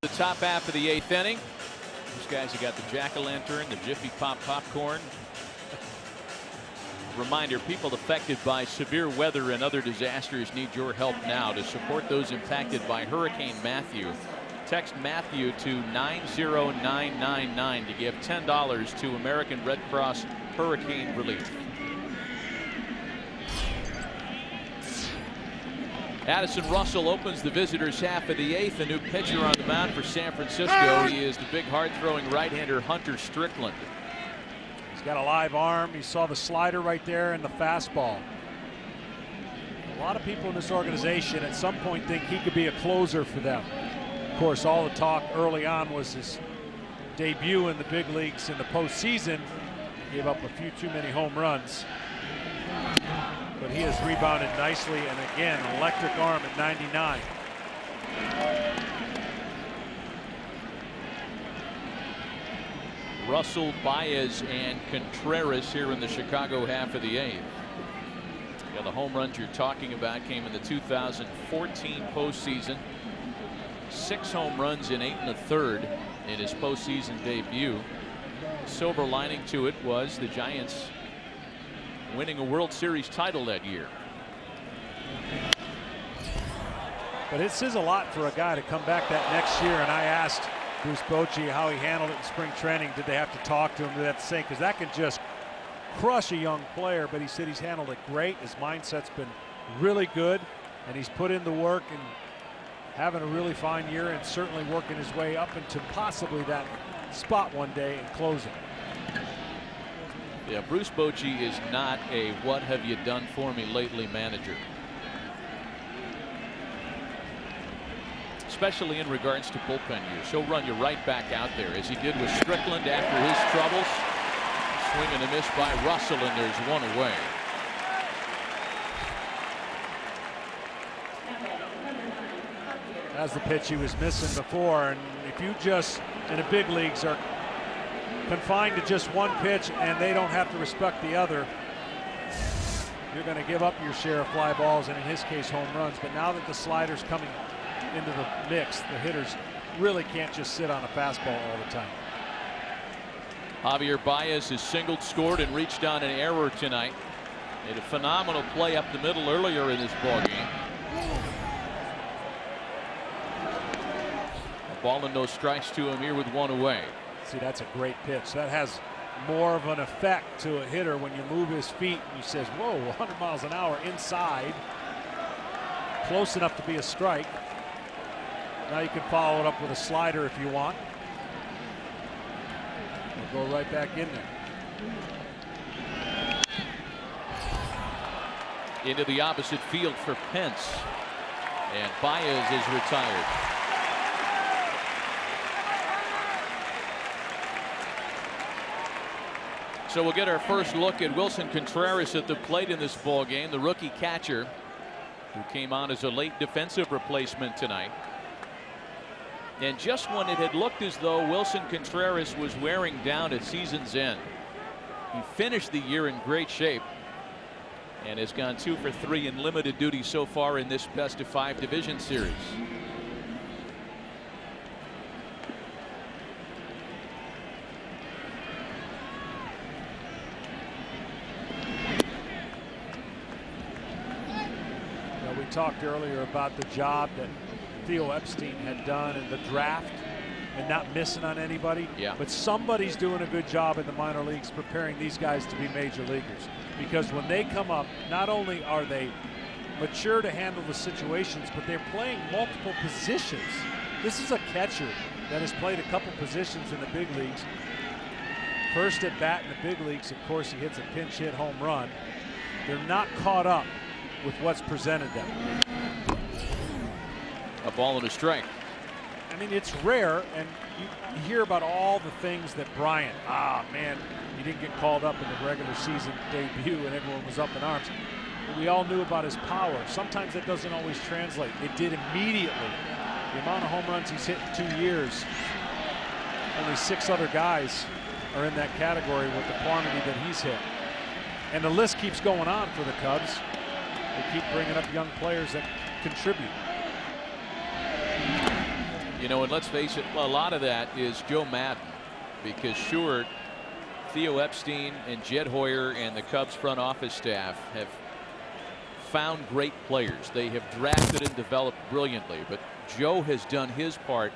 The top half of the 8th inning. These guys have got the jack-o'-lantern, the Jiffy Pop popcorn. Reminder, people affected by severe weather and other disasters need your help now. To support those impacted by Hurricane Matthew, text Matthew to 90999 to give $10 to American Red Cross Hurricane Relief. Addison Russell opens the visitors' half of the 8th. A new pitcher on the mound for San Francisco. He is the big hard-throwing right-hander Hunter Strickland. He's got a live arm. You saw the slider right there and the fastball. A lot of people in this organization at some point think he could be a closer for them. Of course, all the talk early on was his debut in the big leagues in the postseason. He gave up a few too many home runs. But he has rebounded nicely, and again, electric arm at 99. Russell, Baez, and Contreras here in the Chicago half of the 8th. Yeah, the home runs you're talking about came in the 2014 postseason. 6 home runs in 8 1/3 in his postseason debut. Silver lining to it was the Giants winning a World Series title that year. But it says a lot for a guy to come back that next year, and I asked Bruce Bochy how he handled it in spring training. Did they have to talk to him? Did they have to say? Because that can just crush a young player. But he said he's handled it great. His mindset's been really good, and he's put in the work and having a really fine year, and certainly working his way up into possibly that spot one day and closing. Yeah, Bruce Bochy is not a "what have you done for me lately" manager. Especially in regards to bullpen use. He'll run you right back out there, as he did with Strickland after his troubles. Swing and a miss by Russell, and there's 1 away. That's the pitch he was missing before, and if you just, in the big leagues, are confined to just one pitch and they don't have to respect the other, you're going to give up your share of fly balls, and in his case, home runs. But now that the slider's coming into the mix, the hitters really can't just sit on a fastball all the time. Javier Baez has singled, scored, and reached on an error tonight. Made a phenomenal play up the middle earlier in this ballgame. A ball and no strikes to him here with 1 away. See, that's a great pitch. That has more of an effect to a hitter when you move his feet and he says, whoa, 100 miles an hour inside. Close enough to be a strike. Now you can follow it up with a slider if you want. We'll go right back in there. Into the opposite field for Pence. And Baez is retired. So we'll get our first look at Wilson Contreras at the plate in this ball game, the rookie catcher who came on as a late defensive replacement tonight. And just when it had looked as though Wilson Contreras was wearing down at season's end, he finished the year in great shape and has gone 2 for 3 in limited duty so far in this best-of-5 division series. We talked earlier about the job that Theo Epstein had done in the draft and not missing on anybody. Yeah. But somebody's doing a good job in the minor leagues preparing these guys to be major leaguers. Because when they come up, not only are they mature to handle the situations, but they're playing multiple positions. This is a catcher that has played a couple positions in the big leagues. First at bat in the big leagues, of course, he hits a pinch hit home run. They're not caught up with what's presented them. A ball and a strike. I mean, it's rare, and you hear about all the things that Bryant, man, he didn't get called up in the regular season debut and everyone was up in arms. We all knew about his power. Sometimes that doesn't always translate. It did immediately. The amount of home runs he's hit in 2 years, only 6 other guys are in that category with the quantity that he's hit. And the list keeps going on for the Cubs. They keep bringing up young players that contribute. You know, and let's face it, a lot of that is Joe Maddon, because sure, Theo Epstein and Jed Hoyer and the Cubs front office staff have found great players. They have drafted and developed brilliantly, but Joe has done his part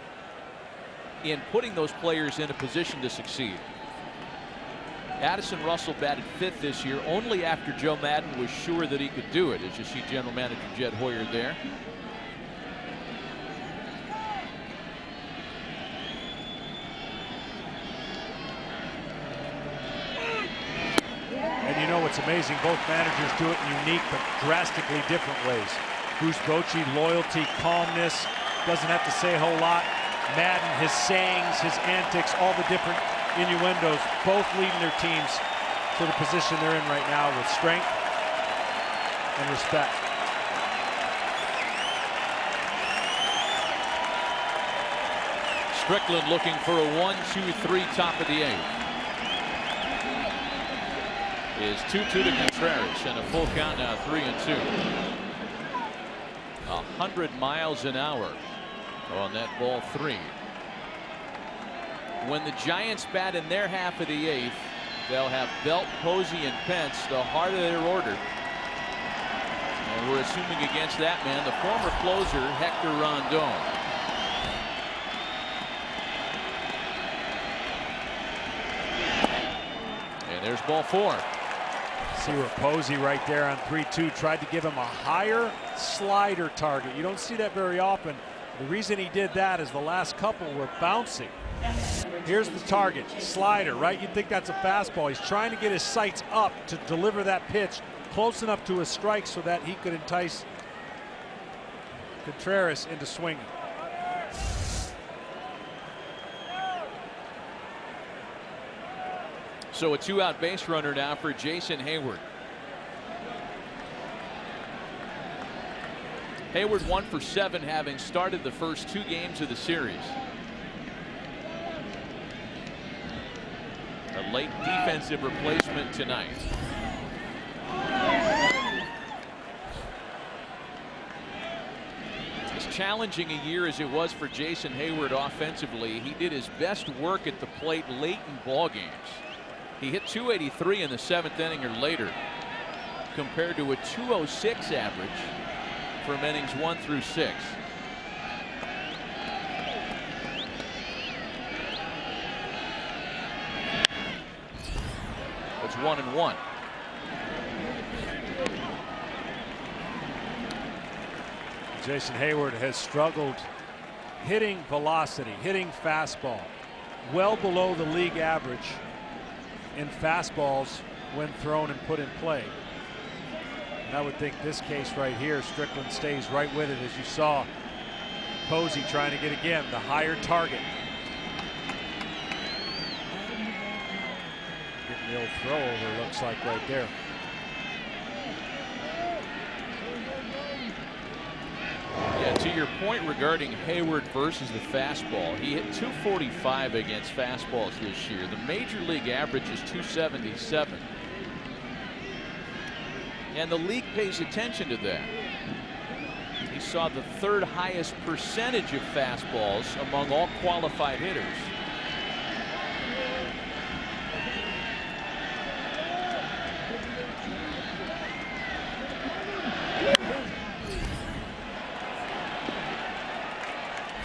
in putting those players in a position to succeed. Addison Russell batted 5th this year only after Joe Maddon was sure that he could do it, as you see general manager Jed Hoyer there. And you know what's amazing? Both managers do it in unique but drastically different ways. Bruce Bochy, loyalty, calmness, doesn't have to say a whole lot. Maddon, his sayings, his antics, all the different innuendos, both leading their teams to the position they're in right now with strength and respect. Strickland looking for a 1-2-3 top of the 8th. Is 2-2 to Contreras and a full count now, 3-2. 100 miles an hour on that ball 3. When the Giants bat in their half of the 8th, they'll have Belt, Posey, and Pence, the heart of their order. And we're assuming against that man, the former closer, Hector Rondon. And there's ball 4. See where Posey right there on 3-2 tried to give him a higher slider target. You don't see that very often. The reason he did that is the last couple were bouncing. Here's the target, slider, right? You'd think that's a fastball. He's trying to get his sights up to deliver that pitch close enough to a strike so that he could entice Contreras into swinging. So a 2-out base runner now for Jason Hayward. Hayward 1 for 7, having started the first 2 games of the series. A late defensive replacement tonight. As challenging a year as it was for Jason Hayward offensively, he did his best work at the plate late in ball games. He hit 283 in the 7th inning or later, compared to a 206 average from innings 1 through 6. 1-1. Jason Hayward has struggled hitting velocity, hitting fastball, well below the league average in fastballs when thrown and put in play. And I would think this case right here, Strickland stays right with it, as you saw Posey trying to get again the higher target. Getting the old throw over, looks like, right there. Yeah, to your point regarding Hayward versus the fastball, he hit 245 against fastballs this year. The major league average is 277. And the league pays attention to that. He saw the third highest percentage of fastballs among all qualified hitters.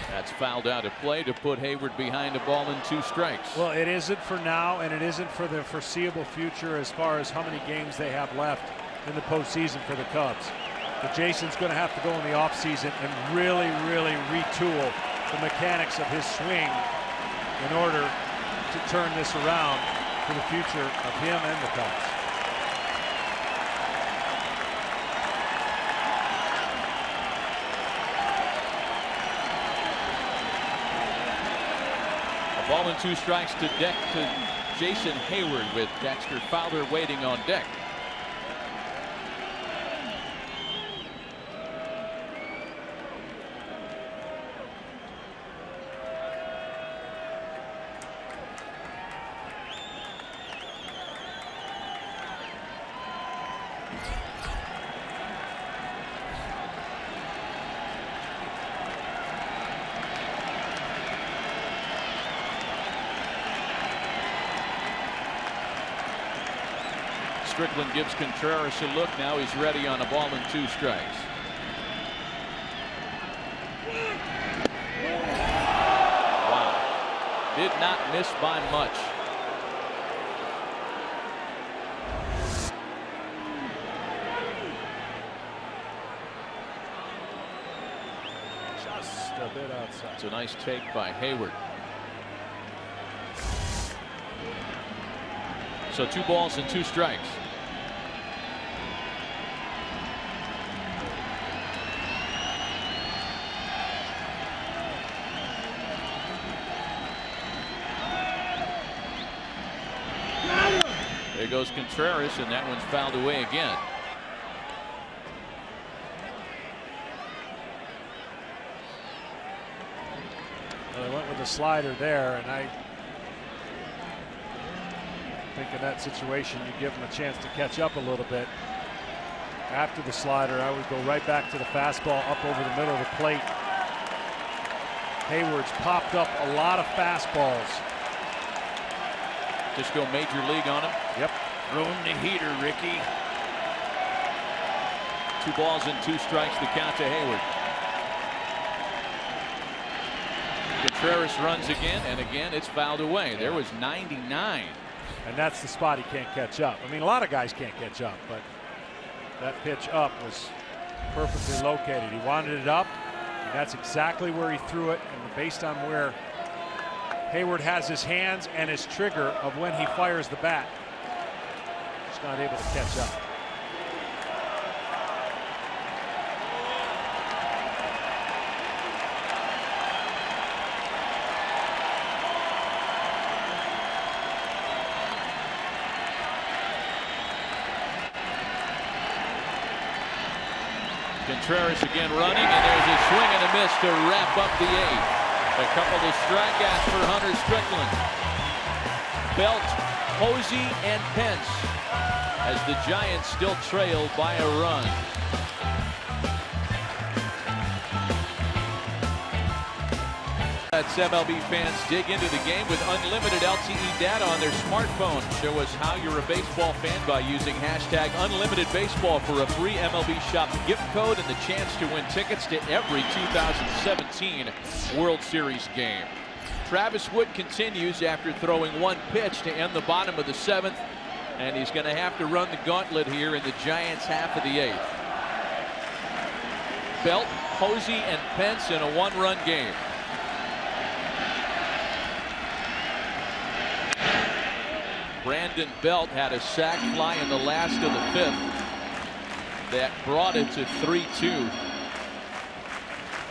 That's fouled out of play to put Hayward behind a ball and 2 strikes. Well, it isn't for now, and it isn't for the foreseeable future as far as how many games they have left in the postseason for the Cubs. But Jason's going to have to go in the offseason and really, really retool the mechanics of his swing in order to turn this around for the future of him and the Cubs. A ball and 2 strikes to Jason Hayward, with Dexter Fowler waiting on deck. Strickland gives Contreras a look. Now he's ready on a ball and 2 strikes. Wow. Did not miss by much. Just a bit outside. It's a nice take by Hayward. So 2 balls and 2 strikes. There goes Contreras, and that one's fouled away again. Well, they went with the slider there, and I think in that situation you give him a chance to catch up a little bit. After the slider, I would go right back to the fastball up over the middle of the plate. Hayward's popped up a lot of fastballs. Just go major league on him. Yep. Throwing the heater, Ricky. 2 balls and 2 strikes to count to Hayward. Contreras runs again, and again it's fouled away. There was 99. And that's the spot he can't catch up. I mean, a lot of guys can't catch up, but that pitch up was perfectly located. He wanted it up, and that's exactly where he threw it. And based on where Hayward has his hands and his trigger of when he fires the bat, he's not able to catch up. Contreras again running, and there's a swing and a miss to wrap up the 8th. A couple of strikeouts for Hunter Strickland. Belt, Posey, and Pence, as the Giants still trail by a run. Let's MLB fans dig into the game with unlimited LTE data on their smartphone. Show us how you're a baseball fan by using hashtag #UnlimitedBaseball for a free MLB Shop gift code and the chance to win tickets to every 2017 World Series game. Travis Wood continues after throwing 1 pitch to end the bottom of the 7th. And he's going to have to run the gauntlet here in the Giants' half of the 8th. Belt, Posey, and Pence in a 1-run game. Brandon Belt had a sac fly in the last of the 5th that brought it to 3-2.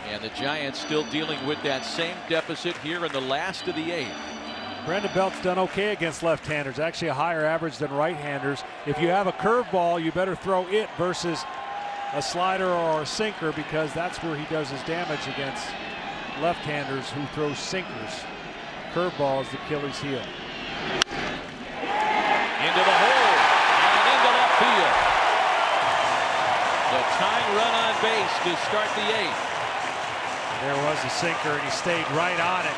And the Giants still dealing with that same deficit here in the last of the 8th. Brandon Belt's done okay against left-handers, actually a higher average than right-handers. If you have a curveball, you better throw it versus a slider or a sinker, because that's where he does his damage against left-handers who throw sinkers. Curveball is the Achilles heel. Into the hole and into left field. The tying run on base to start the 8th. There was a sinker, and he stayed right on it.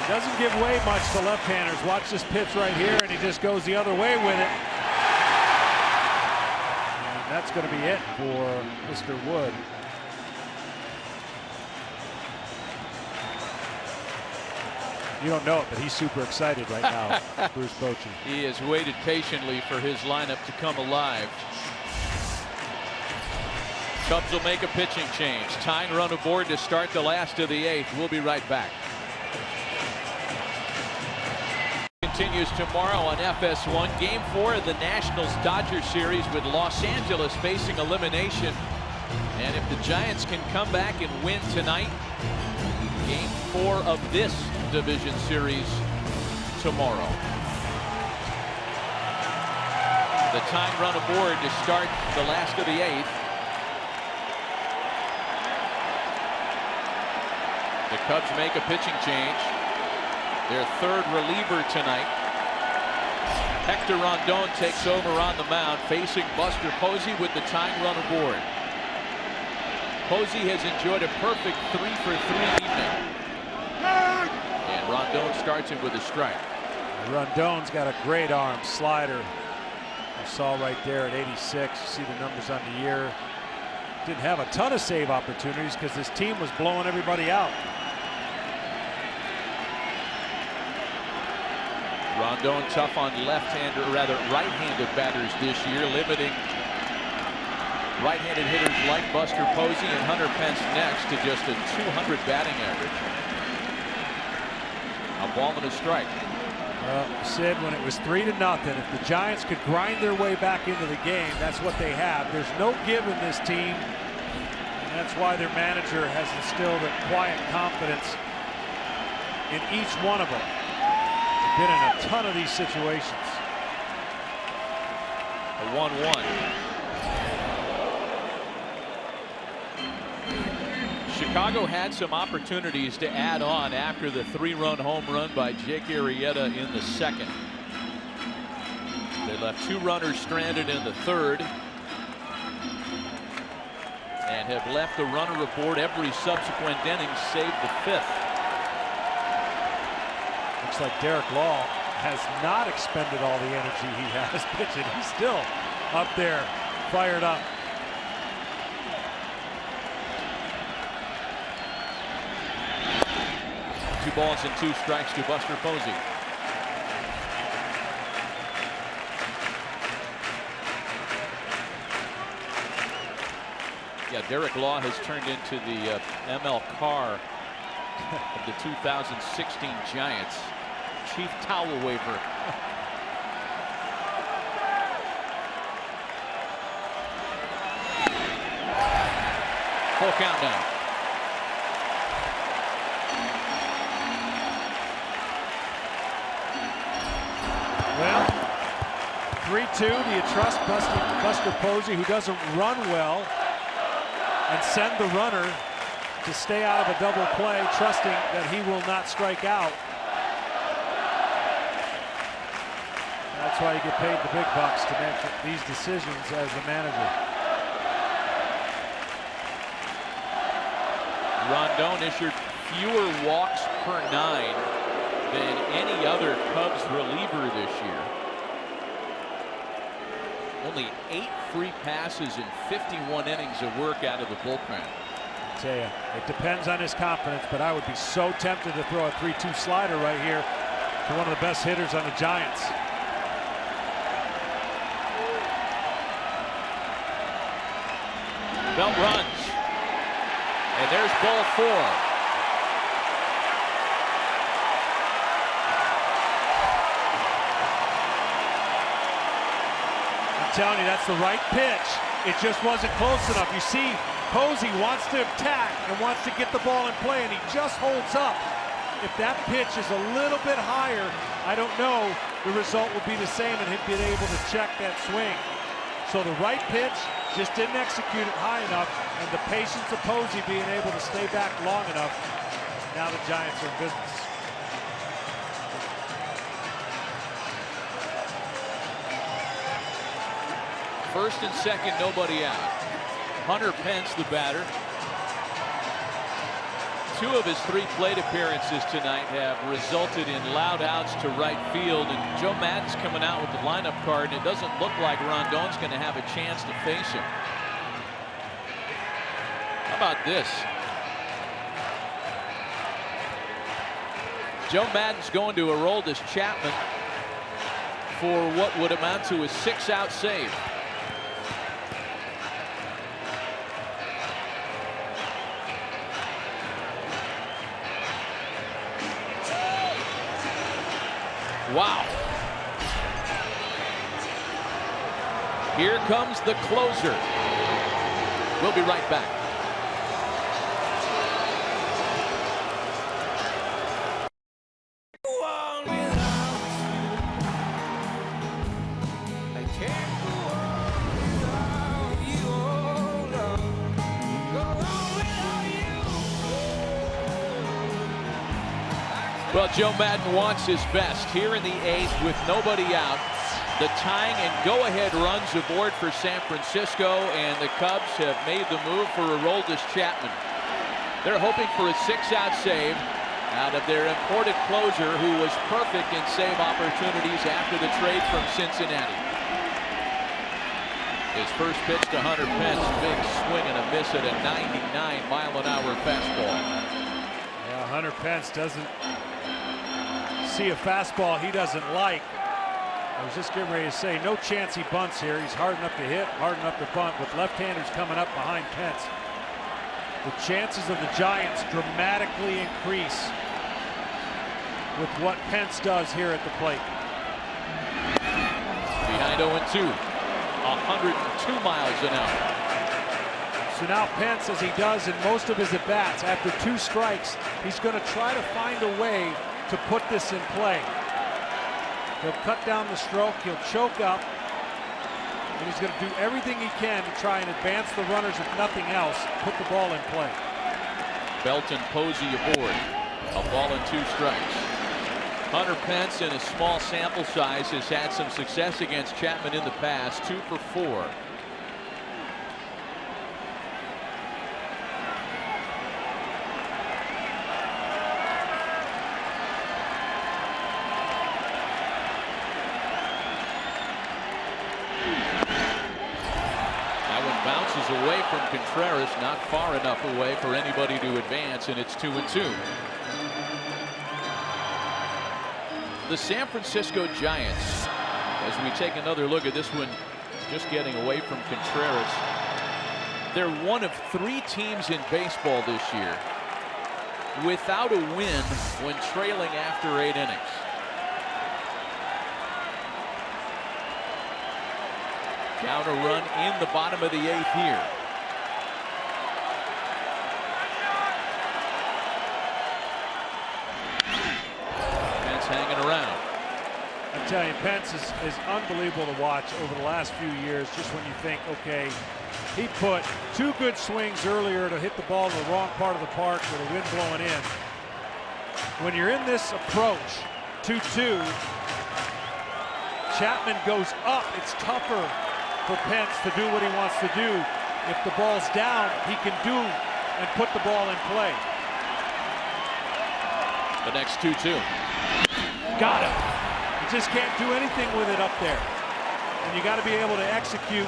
He doesn't give way much to left-handers. Watch this pitch right here, and he just goes the other way with it. And that's going to be it for Mr. Wood. You don't know it, but he's super excited right now, Bruce Bochy. He has waited patiently for his lineup to come alive. Cubs will make a pitching change. Tying run aboard to start the last of the 8th. We'll be right back. Continues tomorrow on FS1. Game 4 of the Nationals-Dodgers series, with Los Angeles facing elimination. And if the Giants can come back and win tonight, Game 4 of this division series tomorrow. The tying run aboard to start the last of the 8th. The Cubs make a pitching change. Their 3rd reliever tonight. Hector Rondon takes over on the mound, facing Buster Posey with the tying run aboard. Posey has enjoyed a perfect 3-for-3 evening. And Rondon starts him with a strike. Rondon's got a great arm, slider. You saw right there at 86. You see the numbers on the year. Didn't have a ton of save opportunities because this team was blowing everybody out. Rondon tough on left-hander, or rather right-handed batters this year, limiting right-handed hitters like Buster Posey and Hunter Pence next to just a .200 batting average. A ball and a strike. Sid, when it was 3-0, if the Giants could grind their way back into the game, that's what they have. There's no give in this team, and that's why their manager has instilled a quiet confidence in each one of them. They've been in a ton of these situations. A 1-1. Chicago had some opportunities to add on after the 3-run home run by Jake Arrieta in the 2nd. They left 2 runners stranded in the 3rd and have left a runner aboard every subsequent inning save the 5th. Looks like Derek Law has not expended all the energy he has pitching. He's still up there, fired up. Two balls and 2 strikes to Buster Posey. Yeah, Derek Law has turned into the ML Carr of the 2016 Giants. Chief towel waver. Full count now. Well, 3-2. Do you trust Buster Posey, who doesn't run well, and send the runner to stay out of a double play, trusting that he will not strike out? That's why you get paid the big bucks, to make these decisions as the manager. Rondon issued fewer walks per 9 than any other Cubs reliever this year. Only 8 free passes in 51 innings of work out of the bullpen. I tell you, it depends on his confidence, but I would be so tempted to throw a 3-2 slider right here to one of the best hitters on the Giants. Belt runs. And there's ball 4. I'm telling you, that's the right pitch. It just wasn't close enough. You see, Posey wants to attack and wants to get the ball in play, and he just holds up. If that pitch is a little bit higher, I don't know, the result would be the same, and he'd be able to check that swing. So the right pitch just didn't execute it high enough, and the patience of Posey being able to stay back long enough. Now the Giants are in business. First and second, nobody out. Hunter Pence, the batter. 2 of his 3 plate appearances tonight have resulted in loud outs to right field, and Joe Maddon's coming out with the lineup card, and it doesn't look like Rondon's going to have a chance to face him. How about this? Joe Maddon's going to Aroldis Chapman for what would amount to a 6-out save. Wow. Here comes the closer. We'll be right back. Well, Joe Maddon wants his best here in the 8th with nobody out. The tying and go-ahead runs aboard for San Francisco, and the Cubs have made the move for Aroldis Chapman. They're hoping for a 6-out save out of their imported closer, who was perfect in save opportunities after the trade from Cincinnati. His first pitch to Hunter Pence, big swing and a miss at a 99-mile-an-hour fastball. Yeah, Hunter Pence doesn't see a fastball he doesn't like. I was just getting ready to say, no chance he bunts here. He's hard enough to hit, hard enough to bunt, with left-handers coming up behind Pence. The chances of the Giants dramatically increase with what Pence does here at the plate. Behind 0-2, 102 miles an hour. So now Pence, as he does in most of his at-bats, after 2 strikes, he's going to try to find a way to put this in play. He'll cut down the stroke, he'll choke up, and he's going to do everything he can to try and advance the runners, if nothing else, put the ball in play. Belt and Posey aboard. A ball and 2 strikes. Hunter Pence, in a small sample size, has had some success against Chapman in the past, 2 for 4. Away from Contreras, not far enough away for anybody to advance, and it's 2-2. The San Francisco Giants, as we take another look at this one, just getting away from Contreras, they're one of 3 teams in baseball this year without a win when trailing after 8 innings. Down a run in the bottom of the 8th here. Pence hanging around. I'm telling you, Pence is unbelievable to watch over the last few years. Just when you think, okay, he put 2 good swings earlier to hit the ball in the wrong part of the park with the wind blowing in. When you're in this approach, 2-2, Chapman goes up. It's tougher for Pence to do what he wants to do. If the ball's down, he can do and put the ball in play. The next 2-2. Got him. You just can't do anything with it up there. And you got to be able to execute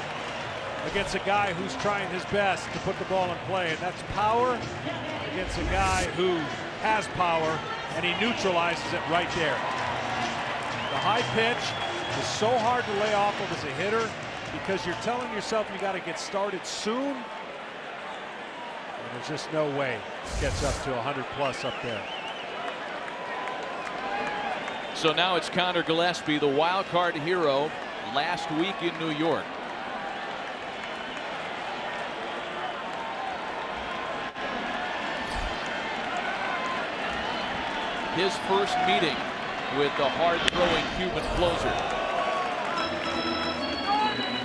against a guy who's trying his best to put the ball in play. And that's power against a guy who has power, and he neutralizes it right there. The high pitch is so hard to lay off of as a hitter, because you're telling yourself you got to get started soon And there's just no way it gets up to 100+ up there. So now it's Connor Gillespie, the wild card hero last week in New York. His first meeting with the hard-throwing Cuban closer.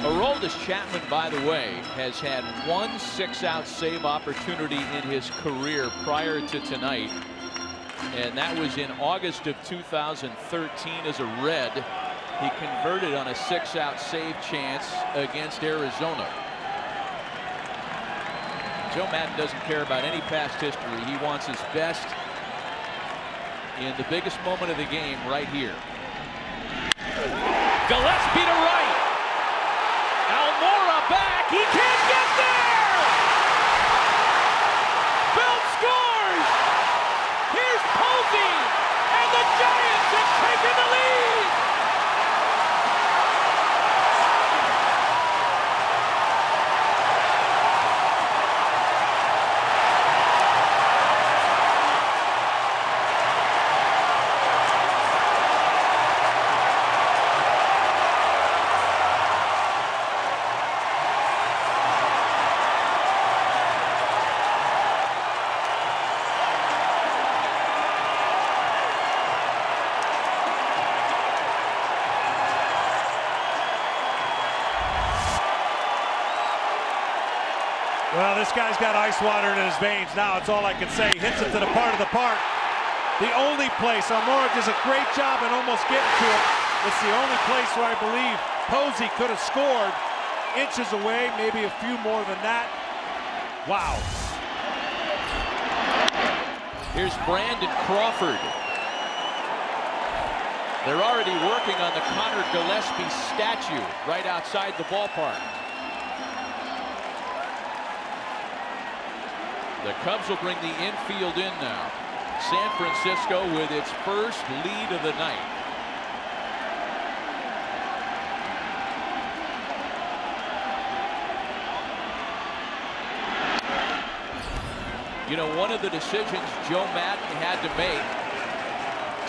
Aroldis Chapman, by the way, has had one 6-out save opportunity in his career prior to tonight, and that was in August of 2013 as a Red. He converted on a 6-out save chance against Arizona. Joe Maddon doesn't care about any past history. He wants his best in the biggest moment of the game right here. Gillespie to right. Almora back. He can't get there. Belt scores. Here's Posey, and the Giants have taken the lead. Well, this guy's got ice water in his veins now. It's all I can say. Hits it to the part of the park. The only place Almora does a great job and almost getting to it. It's the only place where I believe Posey could have scored. Inches away, maybe a few more than that. Wow. Here's Brandon Crawford. They're already working on the Connor Gillespie statue right outside the ballpark. The Cubs will bring the infield in now. San Francisco with its first lead of the night. You know, one of the decisions Joe Maddon had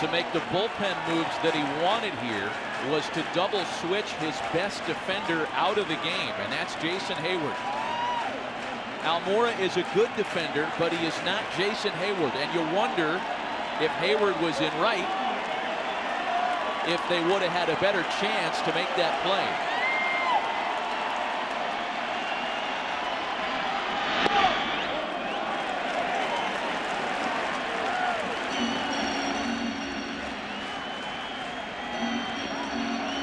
to make the bullpen moves that he wanted here was to double switch his best defender out of the game, and that's Jason Hayward. Almora is a good defender, but he is not Jason Hayward, and you wonder if Hayward was in right, if they would have had a better chance to make that play.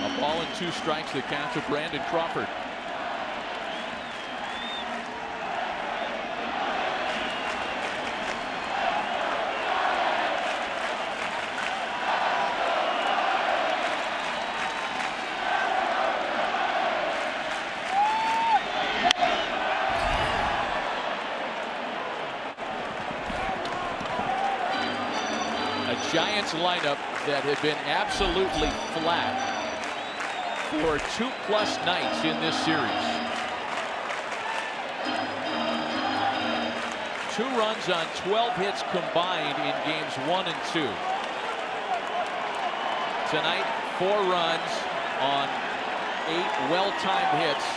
A ball and 2 strikes that count to Brandon Crawford. Giants lineup that had been absolutely flat for 2+ nights in this series. 2 runs on 12 hits combined in games 1 and 2. Tonight, 4 runs on 8 well-timed hits.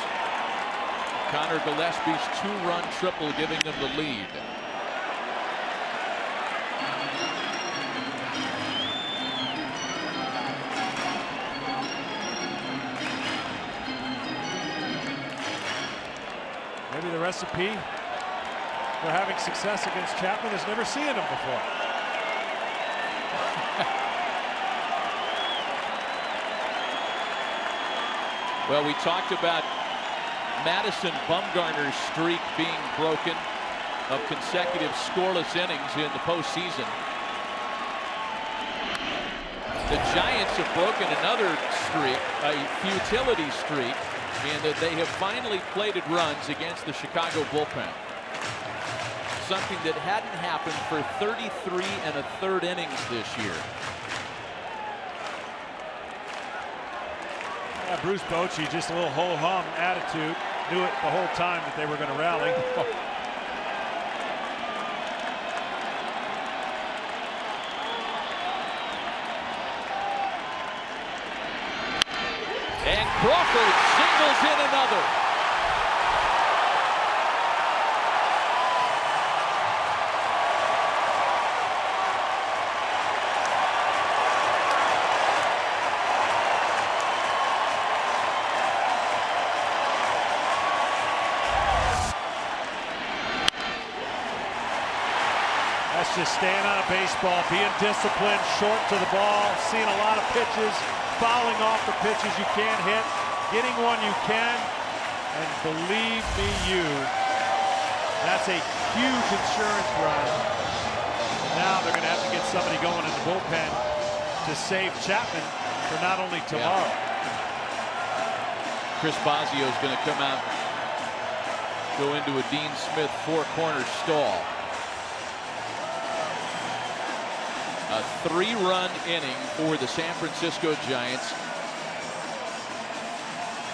Connor Gillespie's 2-run triple giving them the lead. Maybe the recipe for having success against Chapman is never seeing him before. Well, we talked about Madison Bumgarner's streak being broken of consecutive scoreless innings in the postseason. The Giants have broken another streak, a futility streak, in that they have finally plated runs against the Chicago bullpen. Something that hadn't happened for 33 1/3 innings this year. Bruce Bochy, just a little ho-hum attitude. Knew it the whole time that they were going to rally. And Crawford singles in another. That's just staying on a baseball, being disciplined, short to the ball, seeing a lot of pitches, fouling off the pitches you can't hit, getting one you can, and believe me that's a huge insurance run. And now they're going to have to get somebody going in the bullpen to save Chapman for not only tomorrow. Chris Bosio is going to come out, go into a Dean Smith four-corner stall. A 3-run inning for the San Francisco Giants.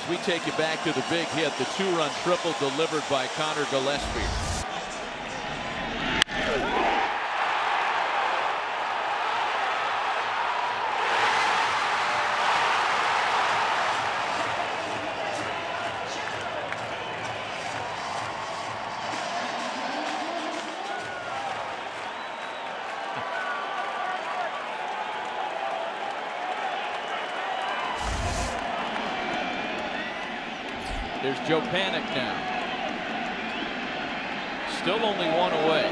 As we take you back to the big hit, the 2-run triple delivered by Connor Gillespie. There's Joe Panik now. Still only one away.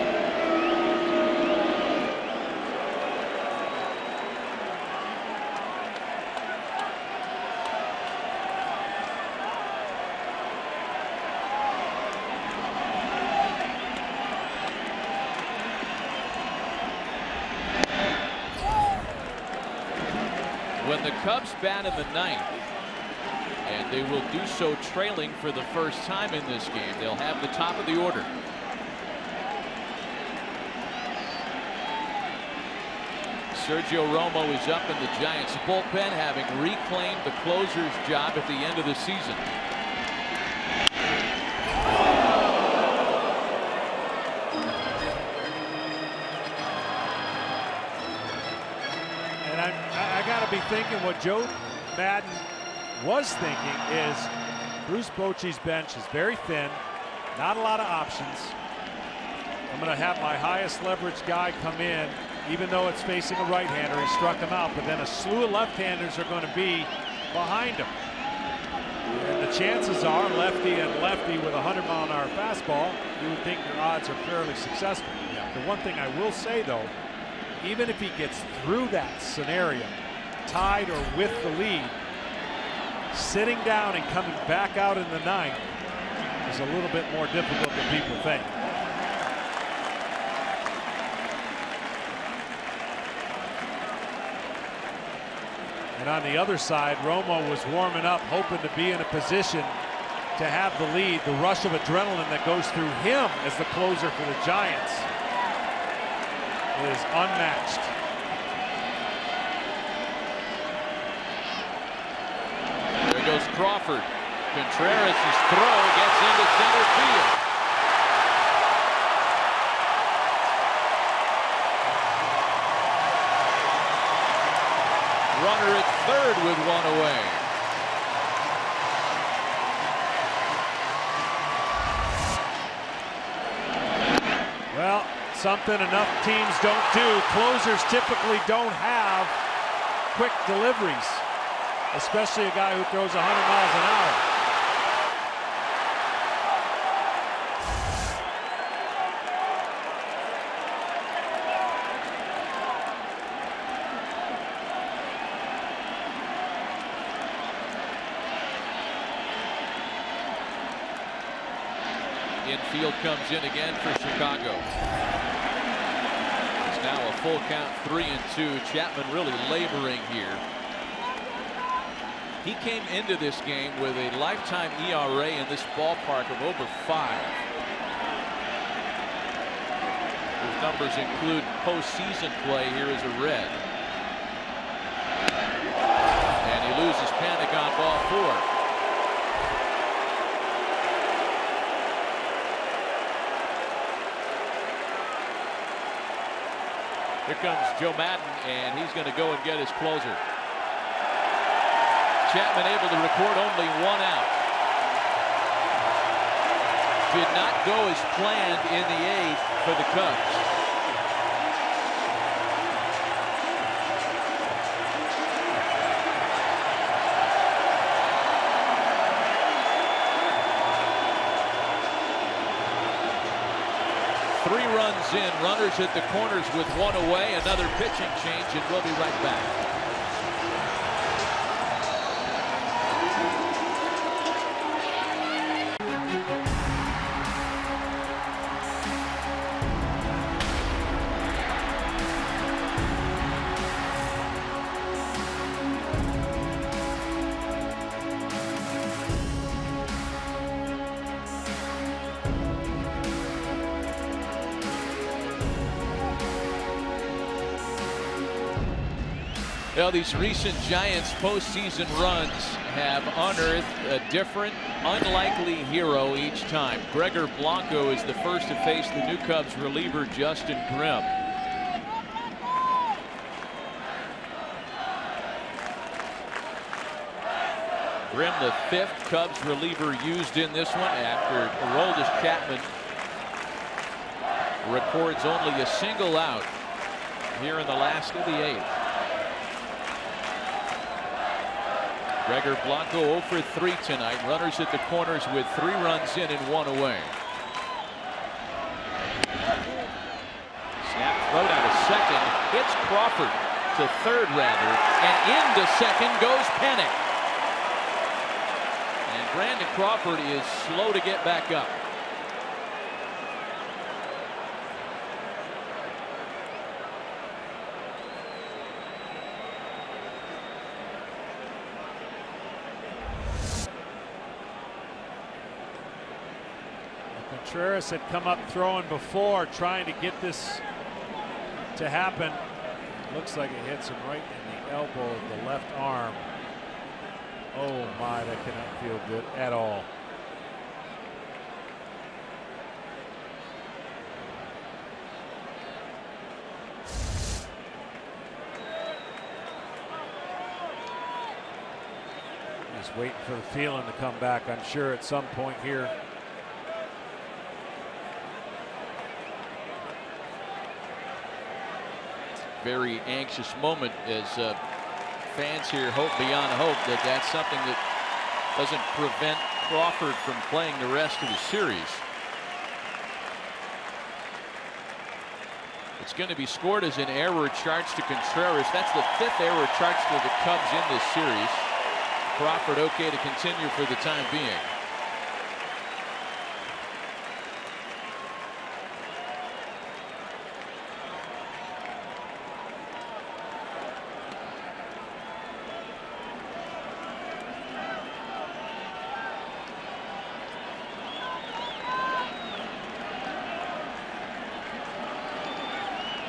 When the Cubs bat in the ninth, and they will do so trailing for the first time in this game, they'll have the top of the order. Sergio Romo is up in the Giants bullpen, having reclaimed the closer's job at the end of the season. And I got to be thinking what Joe Madden was thinking is Bruce Bochy's bench is very thin, not a lot of options. I'm going to have my highest leverage guy come in, even though it's facing a right-hander. He struck him out, but then a slew of left-handers are going to be behind him. And the chances are lefty and lefty with a 100-mile-an-hour fastball, you would think your odds are fairly successful. The one thing I will say, though, even if he gets through that scenario, tied or with the lead, sitting down and coming back out in the ninth is a little bit more difficult than people think. And on the other side, Romo was warming up, hoping to be in a position to have the lead. The rush of adrenaline that goes through him as the closer for the Giants is unmatched. There goes Crawford. Contreras' throw gets into center field. Runner at third with one away. Well, something enough teams don't do. Closers typically don't have quick deliveries, especially a guy who throws 100 miles an hour. Infield comes in again for Chicago. It's now a full count, 3-2. Chapman really laboring here. He came into this game with a lifetime ERA in this ballpark of over 5. His numbers include postseason play here as a Red. And he loses Panik on ball 4. Here comes Joe Madden, and he's going to go and get his closer. Chapman able to record only 1 out. Did not go as planned in the 8th for the Cubs. Three runs in, runners at the corners with 1 away, another pitching change, and we'll be right back. Well, these recent Giants postseason runs have unearthed a different, unlikely hero each time. Gregor Blanco is the first to face the new Cubs reliever Justin Grimm. Grimm, the 5th Cubs reliever used in this one after Aroldis Chapman records only a single out here in the last of the 8th. Gregor Blanco 0 for 3 tonight. Runners at the corners with 3 runs in and 1 away. Snap thrown out of second. Hits Crawford to third rather. And into second goes Pennick. And Brandon Crawford is slow to get back up. Contreras had come up throwing before, trying to get this to happen. Looks like it hits him right in the elbow of the left arm. Oh my, that cannot feel good at all. Just waiting for the feeling to come back, I'm sure, at some point here. Very anxious moment as fans here hope beyond hope that that's something that doesn't prevent Crawford from playing the rest of the series. It's going to be scored as an error charged to Contreras. That's the 5th error charged to the Cubs in this series. Crawford okay to continue for the time being.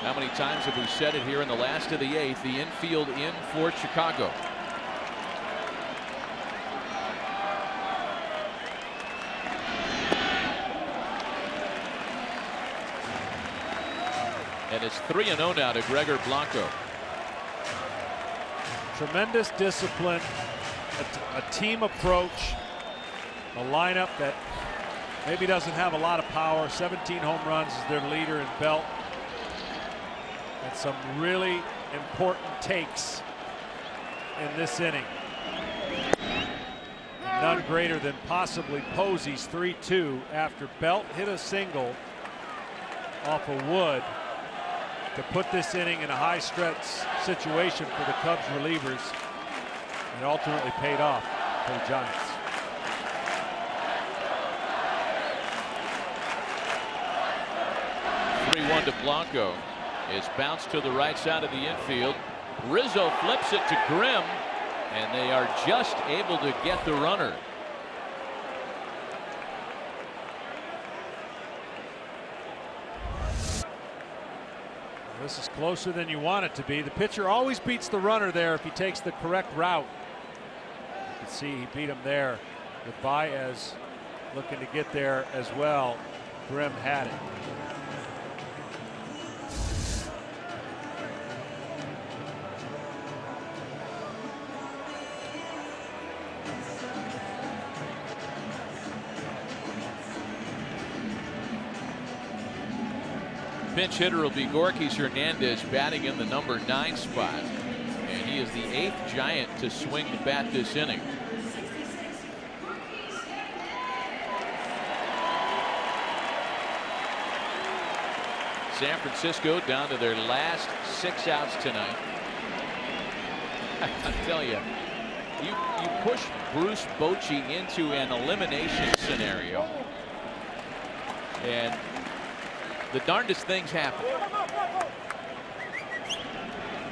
How many times have we said it here in the last of the 8th? The infield in for Chicago. And it's 3-0 now to Gregor Blanco. Tremendous discipline, a team approach, a lineup that maybe doesn't have a lot of power. 17 home runs is their leader in Belt. And some really important takes in this inning. None greater than possibly Posey's 3-2 after Belt hit a single off of Wood to put this inning in a high stress situation for the Cubs relievers. And ultimately paid off for the Giants. To Blanco. Is bounced to the right side of the infield. Rizzo flips it to Grimm, and they are just able to get the runner. This is closer than you want it to be. The pitcher always beats the runner there if he takes the correct route. You can see he beat him there with Baez looking to get there as well. Grimm had it. pinch hitter will be Gorkys Hernandez, batting in the number 9 spot. And he is the 8th Giant to swing the bat this inning. San Francisco down to their last 6 outs tonight. I tell you, you push Bruce Bochy into an elimination scenario, and the darndest things happen.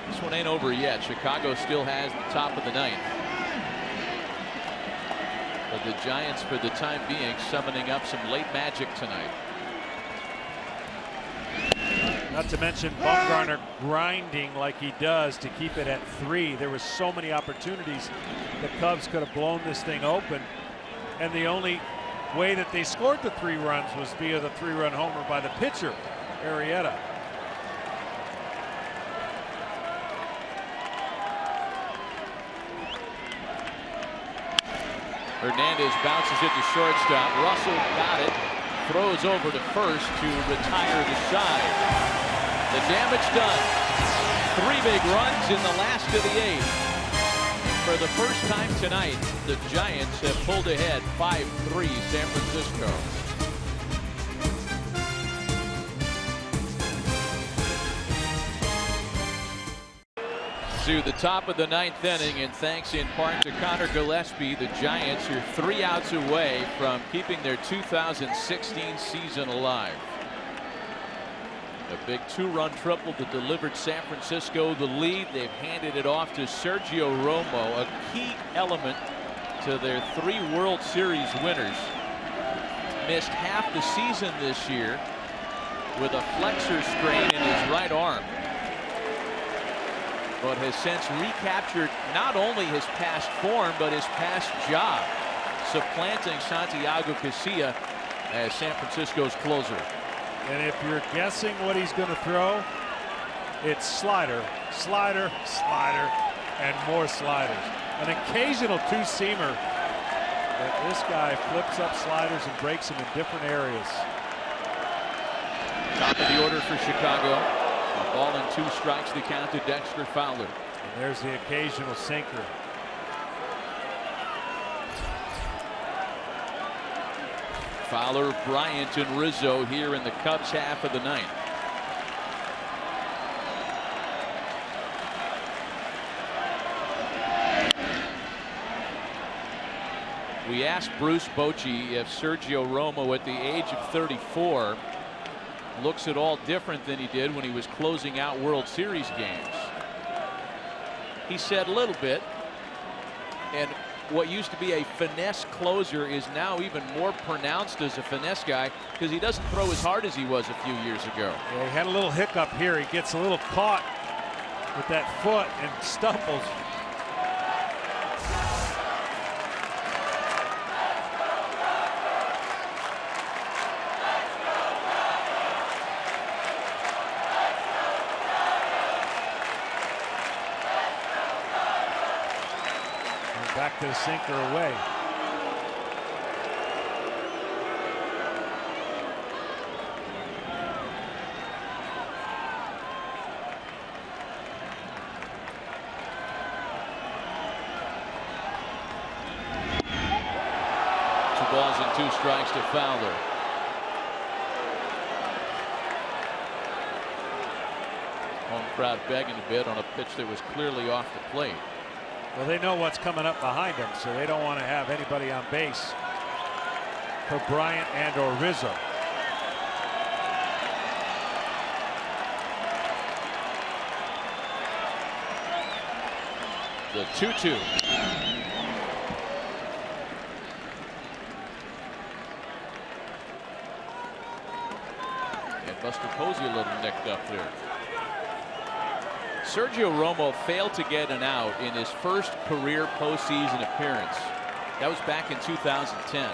This one ain't over yet. Chicago still has the top of the 9th. But the Giants, for the time being, summoning up some late magic tonight. Not to mention Bumgarner grinding like he does to keep it at 3. There was so many opportunities the Cubs could have blown this thing open, and the only way that they scored the 3 runs was via the 3-run homer by the pitcher, Arrieta. Hernandez bounces it to shortstop. Russell got it. Throws over to first to retire the side. The damage done. 3 big runs in the last of the 8th. For the first time tonight, the Giants have pulled ahead 5-3 San Francisco. To the top of the 9th inning, and thanks in part to Connor Gillespie, the Giants are 3 outs away from keeping their 2016 season alive. A big 2-run triple that delivered San Francisco the lead. They've handed it off to Sergio Romo, a key element to their 3 World Series winners. Missed half the season this year with a flexor strain in his right arm, but has since recaptured not only his past form but his past job, supplanting Santiago Casilla as San Francisco's closer. And if you're guessing what he's going to throw, it's slider, slider, slider, and more sliders. An occasional 2-seamer, but this guy flips up sliders and breaks them in different areas. Top of the order for Chicago. A ball and 2 strikes to count to Dexter Fowler. And there's the occasional sinker. Fowler, Bryant, and Rizzo here in the Cubs half of the 9th. We asked Bruce Bochy if Sergio Romo at the age of 34 looks at all different than he did when he was closing out World Series games. He said a little bit, and what used to be a finesse closer is now even more pronounced as a finesse guy because he doesn't throw as hard as he was a few years ago. Yeah, he had a little hiccup here. He gets a little caught with that foot and stumbles. Back to the sinker away. Two balls and 2 strikes to Fowler. Home crowd begging a bit on a pitch that was clearly off the plate. Well, they know what's coming up behind them, so they don't want to have anybody on base for Bryant and or Rizzo. The 2-2. And Buster Posey a little nicked up there. Sergio Romo failed to get an out in his first career postseason appearance. That was back in 2010.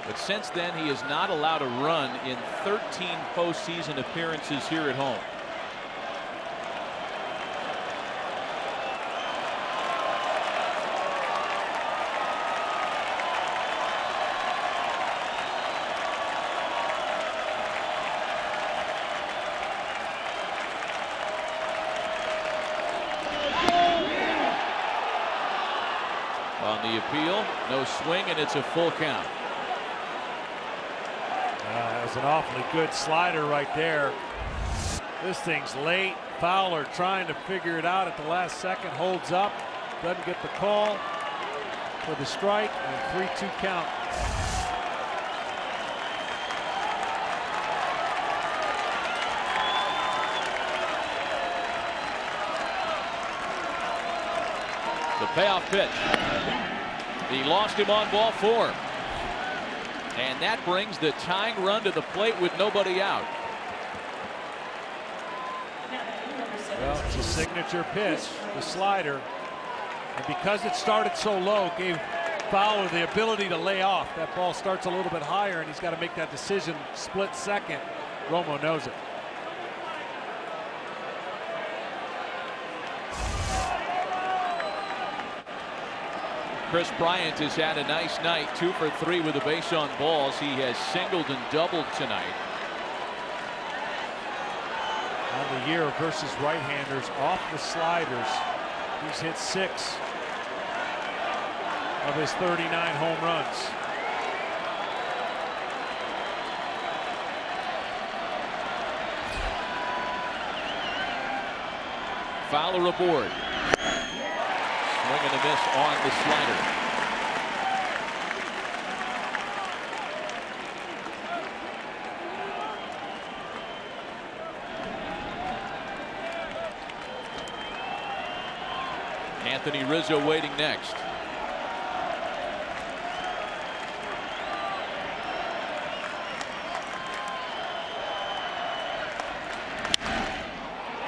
But since then, he has not allowed a run in 13 postseason appearances here at home. On the appeal, no swing, and it's a full count. That was an awfully good slider right there. This thing's late. Fowler trying to figure it out at the last second, holds up, doesn't get the call for the strike, and 3-2 count. The payoff pitch. He lost him on ball 4. And that brings the tying run to the plate with nobody out. Well, it's a signature pitch, the slider. And because it started so low, gave Fowler the ability to lay off. That ball starts a little bit higher, and he's got to make that decision split second. Romo knows it. Chris Bryant has had a nice night, 2 for 3 with a base on balls. He has singled and doubled tonight. On the year versus right-handers off the sliders, he's hit 6 of his 39 home runs. Fowler aboard. Swing and a miss on the slider. Anthony Rizzo waiting next.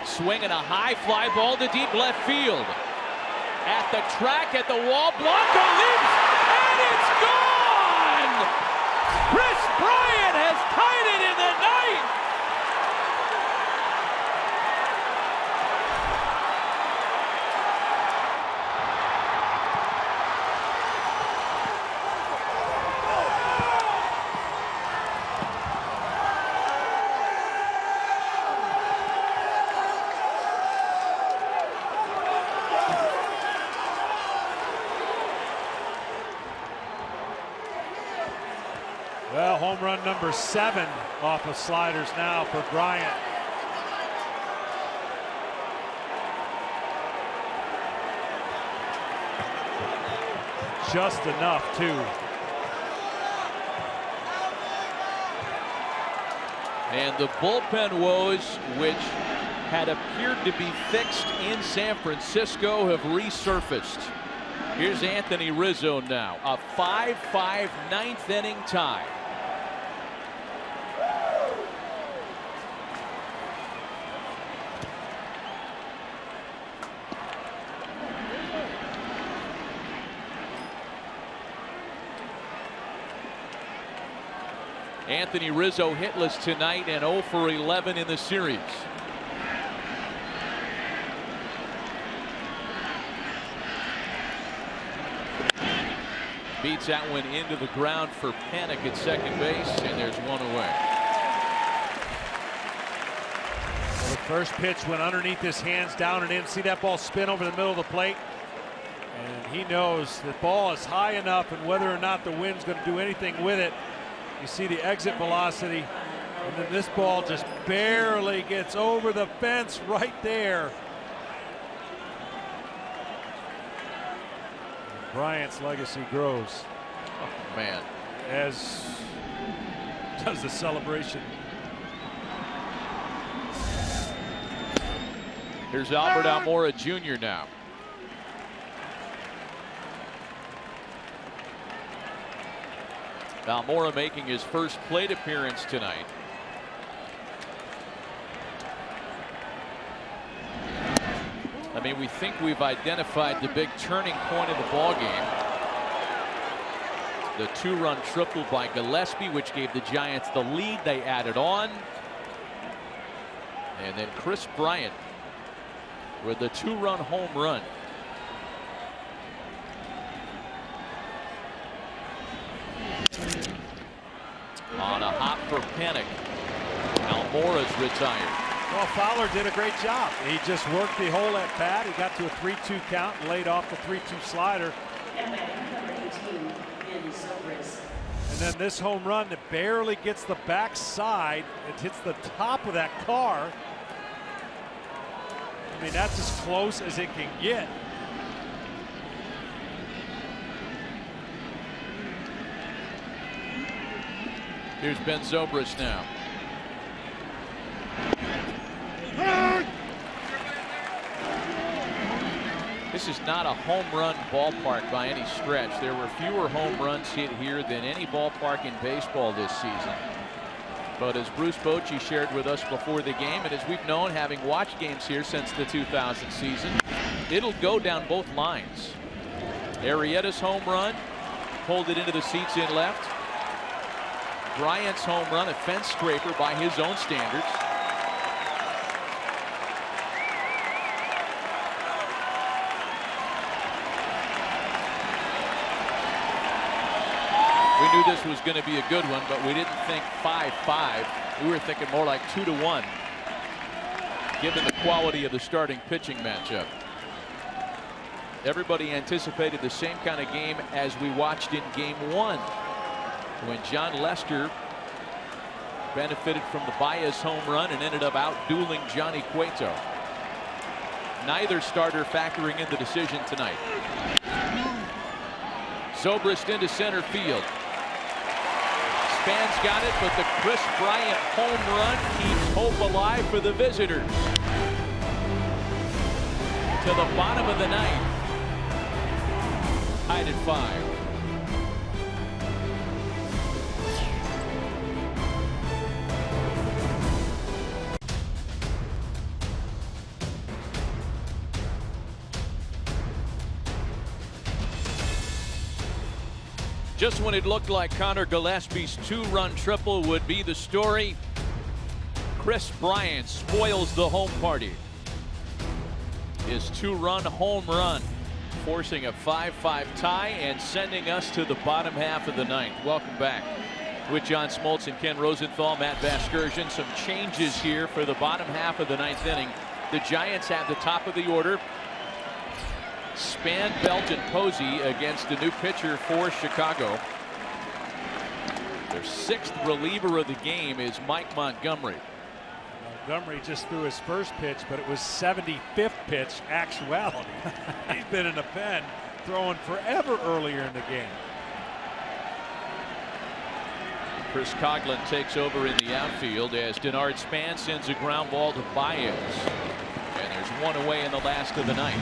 Swing and a high fly ball to deep left field. At the track, at the wall, Blanco leaps, and it's gone! Chris Bryant has tied it in the ninth! Well, home run number 7 off of sliders now for Bryant. Just enough, too. And the bullpen woes, which had appeared to be fixed in San Francisco, have resurfaced. Here's Anthony Rizzo now, a 5-5 ninth inning tie. Anthony Rizzo hitless tonight and 0 for 11 in the series. Beats that one into the ground for Panic at second base, and there's one away. Well, the first pitch went underneath his hands, down and in. See that ball spin over the middle of the plate? And he knows the ball is high enough, and whether or not the wind's going to do anything with it, you see the exit velocity, and then this ball just barely gets over the fence right there. Bryant's legacy grows. Oh, man. As does the celebration. Here's Albert Almora Jr. now. Almora making his first plate appearance tonight. I mean, we think we've identified the big turning point of the ball game. The 2-run triple by Gillespie, which gave the Giants the lead. They added on. And then Chris Bryant with the 2-run home run. On a hop for Panic. Almora's retired. Well, Fowler did a great job. He just worked the hole at bat. He got to a 3-2 count and laid off the 3-2 slider. And then this home run that barely gets the backside. It hits the top of that car. I mean, that's as close as it can get. Here's Ben Zobrist now. This is not a home run ballpark by any stretch. There were fewer home runs hit here than any ballpark in baseball this season. But as Bruce Bochy shared with us before the game, and as we've known, having watched games here since the 2000 season, it'll go down both lines. Arrieta's home run pulled it into the seats in left. Bryant's home run, a fence scraper by his own standards. We knew this was going to be a good one, but we didn't think 5-5. We were thinking more like 2-1, given the quality of the starting pitching matchup. Everybody anticipated the same kind of game as we watched in Game 1, when John Lester benefited from the Baez home run and ended up out-dueling Johnny Cueto. Neither starter factoring in the decision tonight. Zobrist into center field. Span's got it, but the Chris Bryant home run keeps hope alive for the visitors. To the bottom of the ninth. Tied at 5. Just when it looked like Connor Gillespie's 2-run triple would be the story, Chris Bryant spoils the home party. His 2-run home run, forcing a 5-5 tie and sending us to the bottom half of the ninth. Welcome back. With John Smoltz and Ken Rosenthal, Matt Vasgersian. Some changes here for the bottom half of the ninth inning. The Giants have the top of the order. Span, Belt, and Posey against the new pitcher for Chicago. Their 6th reliever of the game is Mike Montgomery. Montgomery just threw his first pitch, but it was 75th pitch actuality. He's been in the pen throwing forever earlier in the game. Chris Coughlin takes over in the outfield as Denard Span sends a ground ball to Baez. And there's one away in the last of the ninth.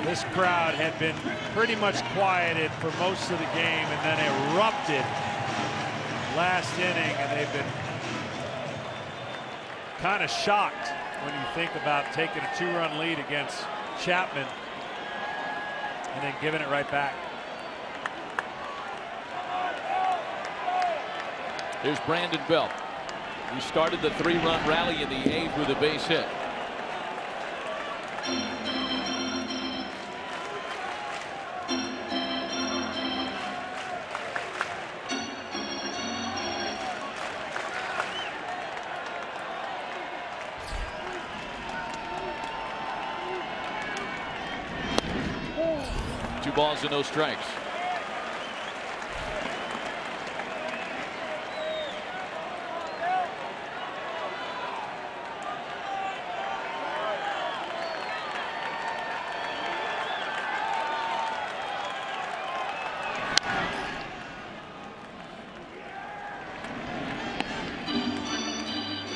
This crowd had been pretty much quieted for most of the game and then erupted last inning, and they've been kind of shocked when you think about taking a 2-run lead against Chapman and then giving it right back. Here's Brandon Belt. He started the 3-run rally in the 8th with a base hit. Two balls and no strikes.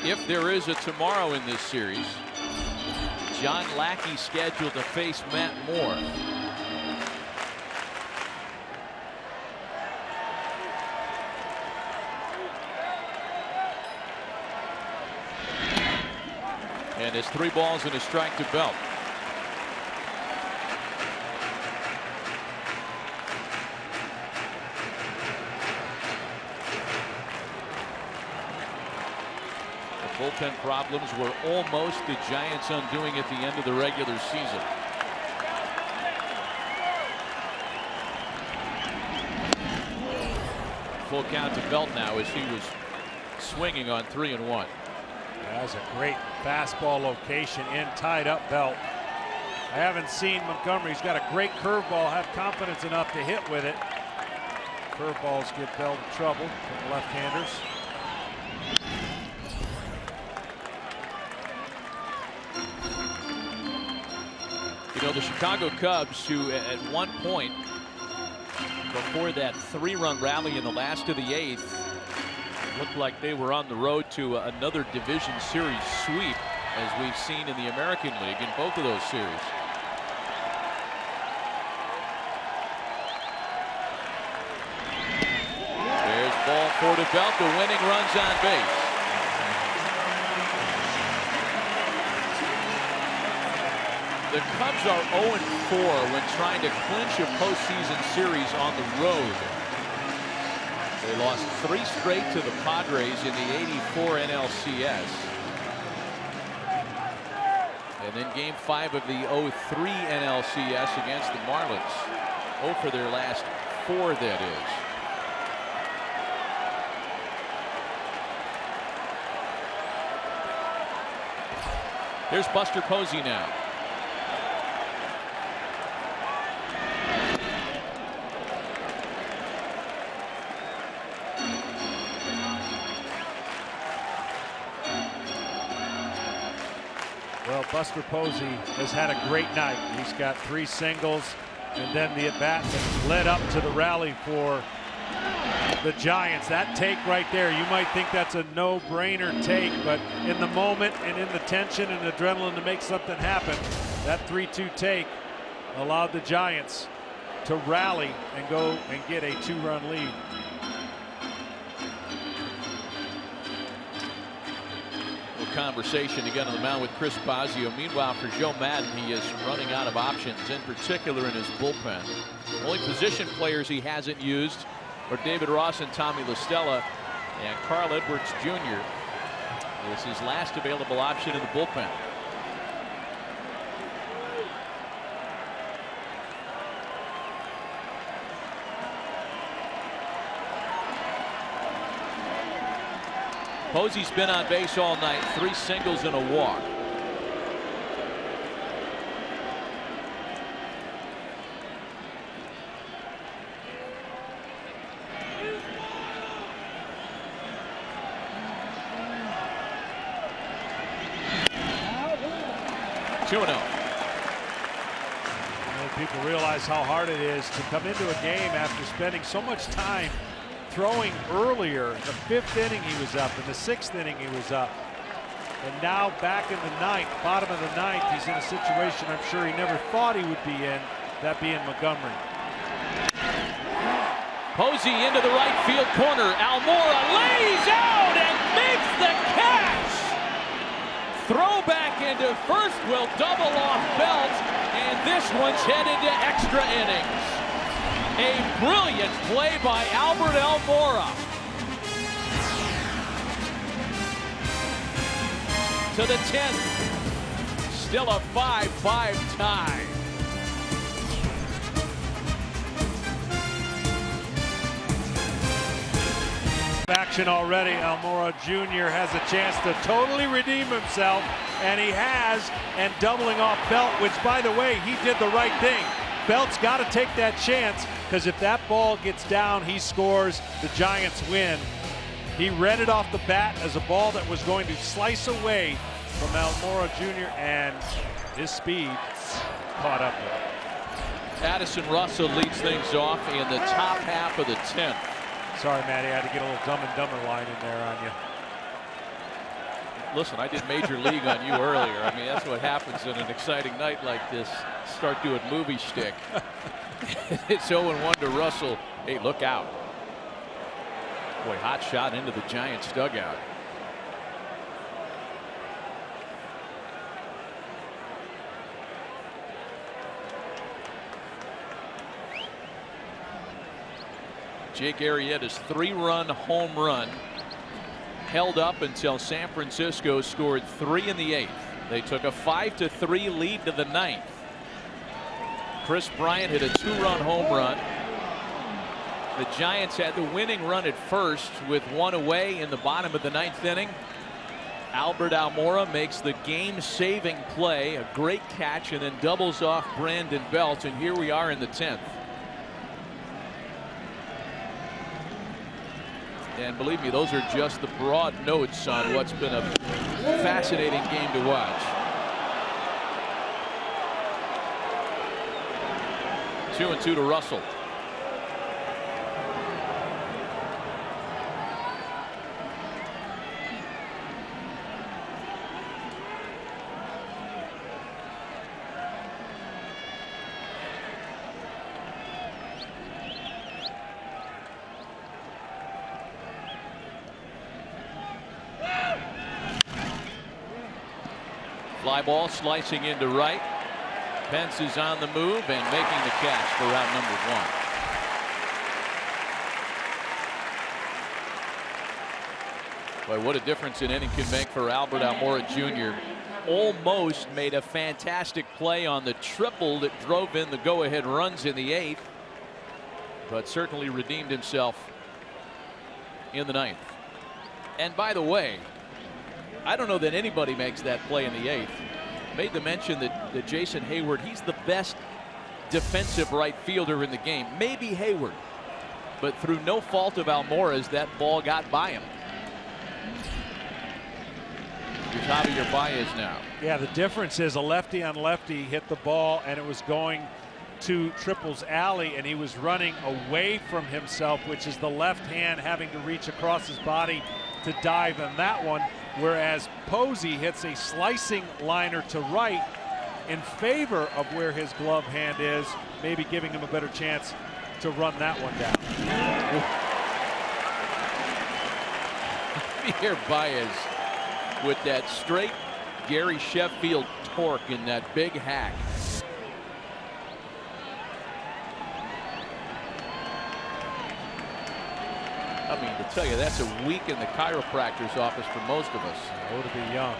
If there is a tomorrow in this series, John Lackey scheduled to face Matt Moore. And it's 3 balls and a strike to Belt. The bullpen problems were almost the Giants' undoing at the end of the regular season. Full count to Belt now as he was swinging on 3-1. That's a great fastball location in, tied up Belt. I haven't seen Montgomery. He's got a great curveball, have confidence enough to hit with it. Curveballs get Bell in trouble from the left-handers. You know, the Chicago Cubs, who at one point, before that 3-run rally in the last of the 8th, looked like they were on the road to another division series sweep, as we've seen in the American League in both of those series. There's ball 4 to Belt. The winning runs on base. The Cubs are 0-4 when trying to clinch a postseason series on the road. They lost 3 straight to the Padres in the '84 NLCS. And then game 5 of the '03 NLCS against the Marlins. 0 for their last 4, that is. Here's Buster Posey now. Well, Buster Posey has had a great night. He's got 3 singles, and then the at-bat that led up to the rally for the Giants. That take right there, you might think that's a no-brainer take, but in the moment and in the tension and adrenaline to make something happen, that 3-2 take allowed the Giants to rally and go and get a 2-run lead. Conversation again on the mound with Chris Bosio. Meanwhile, for Joe Madden, he is running out of options, in particular in his bullpen. The only position players he hasn't used are David Ross and Tommy LaStella, and Carl Edwards Jr. is his last available option in the bullpen. Posey's been on base all night, 3 singles and a walk. People realize how hard it is to come into a game after spending so much time throwing earlier. The 5th inning he was up, in the 6th inning he was up, and now back in the 9th, bottom of the 9th, he's in a situation I'm sure he never thought he would be in, that being Montgomery. Posey into the right field corner. Almora lays out and makes the catch. Throw back into first will double off Belt, and this one's headed to extra innings. A brilliant play by Albert Almora. To the 10th. Still a 5-5 tie. Action already. Almora Jr. has a chance to totally redeem himself, and he has, and doubling off Belt, which, by the way, he did the right thing. Belt's got to take that chance, because if that ball gets down, he scores, the Giants win. He read it off the bat as a ball that was going to slice away from Almora Jr., and his speed caught up with him. Addison Russell leads things off in the top half of the 10th. Sorry, Matty, I had to get a little Dumb and Dumber line in there on you. Listen, I did Major League on you earlier. I mean, that's what happens in an exciting night like this. Start doing movie shtick. It's 0-1 to Russell. Hey, look out. Boy, hot shot into the Giants dugout. Jake Arrieta's 3-run home run held up until San Francisco scored 3 in the 8th. They took a 5-3 lead to the 9th. Chris Bryant hit a 2-run home run. The Giants had the winning run at first with 1 away in the bottom of the 9th inning. Albert Almora makes the game-saving play, a great catch, and then doubles off Brandon Belt, and here we are in the 10th. And believe me, those are just the broad notes on what's been a fascinating game to watch. 2-2 to Russell. Fly ball slicing into right. Pence is on the move and making the catch for out number 1. Boy, what a difference an inning can make for Albert Almora Jr. Almost made a fantastic play on the triple that drove in the go-ahead runs in the 8th, but certainly redeemed himself in the 9th. And by the way, I don't know that anybody makes that play in the 8th. Made the mention that Jason Hayward, he's the best defensive right fielder in the game. Maybe Hayward, but through no fault of Almora's, that ball got by him. Here's Javier Baez now. Yeah, the difference is a lefty on lefty hit the ball and it was going to Triple's alley, and he was running away from himself, which is the left hand having to reach across his body to dive in that one, whereas Posey hits a slicing liner to right in favor of where his glove hand is, maybe giving him a better chance to run that one down. Here Baez with that straight Gary Sheffield torque in that big hack. I mean, to tell you, that's a week in the chiropractor's office for most of us. Oh, to be young.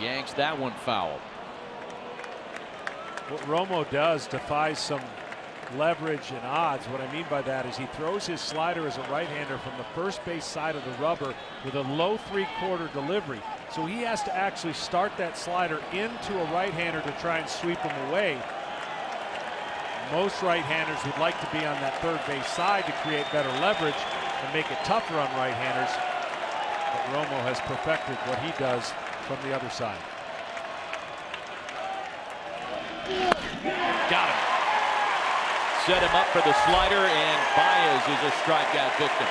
Yanks that one foul. What Romo does defies some leverage and odds. What I mean by that is he throws his slider as a right-hander from the first base side of the rubber with a low 3/4 delivery. So he has to actually start that slider into a right-hander to try and sweep him away. Most right-handers would like to be on that third base side to create better leverage and make it tougher on right-handers. But Romo has perfected what he does from the other side. Got him. Set him up for the slider, and Baez is a strikeout victim.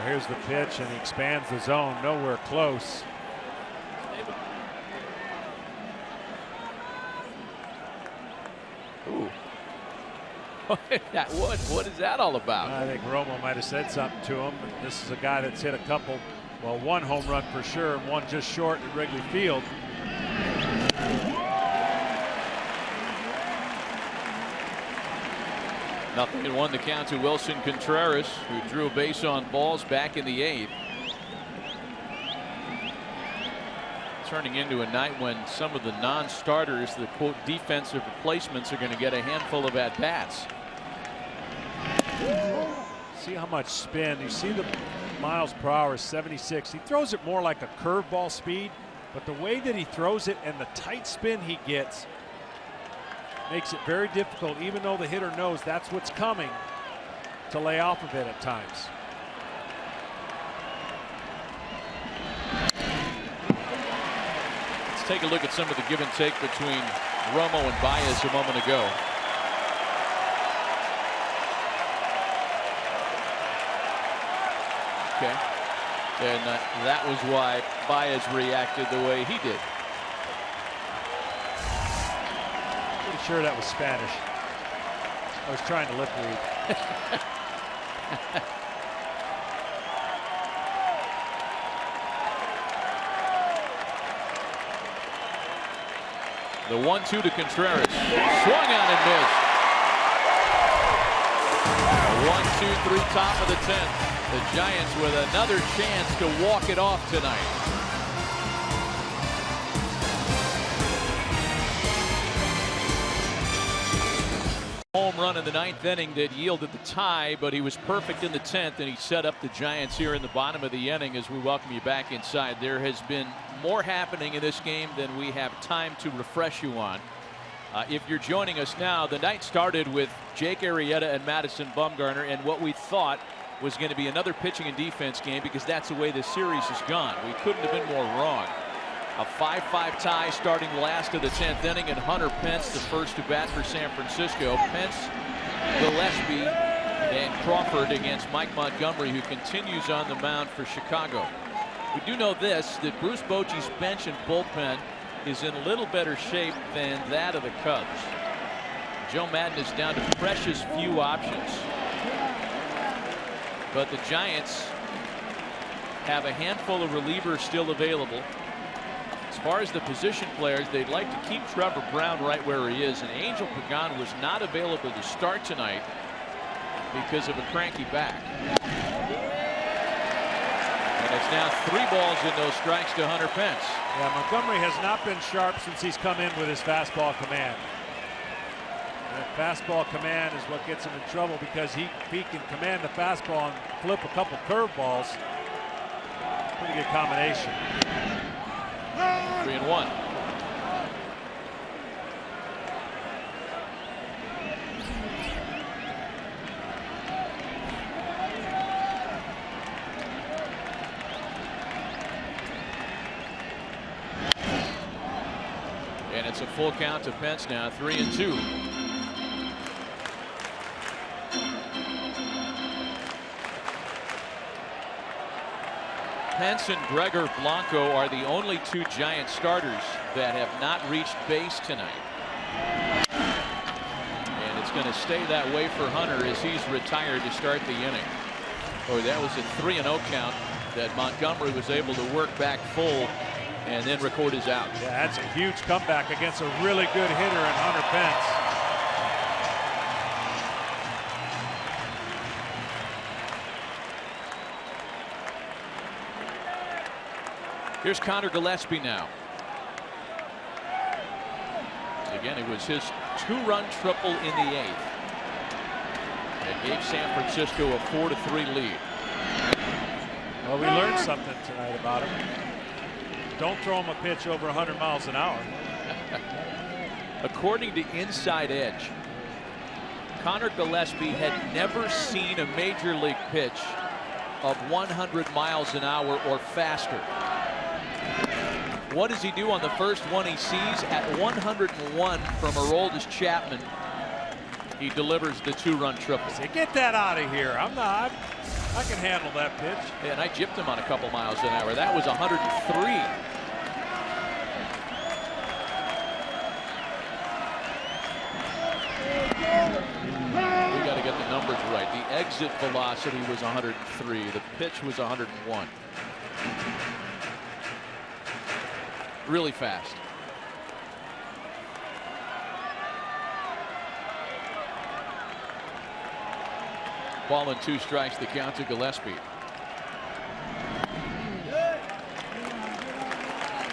Here's the pitch, and he expands the zone. Nowhere close. Ooh. What is that all about? I think Romo might have said something to him. This is a guy that's hit a couple, well, one home run for sure, and one just short at Wrigley Field. Nothing in 1 to count to Wilson Contreras, who drew a base on balls back in the 8th. Turning into a night when some of the non-starters, the quote defensive replacements, are going to get a handful of at-bats. See how much spin. You see the miles per hour, 76. He throws it more like a curveball speed, but the way that he throws it and the tight spin he gets makes it very difficult, even though the hitter knows that's what's coming, to lay off of it at times. Let's take a look at some of the give and take between Romo and Baez a moment ago. Okay. And that was why Baez reacted the way he did. Pretty sure that was Spanish. I was trying to lip read. The 1-2 to Contreras. Swung on and missed. 1-2-3 top of the 10th. The Giants with another chance to walk it off tonight. run in the 9th inning that yielded the tie, but he was perfect in the 10th, and he set up the Giants here in the bottom of the inning as we welcome you back inside. There has been more happening in this game than we have time to refresh you on. If you're joining us now, the night started with Jake Arrieta and Madison Bumgarner, and what we thought was going to be another pitching and defense game, because that's the way this series has gone. We couldn't have been more wrong. A 5-5 tie starting last of the 10th inning, and Hunter Pence, the first to bat for San Francisco. Pence, Gillespie, and Crawford against Mike Montgomery, who continues on the mound for Chicago. We do know this, that Bruce Bochy's bench and bullpen is in a little better shape than that of the Cubs. Joe Maddon is down to precious few options. But the Giants have a handful of relievers still available. As far as the position players, they'd like to keep Trevor Brown right where he is. And Angel Pagan was not available to start tonight because of a cranky back. And it's now 3 balls and no strikes to Hunter Pence. Yeah, Montgomery has not been sharp since he's come in with his fastball command. And that fastball command is what gets him in trouble, because if he can command the fastball and flip a couple curveballs, pretty good combination. 3-1. And it's a full count to Pence now, 3-2. Pence and Gregor Blanco are the only 2 Giant starters that have not reached base tonight. And it's going to stay that way for Hunter as he's retired to start the inning. Oh, that was a 3-0 count that Montgomery was able to work back full and then record his out. Yeah, that's a huge comeback against a really good hitter in Hunter Pence. Here's Connor Gillespie now. Again, it was his 2-run triple in the 8th. It gave San Francisco a 4-3 lead. Well, we learned something tonight about him. Don't throw him a pitch over 100 miles an hour. According to Inside Edge, Connor Gillespie had never seen a major league pitch of 100 miles an hour or faster. What does he do on the first one he sees? At 101 from Aroldis Chapman, he delivers the 2-run triple. Say, get that out of here. I'm not. I can handle that pitch. Yeah, and I gypped him on a couple miles an hour. That was 103. We got to get the numbers right. The exit velocity was 103. The pitch was 101. Really fast. Ball and 2 strikes, the count to Gillespie.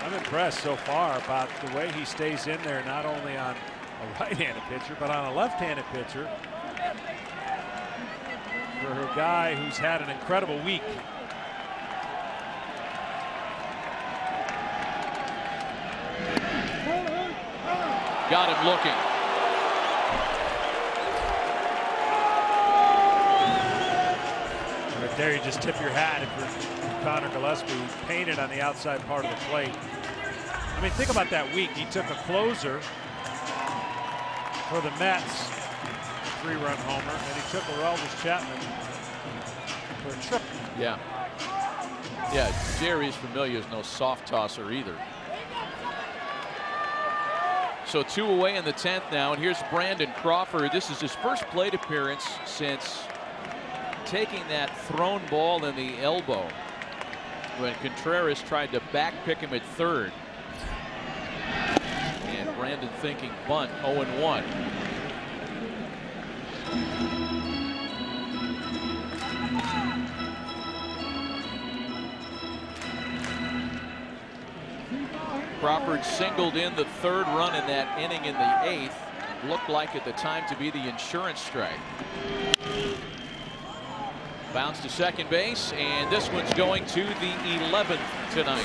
I'm impressed so far about the way he stays in there, not only on a right-handed pitcher, but on a left-handed pitcher. For a guy who's had an incredible week. Got him looking. Right there, you just tip your hat if you're Connor Gillespie, painted on the outside part of the plate. I mean, think about that week. He took a closer for the Mets, 3-run homer, and he took Aroldis Chapman for a triple. Yeah. Yeah, Jerry's Familia is no soft tosser either. So 2 away in the 10th now, and here's Brandon Crawford. This is his first plate appearance since taking that thrown ball in the elbow when Contreras tried to back pick him at third. And Brandon thinking bunt, 0-1. Crawford singled in the 3rd run in that inning in the 8th. looked like at the time to be the insurance strike. Bounce to second base, and this one's going to the 11th tonight.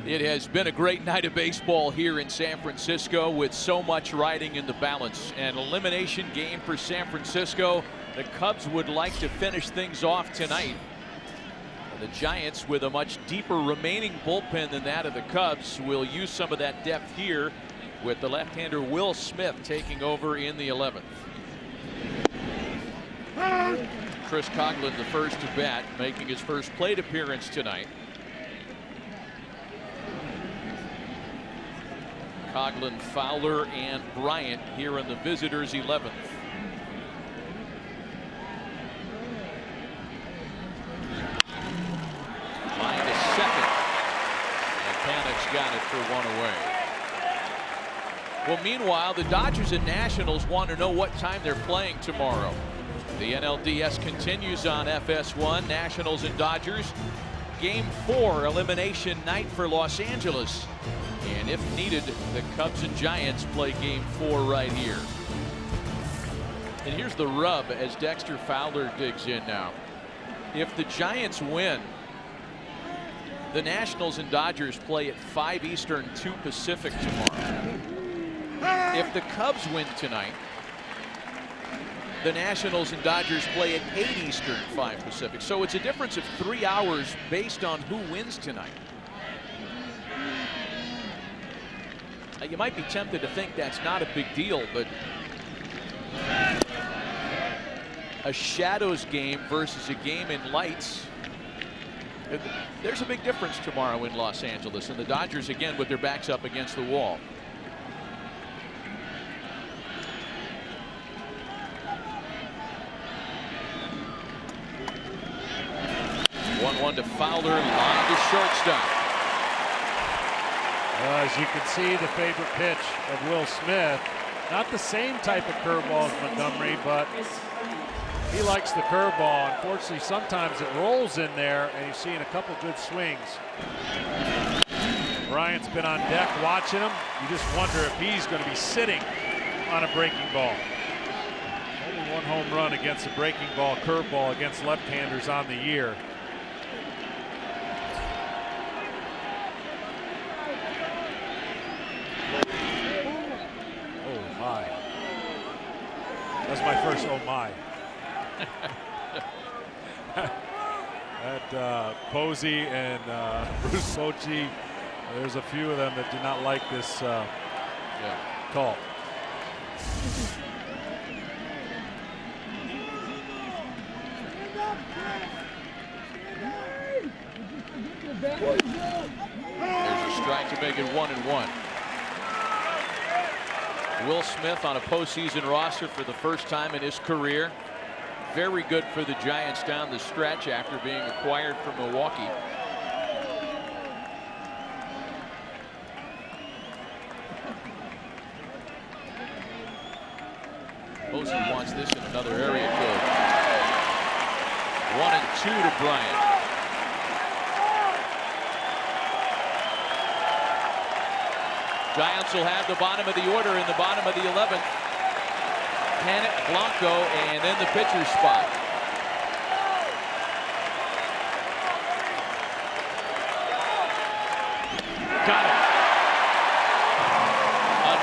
It has been a great night of baseball here in San Francisco with so much riding in the balance. An elimination game for San Francisco. The Cubs would like to finish things off tonight. The Giants, with a much deeper remaining bullpen than that of the Cubs, will use some of that depth here with the left-hander Will Smith taking over in the 11th. Chris Coghlan, the first to bat, making his first plate appearance tonight. Coghlan, Fowler, and Bryant here in the visitors' 11th. Line to second, and Panic's got it for one away. Well, meanwhile, the Dodgers and Nationals want to know what time they're playing tomorrow. The NLDS continues on FS1. Nationals and Dodgers. Game 4 elimination night for Los Angeles. And if needed, the Cubs and Giants play game 4 right here. And here's the rub as Dexter Fowler digs in now. If the Giants win, the Nationals and Dodgers play at 5 Eastern, 2 Pacific tomorrow. If the Cubs win tonight, the Nationals and Dodgers play at 8 Eastern, 5 Pacific. So it's a difference of 3 hours based on who wins tonight. You might be tempted to think that's not a big deal, but a shadows game versus a game in lights, there's a big difference tomorrow in Los Angeles, and the Dodgers again with their backs up against the wall. One to Fowler, line to shortstop. As you can see, the favorite pitch of Will Smith, not the same type of curveball as Montgomery, but he likes the curveball. Unfortunately, sometimes it rolls in there, and he's seeing a couple good swings. Bryant's been on deck watching him. You just wonder if he's going to be sitting on a breaking ball. Only one home run against a breaking ball curveball against left-handers on the year. That's my first oh my. At Posey and Bruce Bochy, there's a few of them that did not like this call. There's a strike to make it 1-1. Will Smith on a postseason roster for the first time in his career. Very good for the Giants down the stretch after being acquired from Milwaukee. Posey wants this in another area code. 1-2 to Bryant. Giants will have the bottom of the order in the bottom of the 11th. Panic, Blanco, and then the pitcher's spot. Got it.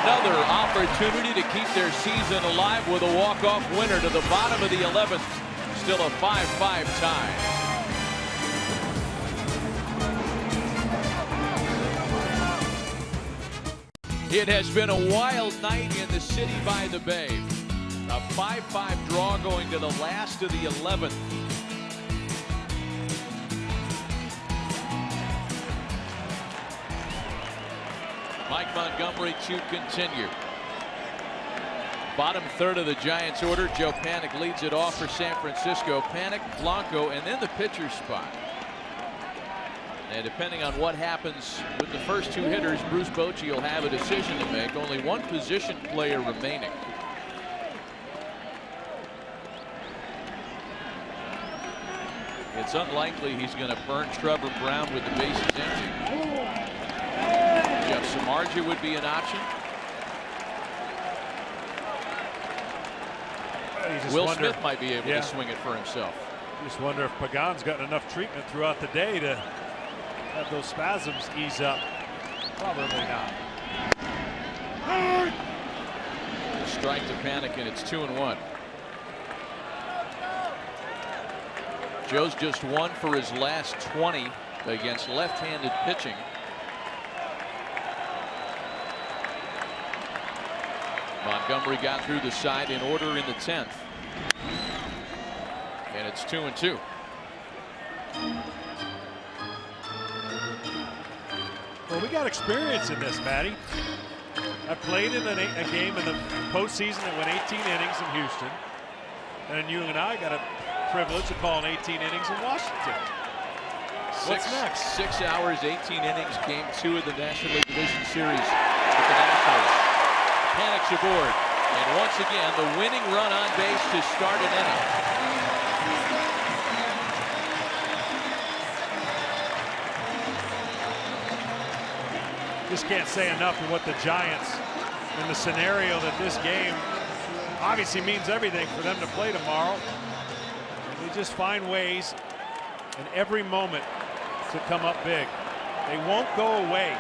Another opportunity to keep their season alive with a walk-off winner to the bottom of the 11th. Still a 5-5 tie. It has been a wild night in the city by the bay. A 5-5 draw going to the last of the 11th. Mike Montgomery to continue. Bottom third of the Giants order. Joe Panik leads it off for San Francisco. Panik, Blanco, and then the pitcher's spot. And depending on what happens with the first two hitters, Bruce Bochy will have a decision to make. Only one position player remaining. It's unlikely he's going to burn Trevor Brown with the bases empty. Jeff Samardzija would be an option. Will Smith might be able to swing it for himself. You just wonder if Pagan's gotten enough treatment throughout the day to have those spasms ease up. Probably not. A strike to Panik, and it's 2-1. Joe's just 1 for his last 20 against left-handed pitching. Montgomery got through the side in order in the 10th. And it's 2-2. Well, we got experience in this, Matty. I played in a game in the postseason that went 18 innings in Houston. And you and I got a privilege of calling 18 innings in Washington. What's next? 6 hours, 18 innings, game 2 of the National League Division Series with the Nationals. Panik's aboard, and once again the winning run on base to start an inning. Just can't say enough of what the Giants, in the scenario that this game obviously means everything for them to play tomorrow. They just find ways in every moment to come up big. They won't go away.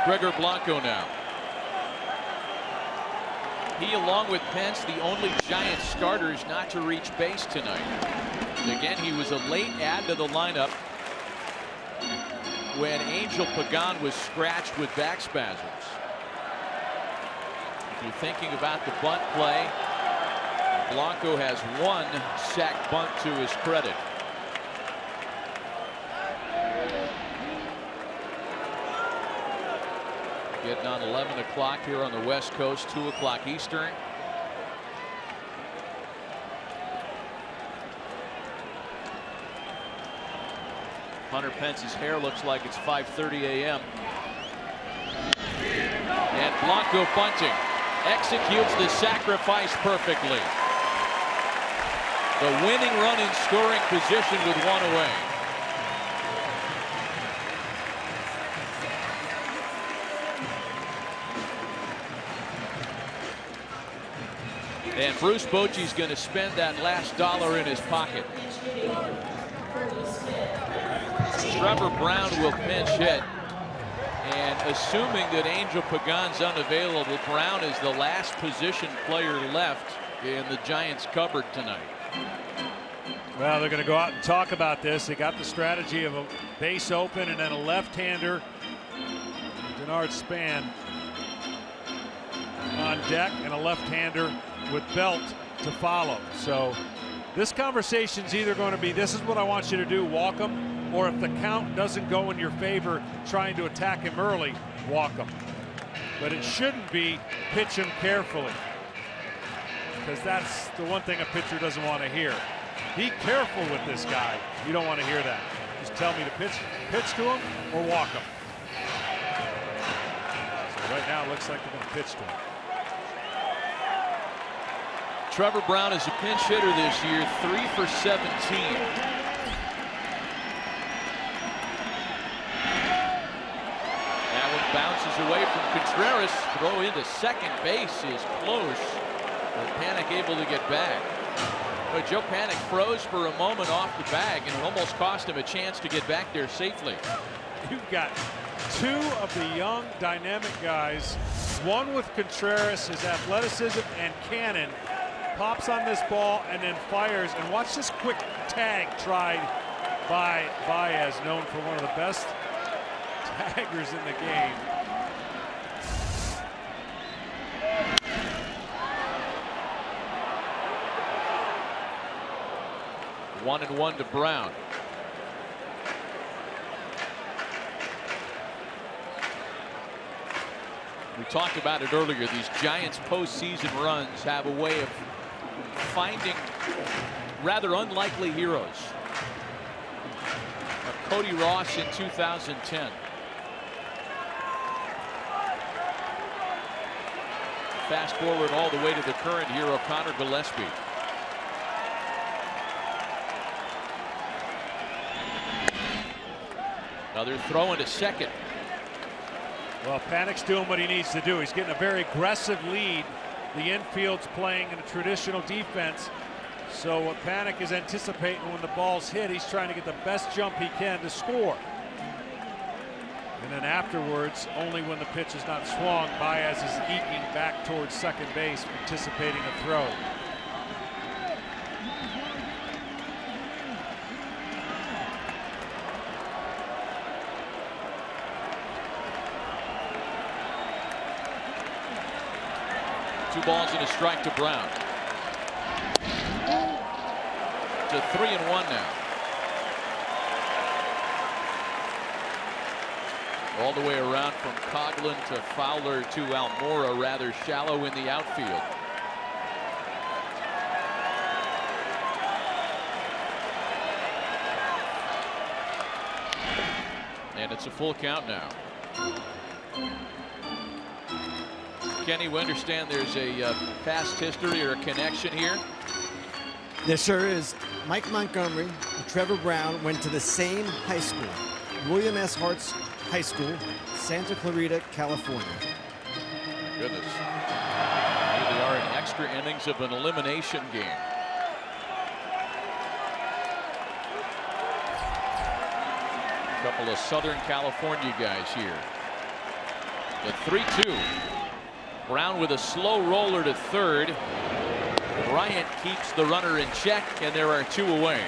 Gregor Blanco now. He, along with Pence, the only Giants starters not to reach base tonight. Again, he was a late add to the lineup when Angel Pagan was scratched with back spasms. If you're thinking about the bunt play, Blanco has 1 sac bunt to his credit. Getting on 11 o'clock here on the West Coast, 2 o'clock Eastern. Hunter Pence's hair looks like it's 5:30 a.m. And Blanco bunting. Executes the sacrifice perfectly. The winning run in scoring position with 1 away. And Bruce Bochy's going to spend that last dollar in his pocket. Trevor Brown will pinch hit. And assuming that Angel Pagan's unavailable, Brown is the last position player left in the Giants cupboard tonight. Well, they're going to go out and talk about this. They got the strategy of a base open and then a left-hander, Denard Span, on deck, and a left-hander with Belt to follow. So this conversation's either going to be, this is what I want you to do, walk him, or if the count doesn't go in your favor, trying to attack him early, walk him. But it shouldn't be pitch him carefully, because that's the one thing a pitcher doesn't want to hear. Be careful with this guy. You don't want to hear that. Just tell me to pitch to him or walk him. So right now it looks like they're going to pitch to him. Trevor Brown is a pinch hitter this year, 3 for 17. Bounces away from Contreras. Throw into second base is close, but Panik able to get back. But Joe Panik froze for a moment off the bag, and it almost cost him a chance to get back there safely. You've got 2 of the young dynamic guys, one with Contreras, his athleticism and cannon, pops on this ball and then fires. And watch this quick tag tried by Baez, known for one of the best taggers in the game. 1-1 to Brown. We talked about it earlier. These Giants postseason runs have a way of finding rather unlikely heroes. Cody Ross in 2010. Fast forward all the way to the current hero, Connor Gillespie. Another throw into second. Well, Panic's doing what he needs to do. He's getting a very aggressive lead. The infield's playing in a traditional defense. So what Panic is anticipating when the ball's hit, he's trying to get the best jump he can to score. And then afterwards, only when the pitch is not swung, Baez is eking back towards second base, anticipating a throw. Two balls and a strike to Brown. To 3-1 now. All the way around from Coughlin to Fowler to Almora, rather shallow in the outfield. And it's a full count now. Kenny, we understand there's a past history or a connection here. There sure is. Mike Montgomery and Trevor Brown went to the same high school, William S. Hart's High School, Santa Clarita, California. Goodness. Here they are in extra innings of an elimination game. A couple of Southern California guys here. The 3-2. Brown with a slow roller to third. Bryant keeps the runner in check, and there are two away.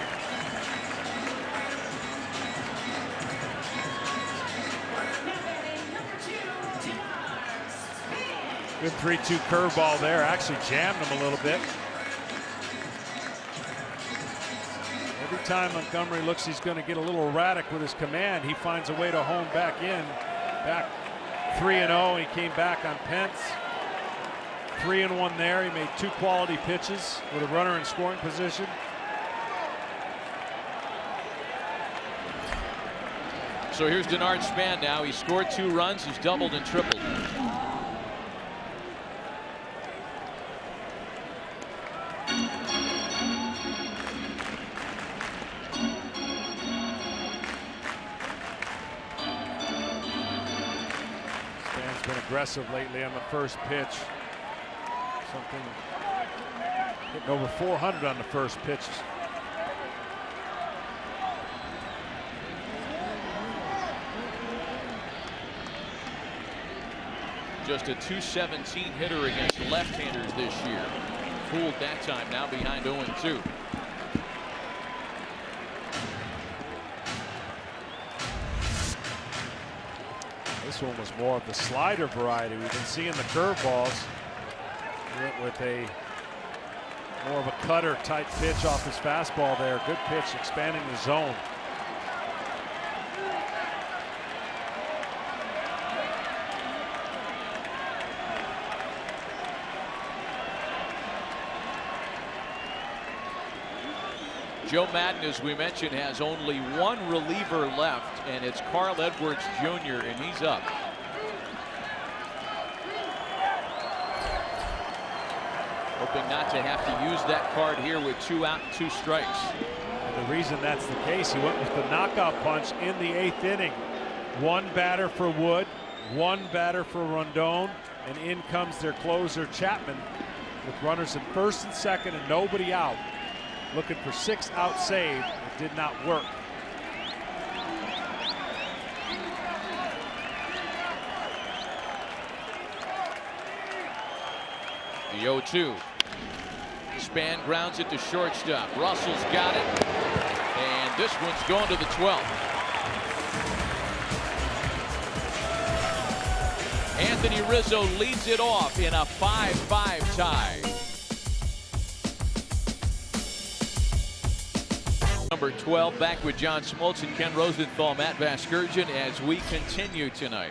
Good 3-2 curveball there. Actually jammed him a little bit. Every time Montgomery looks he's going to get a little erratic with his command, he finds a way to hone back in. Back 3-0. He came back on Pence. 3-1 there. He made two quality pitches with a runner in scoring position. So here's Denard Span now. He scored 2 runs. He's doubled and tripled. Span's been aggressive lately on the first pitch. Something hitting over 400 on the first pitch. Just a .217 hitter against left-handers this year. Fooled that time, now behind 0-2. This one was more of the slider variety. We've been seeing the curveballs. Went with a more of a cutter type pitch off his fastball there. Good pitch, expanding the zone. Joe Madden, as we mentioned, has only one reliever left, and it's Carl Edwards Jr., and he's up. Hoping not to have to use that card here with 2 out and 2 strikes. And the reason that's the case, he went with the knockout punch in the 8th inning. 1 batter for Wood, 1 batter for Rondon, and in comes their closer Chapman with runners in first and second and nobody out. Looking for 6 out save. It did not work. The 0-2. Span grounds it to shortstop. Russell's got it. And this one's going to the 12th. Anthony Rizzo leads it off in a 5-5 tie. Number 12 back with John Smoltz and Ken Rosenthal, Matt Vasgersian as we continue tonight.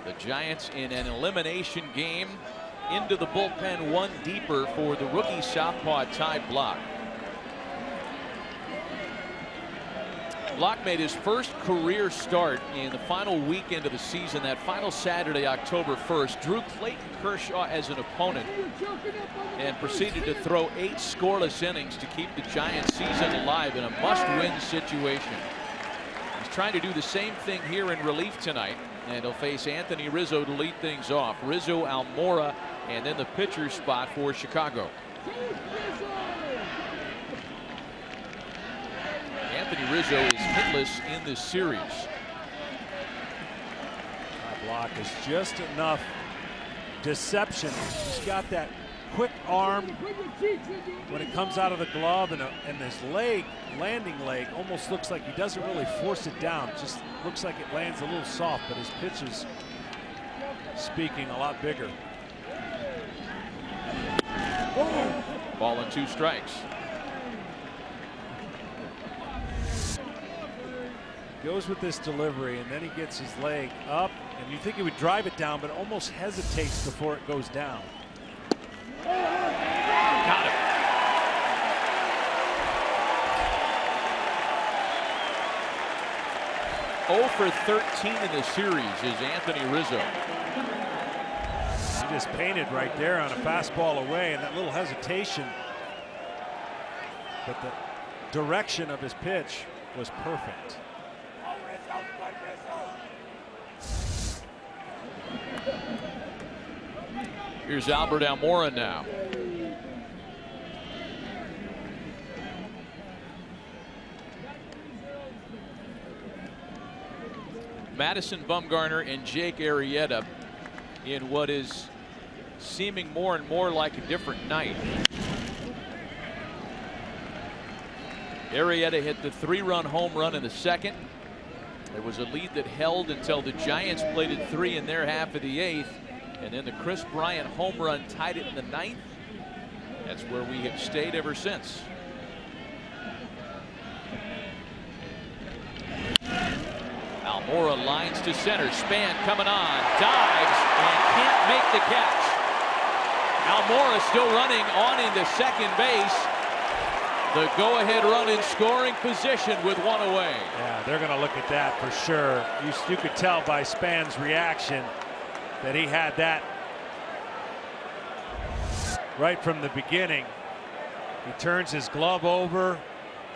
The Giants in an elimination game into the bullpen, one deeper for the rookie southpaw Ty Blach. Blach made his first career start in the final weekend of the season, that final Saturday, October 1st. Drew Clayton Kershaw as an opponent and proceeded to throw 8 scoreless innings to keep the Giants season alive in a must-win situation. He's trying to do the same thing here in relief tonight, and he'll face Anthony Rizzo to lead things off. Rizzo, Almora, and then the pitcher's spot for Chicago. Anthony Rizzo is hitless in this series. That block is just enough deception. He's got that quick arm when it comes out of the glove, and his leg, landing leg, almost looks like he doesn't really force it down. It just looks like it lands a little soft, but his pitch is speaking a lot bigger. Whoa. Ball and 2 strikes. Goes with this delivery, and then he gets his leg up, and you think he would drive it down, but almost hesitates before it goes down. Got him. Oh for 13 in the series is Anthony Rizzo. He just painted right there on a fastball away, and that little hesitation, but the direction of his pitch was perfect. Here's Albert Almora now. Madison Bumgarner and Jake Arrieta in what is seeming more and more like a different night. Arrieta hit the 3-run home run in the second. There was a lead that held until the Giants plated 3 in their half of the 8th. And then the Chris Bryant home run tied it in the 9th. That's where we have stayed ever since. Almora lines to center. Span coming on. Dives and can't make the catch. Almora still running on into second base. The go-ahead run in scoring position with 1 away. Yeah, they're going to look at that for sure. You could tell by Span's reaction that he had that right from the beginning. He turns his glove over.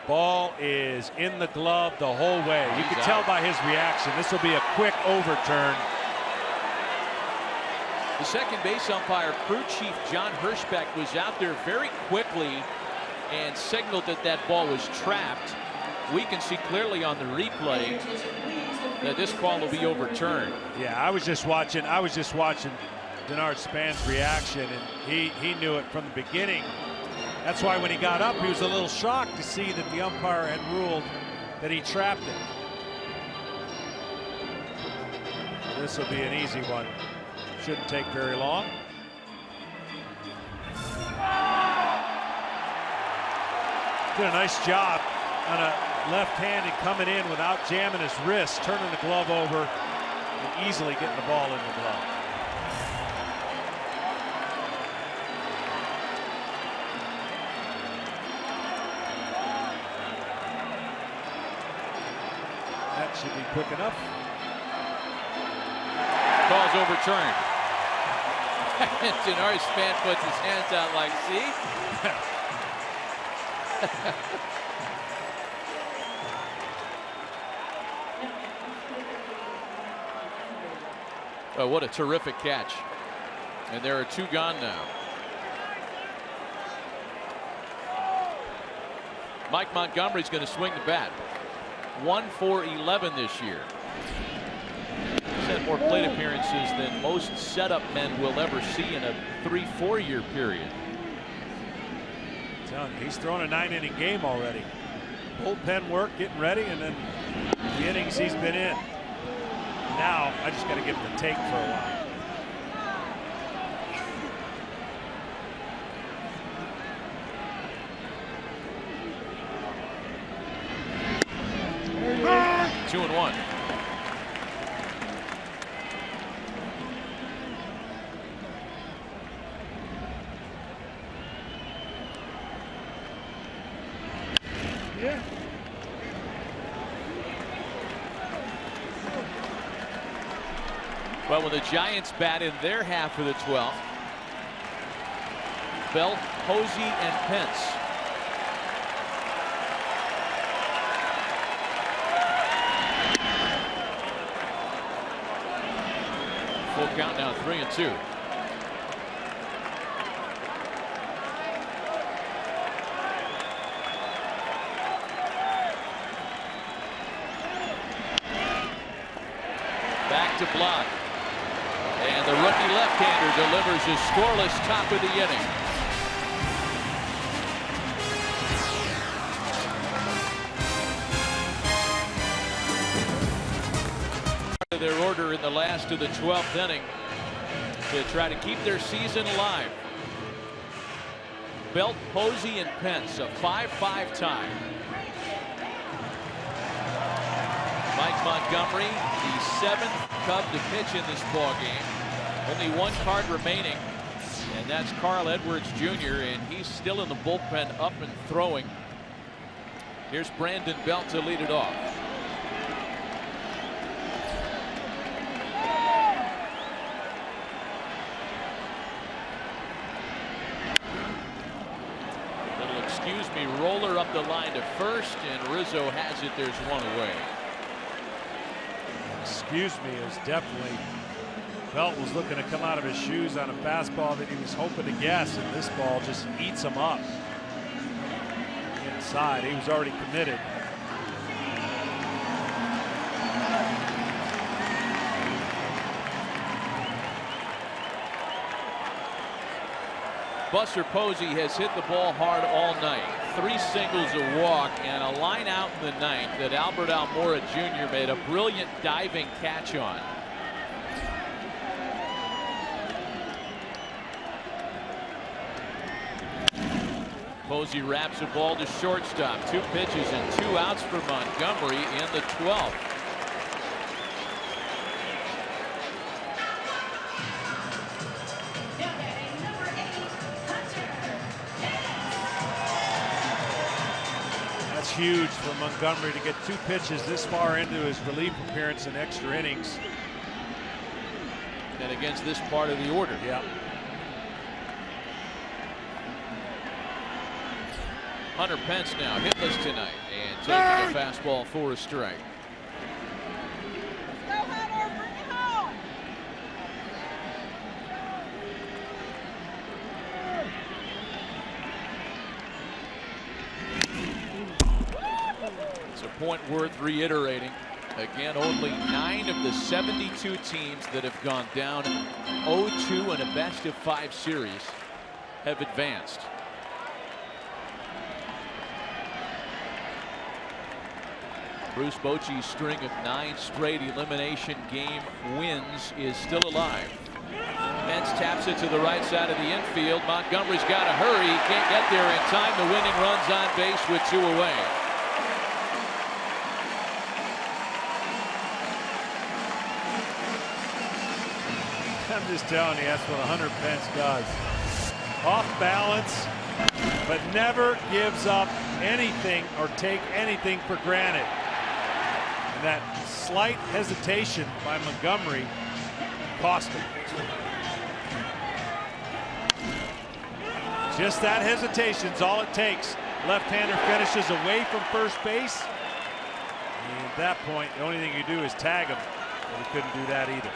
Ball is in the glove the whole way. You could tell by his reaction this will be a quick overturn. The second base umpire, crew chief John Hirschbeck, was out there very quickly and signaled that that ball was trapped. We can see clearly on the replay that this call will be overturned. Yeah, I was just watching Denard Span's reaction, and he knew it from the beginning. That's why when he got up, he was a little shocked to see that the umpire had ruled that he trapped it. This will be an easy one. Shouldn't take very long. Did a nice job on a left-handed coming in without jamming his wrist, turning the glove over, and easily getting the ball in the glove. That should be quick enough. Call's overturned. Denard Span puts his hands out like, see? Oh, what a terrific catch. And there are 2 gone now. Mike Montgomery's going to swing the bat. 1 for 11 this year. He's had more plate appearances than most setup men will ever see in a 3-4 year period. He's thrown a 9-inning game already. Bullpen work, getting ready, and then the innings he's been in. Now I just got to give him the take for a while. Well, when the Giants bat in their half of the 12th, Belt, Posey, and Pence. Full count now, 3-2. Back to block. And the rookie left-hander delivers a scoreless top of the inning. Their order in the last of the 12th inning to try to keep their season alive. Belt, Posey, and Pence, a 5-5 tie. Mike Montgomery, the 7th Cub to pitch in this ball game. Only one card remaining, and that's Carl Edwards Jr., and he's still in the bullpen, up and throwing. Here's Brandon Belt to lead it off. Little excuse me roller up the line to first, and Rizzo has it. There's one away. Excuse me is definitely, Belt was looking to come out of his shoes on a fastball that he was hoping to guess, and this ball just eats him up inside. He was already committed. Buster Posey has hit the ball hard all night. 3 singles, a walk, and a line out in the 9th that Albert Almora Jr. made a brilliant diving catch on. Posey wraps the ball to shortstop. 2 pitches and 2 outs for Montgomery in the 12th. Huge for Montgomery to get 2 pitches this far into his relief appearance in extra innings. And against this part of the order. Yeah. Hunter Pence now hitless tonight and taking a fastball for a strike. Point worth reiterating. Again, only 9 of the 72 teams that have gone down 0-2 in a best-of-5 series have advanced. Bruce Bochy's string of 9 straight elimination game wins is still alive. Pence taps it to the right side of the infield. Montgomery's got to hurry. He can't get there in time. The winning run's on base with 2 away. I'm just telling you, that's what Hunter Pence does. Off balance, but never gives up anything or take anything for granted. And that slight hesitation by Montgomery cost him. Just that hesitation's all it takes. Left-hander finishes away from first base. And at that point, the only thing you do is tag him. But he couldn't do that either.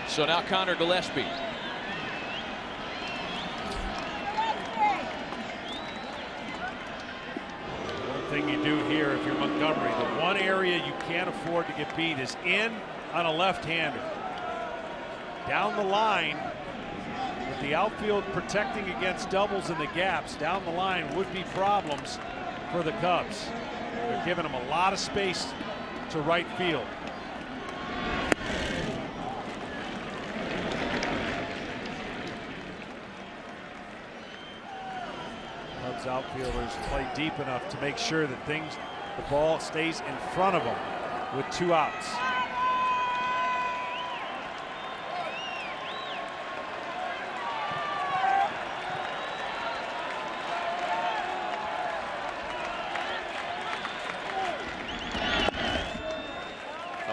So now Connor Gillespie. One thing you do here if you're Montgomery, the one area you can't afford to get beat is in on a left-hander. Down the line, with the outfield protecting against doubles in the gaps, down the line would be problems for the Cubs. They're giving them a lot of space to right field. Cubs outfielders play deep enough to make sure that the ball stays in front of them with 2 outs.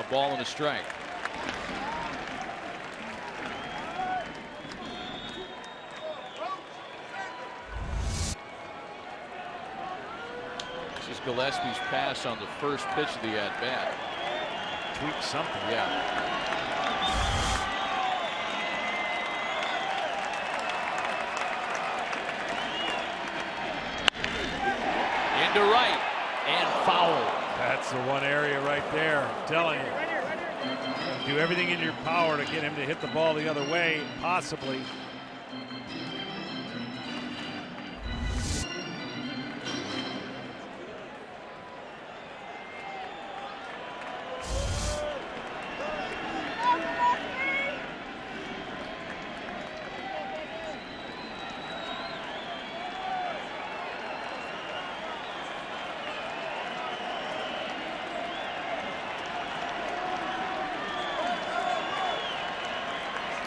ball and a strike. This is Gillespie's pass on the first pitch of the at-bat. Tweak something. Yeah. Into right and foul. That's the one area right there. I'm telling you. Do everything in your power to get him to hit the ball the other way, possibly.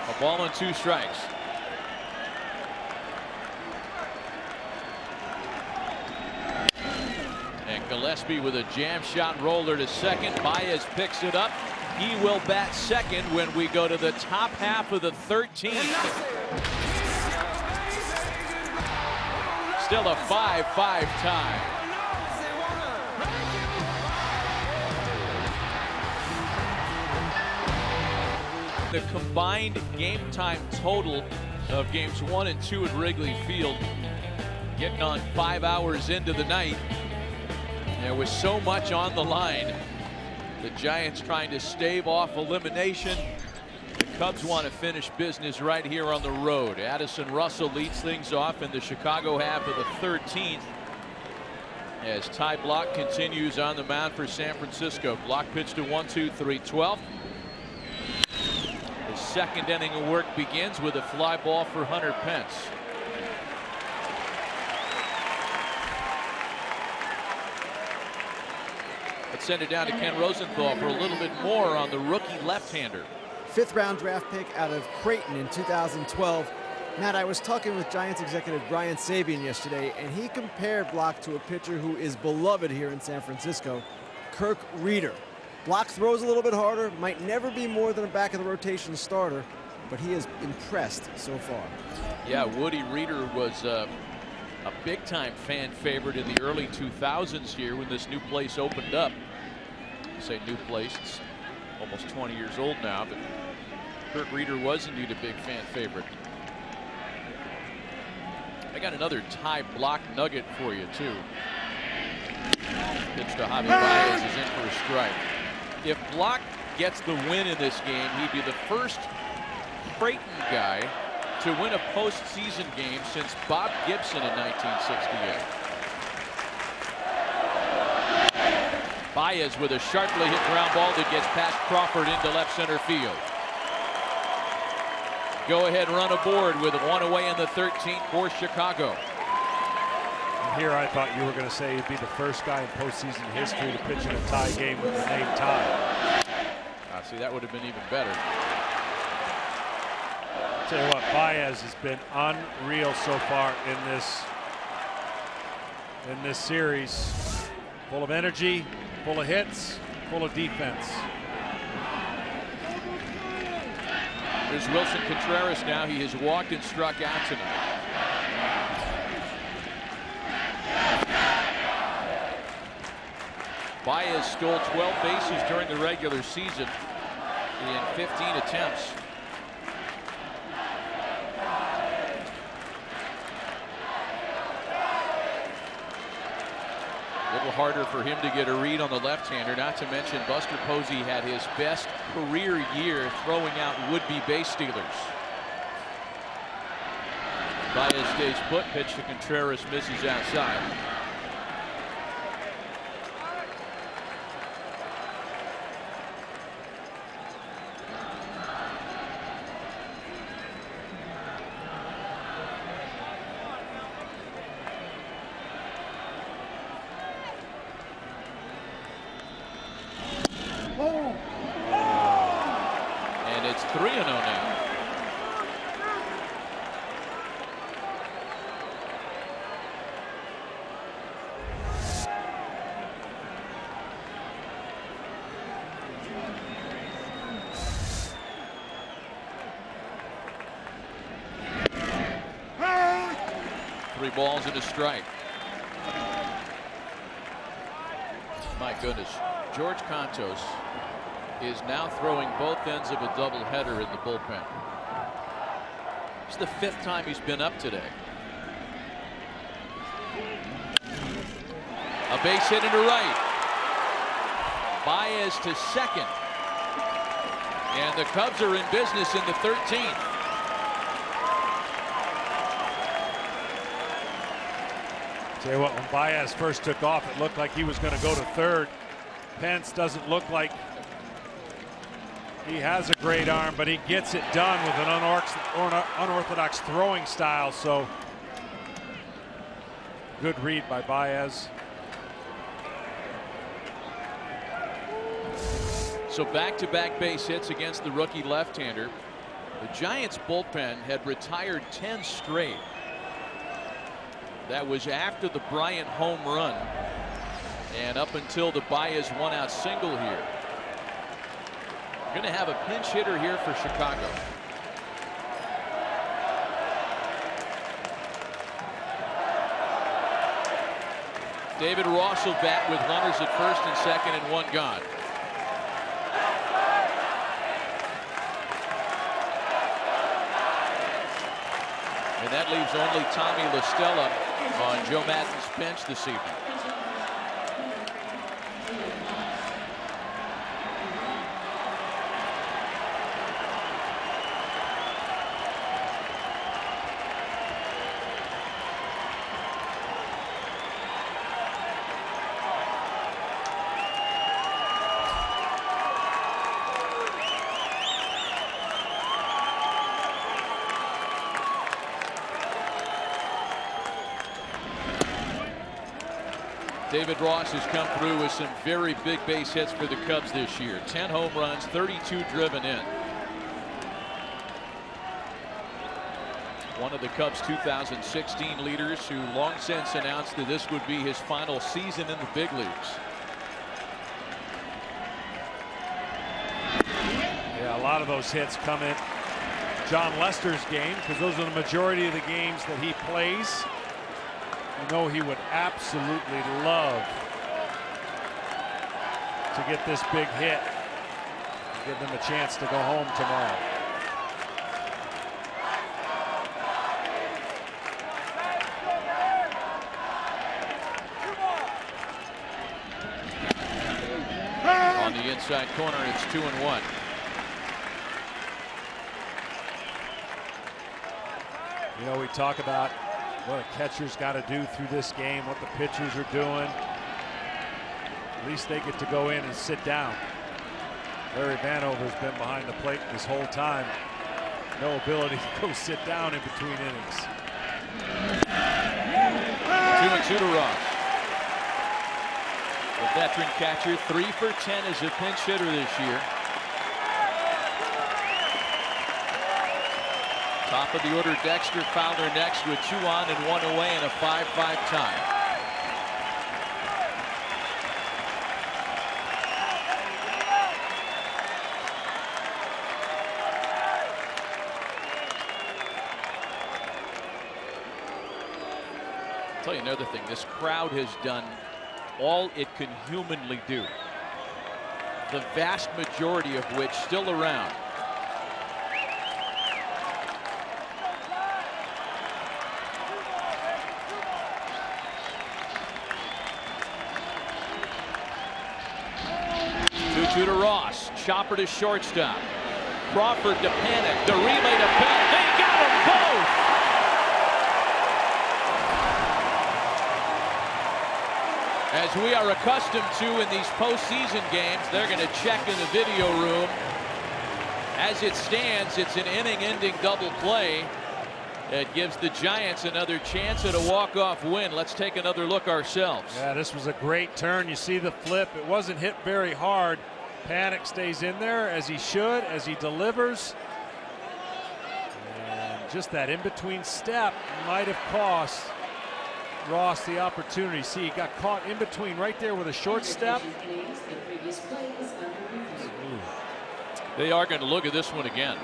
A ball and 2 strikes. And Gillespie with a jam shot roller to second. Baez picks it up. He will bat second when we go to the top half of the 13th. Still a 5-5 tie. The combined game time total of games 1 and 2 at Wrigley Field getting on 5 hours into the night. There was so much on the line. The Giants trying to stave off elimination. The Cubs want to finish business right here on the road. Addison Russell leads things off in the Chicago half of the 13th as Ty Blach continues on the mound for San Francisco. Blach pitched to 1-2-3-12. The second inning of work begins with a fly ball for Hunter Pence. Let's send it down to Ken Rosenthal for a little bit more on the rookie left-hander. 5th round draft pick out of Creighton in 2012. Matt, I was talking with Giants executive Brian Sabian yesterday, and he compared Blach to a pitcher who is beloved here in San Francisco, Kirk Reeder. Blach throws a little bit harder, might never be more than a back of the rotation starter, but he has impressed so far. Yeah, Woody Reeder was a big-time fan favorite in the early 2000s here when this new place opened up. I say new place, it's almost 20 years old now, but Kirk Reeder was indeed a big fan favorite. I got another Ty Blach nugget for you, too. Pitch to Javi Baez is in for a strike. If Blach gets the win in this game, he'd be the first Creighton guy to win a postseason game since Bob Gibson in 1968. Baez with a sharply hit ground ball that gets past Crawford into left center field. Go ahead run aboard with 1 away in the 13th for Chicago. Here I thought you were going to say he'd be the first guy in postseason history to pitch in a tie game with the name Ty. See, that would have been even better. I'll tell you what, Baez has been unreal so far in this series. Full of energy, full of hits, full of defense. There's Wilson Contreras now. He has walked and struck out tonight. Baez stole 12 bases during the regular season in 15 attempts. A little harder for him to get a read on the left-hander, not to mention Buster Posey had his best career year throwing out would-be base stealers. Baez stays put, pitch to Contreras, misses outside. And it's 3-0 now. balls and a strike. My goodness, George Contos is now throwing both ends of a doubleheader in the bullpen. It's the 5th time he's been up today. A base hit into right. Baez to second. And the Cubs are in business in the 13th. Tell you what, when Baez first took off, it looked like he was going to go to third. Pence doesn't look like he has a great arm, but he gets it done with an unorthodox throwing style. So good read by Baez. So back-to-back base hits against the rookie left-hander. The Giants bullpen had retired 10 straight. That was after the Bryant home run and up until the Baez one-out single here. Going to have a pinch hitter here for Chicago. David Ross will bat with runners at first and second and one gone. And that leaves only Tommy La Stella on Joe Maddon's bench this evening. David Ross has come through with some very big base hits for the Cubs this year. 10 home runs, 32 driven in. One of the Cubs 2016 leaders who long since announced that this would be his final season in the big leagues. Yeah, a lot of those hits come in John Lester's game because those are the majority of the games that he plays. You know he would absolutely love to get this big hit, give them a chance to go home tomorrow. On the inside corner, it's 2-1. You know, we talk about what a catcher's got to do through this game, what the pitchers are doing. At least they get to go in and sit down. Larry Vanover's been behind the plate this whole time. No ability to go sit down in between innings. 2-2 to Ross. The veteran catcher, 3 for 10 as a pinch hitter this year. Top of the order, Dexter Fowler next with 2 on and 1 away and a 5-5 tie. I'll tell you another thing, this crowd has done all it can humanly do. The vast majority of which still around. To Ross, chopper to shortstop. Crawford to Panic, the relay to Panic. They got them both. As we are accustomed to in these postseason games, they're going to check in the video room. As it stands, it's an inning-ending double play. It gives the Giants another chance at a walk-off win. Let's take another look ourselves. Yeah, this was a great turn. You see the flip. It wasn't hit very hard. Panic stays in there as he should, as he delivers. And just that in-between step might have cost Ross the opportunity. See, he got caught in between right there with a short step. They are going to look at this one again.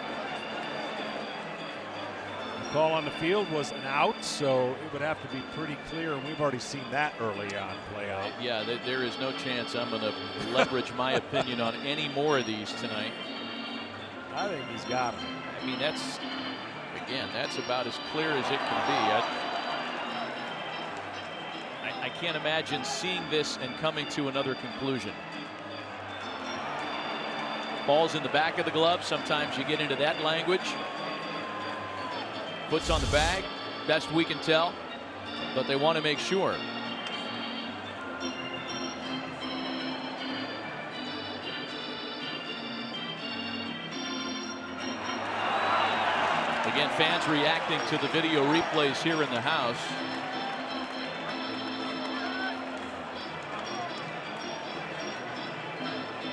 Call on the field was an out, so it would have to be pretty clear, and we've already seen that early on play out. Yeah, there is no chance I'm going to leverage my opinion on any more of these tonight. I think he's got him. I mean, that's about as clear as it can be. I can't imagine seeing this and coming to another conclusion. Ball's in the back of the glove. Sometimes you get into that language. Foot's on the bag, best we can tell, but they want to make sure. Again, fans reacting to the video replays here in the house.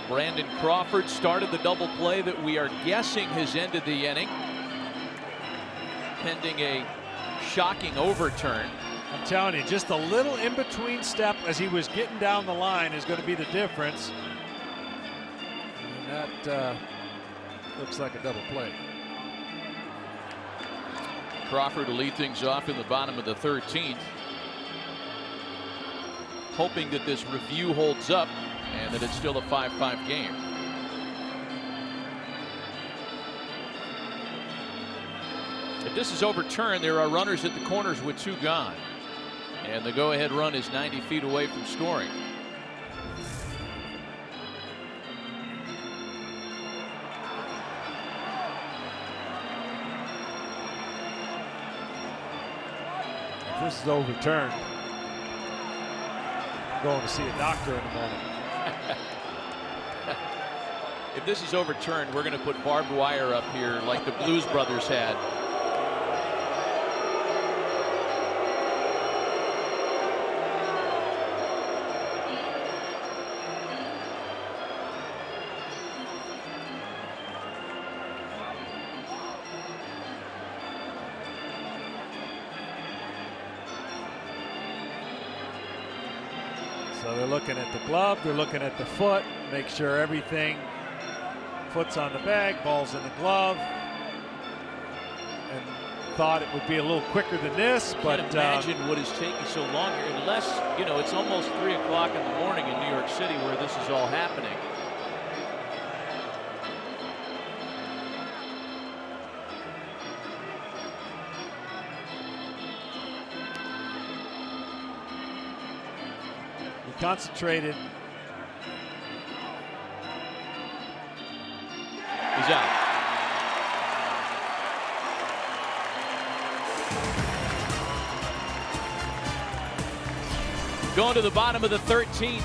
Brandon Crawford started the double play that we are guessing has ended the inning, pending a shocking overturn. I'm telling you, just a little in-between step as he was getting down the line is going to be the difference. And that looks like a double play. Crawford will lead things off in the bottom of the 13th, hoping that this review holds up and that it's still a 5-5 game. If this is overturned, there are runners at the corners with 2 gone, and the go-ahead run is 90 feet away from scoring. If this is overturned, I'm going to see a doctor in a moment. If this is overturned, we're going to put barbed wire up here like the Blues Brothers had. So they're looking at the glove, they're looking at the foot, make sure everything, foot's on the bag, ball's in the glove, and thought it would be a little quicker than this, but can't imagine what is taking so long here, unless, you know, it's almost 3 o'clock in the morning in New York City where this is all happening. concentrated. He's out. Going to the bottom of the 13th,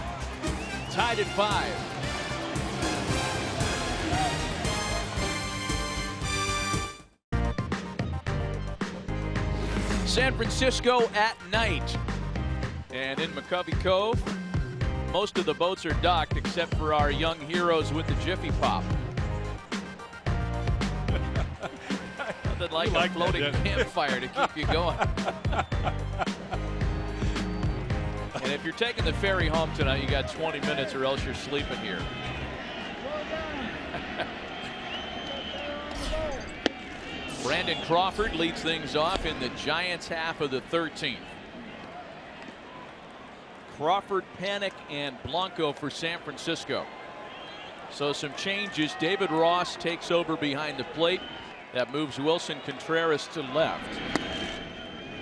tied at 5. San Francisco at night. And in McCovey Cove, most of the boats are docked except for our young heroes with the Jiffy Pop. Nothing like a floating campfire to keep you going. And if you're taking the ferry home tonight, you got 20 minutes or else you're sleeping here. Brandon Crawford leads things off in the Giants half of the 13th. Crawford, Panic, and Blanco for San Francisco. So some changes. David Ross takes over behind the plate. That moves Wilson Contreras to left.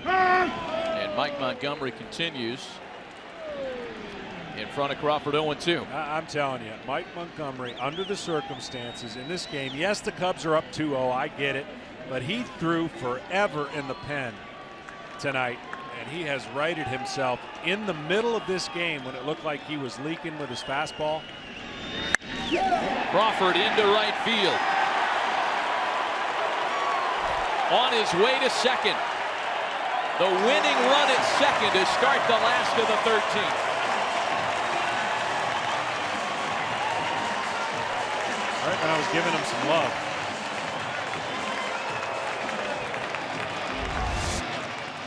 And Mike Montgomery continues in front of Crawford. 0-2. I'm telling you, Mike Montgomery, under the circumstances in this game, yes, the Cubs are up 2-0, I get it, but he threw forever in the pen tonight, and he has righted himself in the middle of this game when it looked like he was leaking with his fastball. Crawford into right field. On his way to second. The winning run at second to start the last of the 13th. Right when I was giving him some love.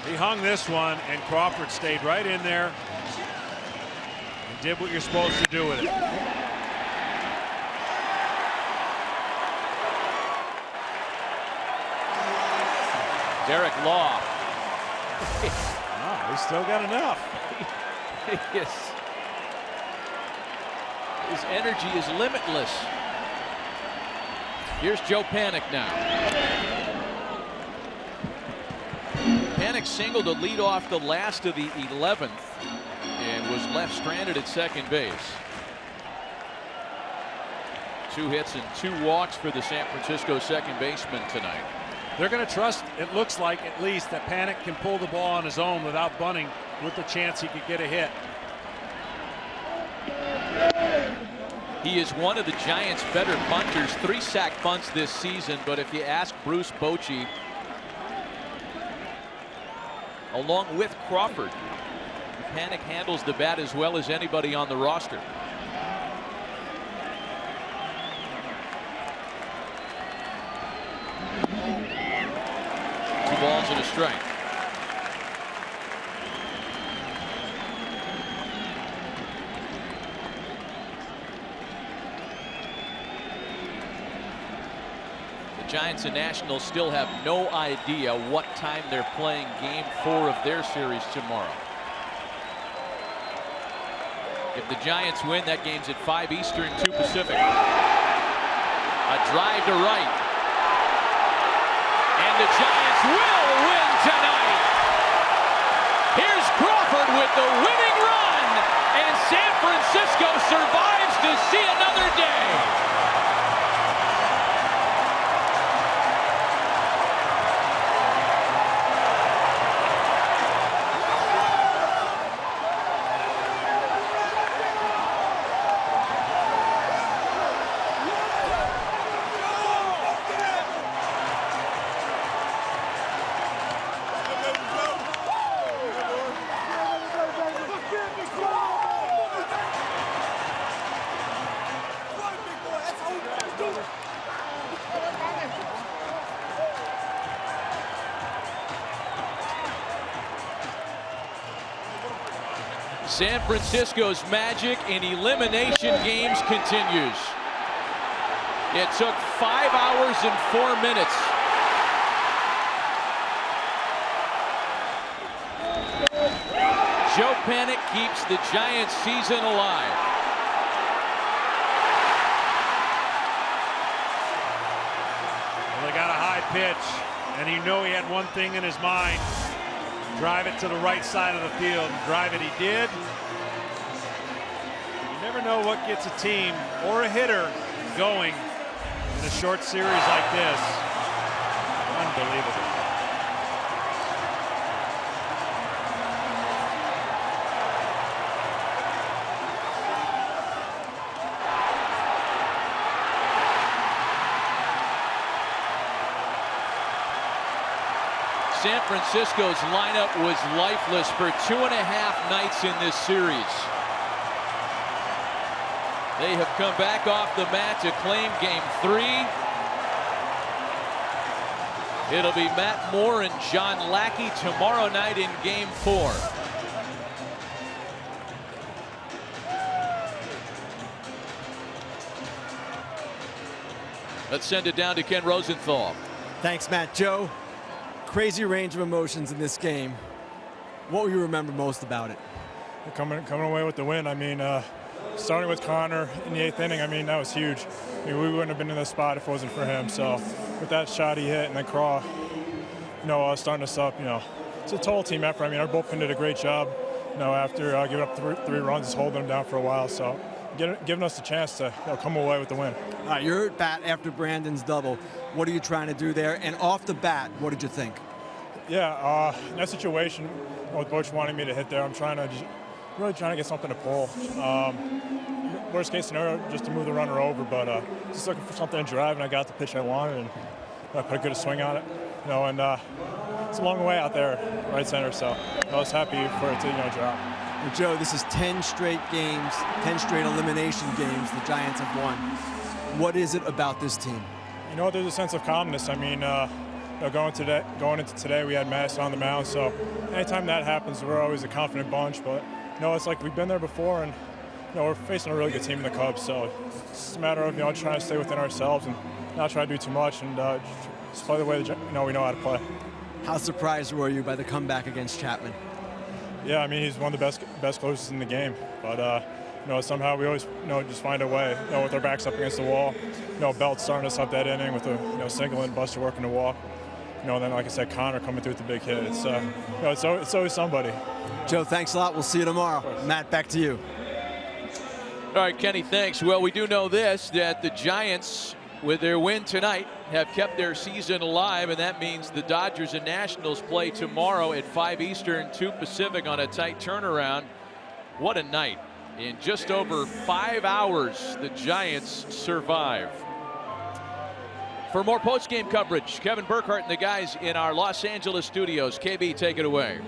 He hung this one, and Crawford stayed right in there and did what you're supposed to do with it. Derek Law. Oh, he's still got enough. Yes. His energy is limitless. Here's Joe Panik now. Panik singled to lead off the last of the 11th and was left stranded at second base. 2 hits and 2 walks for the San Francisco second baseman tonight. They're going to trust, it looks like at least, that Panik can pull the ball on his own without bunting, with the chance he could get a hit. He is one of the Giants' better bunters, 3 sack bunts this season, but if you ask Bruce Bochy, along with Crawford, Panik handles the bat as well as anybody on the roster. 2 balls and a strike. The Giants and Nationals still have no idea what time they're playing Game 4 of their series tomorrow. If the Giants win, that game's at 5 Eastern, 2 Pacific. A drive to right. And the Giants will win tonight. Here's Crawford with the winning run. And San Francisco survives to see another day. San Francisco's magic in elimination games continues. It took 5 hours and 4 minutes. Joe Panik keeps the Giants season alive. Well, they got a high pitch, and you know he had one thing in his mind: drive it to the right side of the field. And drive it he did. You never know what gets a team or a hitter going in a short series like this. Unbelievable. San Francisco's lineup was lifeless for 2.5 nights in this series. They have come back off the mat to claim Game 3. It'll be Matt Moore and John Lackey tomorrow night in Game 4. Let's send it down to Ken Rosenthal. Thanks, Matt. Joe, crazy range of emotions in this game. What will you remember most about it? Coming away with the win. I mean, starting with Connor in the 8th inning, I mean, that was huge. I mean, we wouldn't have been in this spot if it wasn't for him. So with that shot he hit and then Craw, starting us up, it's a total team effort. I mean, our bullpen did a great job, after giving up three runs, just holding them down for a while. So giving us the chance to come away with the win. All right, you're at bat after Brandon's double. What are you trying to do there? And off the bat, what did you think? Yeah, in that situation, with Butch wanting me to hit there, I'm really trying to get something to pull. Worst case scenario, just to move the runner over, but just looking for something to drive, and I got the pitch I wanted, and I put a good swing on it. And it's a long way out there, right center, so I was happy for it to drop. Well, Joe, this is 10 straight games, 10 straight elimination games the Giants have won. What is it about this team? There's a sense of calmness. I mean, going into today, we had Madison on the mound, so anytime that happens, we're always a confident bunch. But it's like we've been there before, and we're facing a really good team in the Cubs. So it's just a matter of trying to stay within ourselves and not try to do too much, and just play the way we know how to play. How surprised were you by the comeback against Chapman? Yeah, I mean, he's one of the best closers in the game. But, you know, somehow we always, you know, just find a way, you know, with our backs up against the wall. You know, Belt starting us up that inning with a, you know, single and Buster working the walk. You know, and then, like I said, Connor coming through with the big hit. It's, you know, it's always somebody. Joe, thanks a lot. We'll see you tomorrow. Matt, back to you. All right, Kenny, thanks. Well, we do know this, that the Giants, with their win tonight, have kept their season alive, and that means the Dodgers and Nationals play tomorrow at 5 Eastern, 2 Pacific on a tight turnaround. What a night. In just over 5 hours, the Giants survive. For more post-game coverage, Kevin Burkhardt and the guys in our Los Angeles studios. KB, take it away.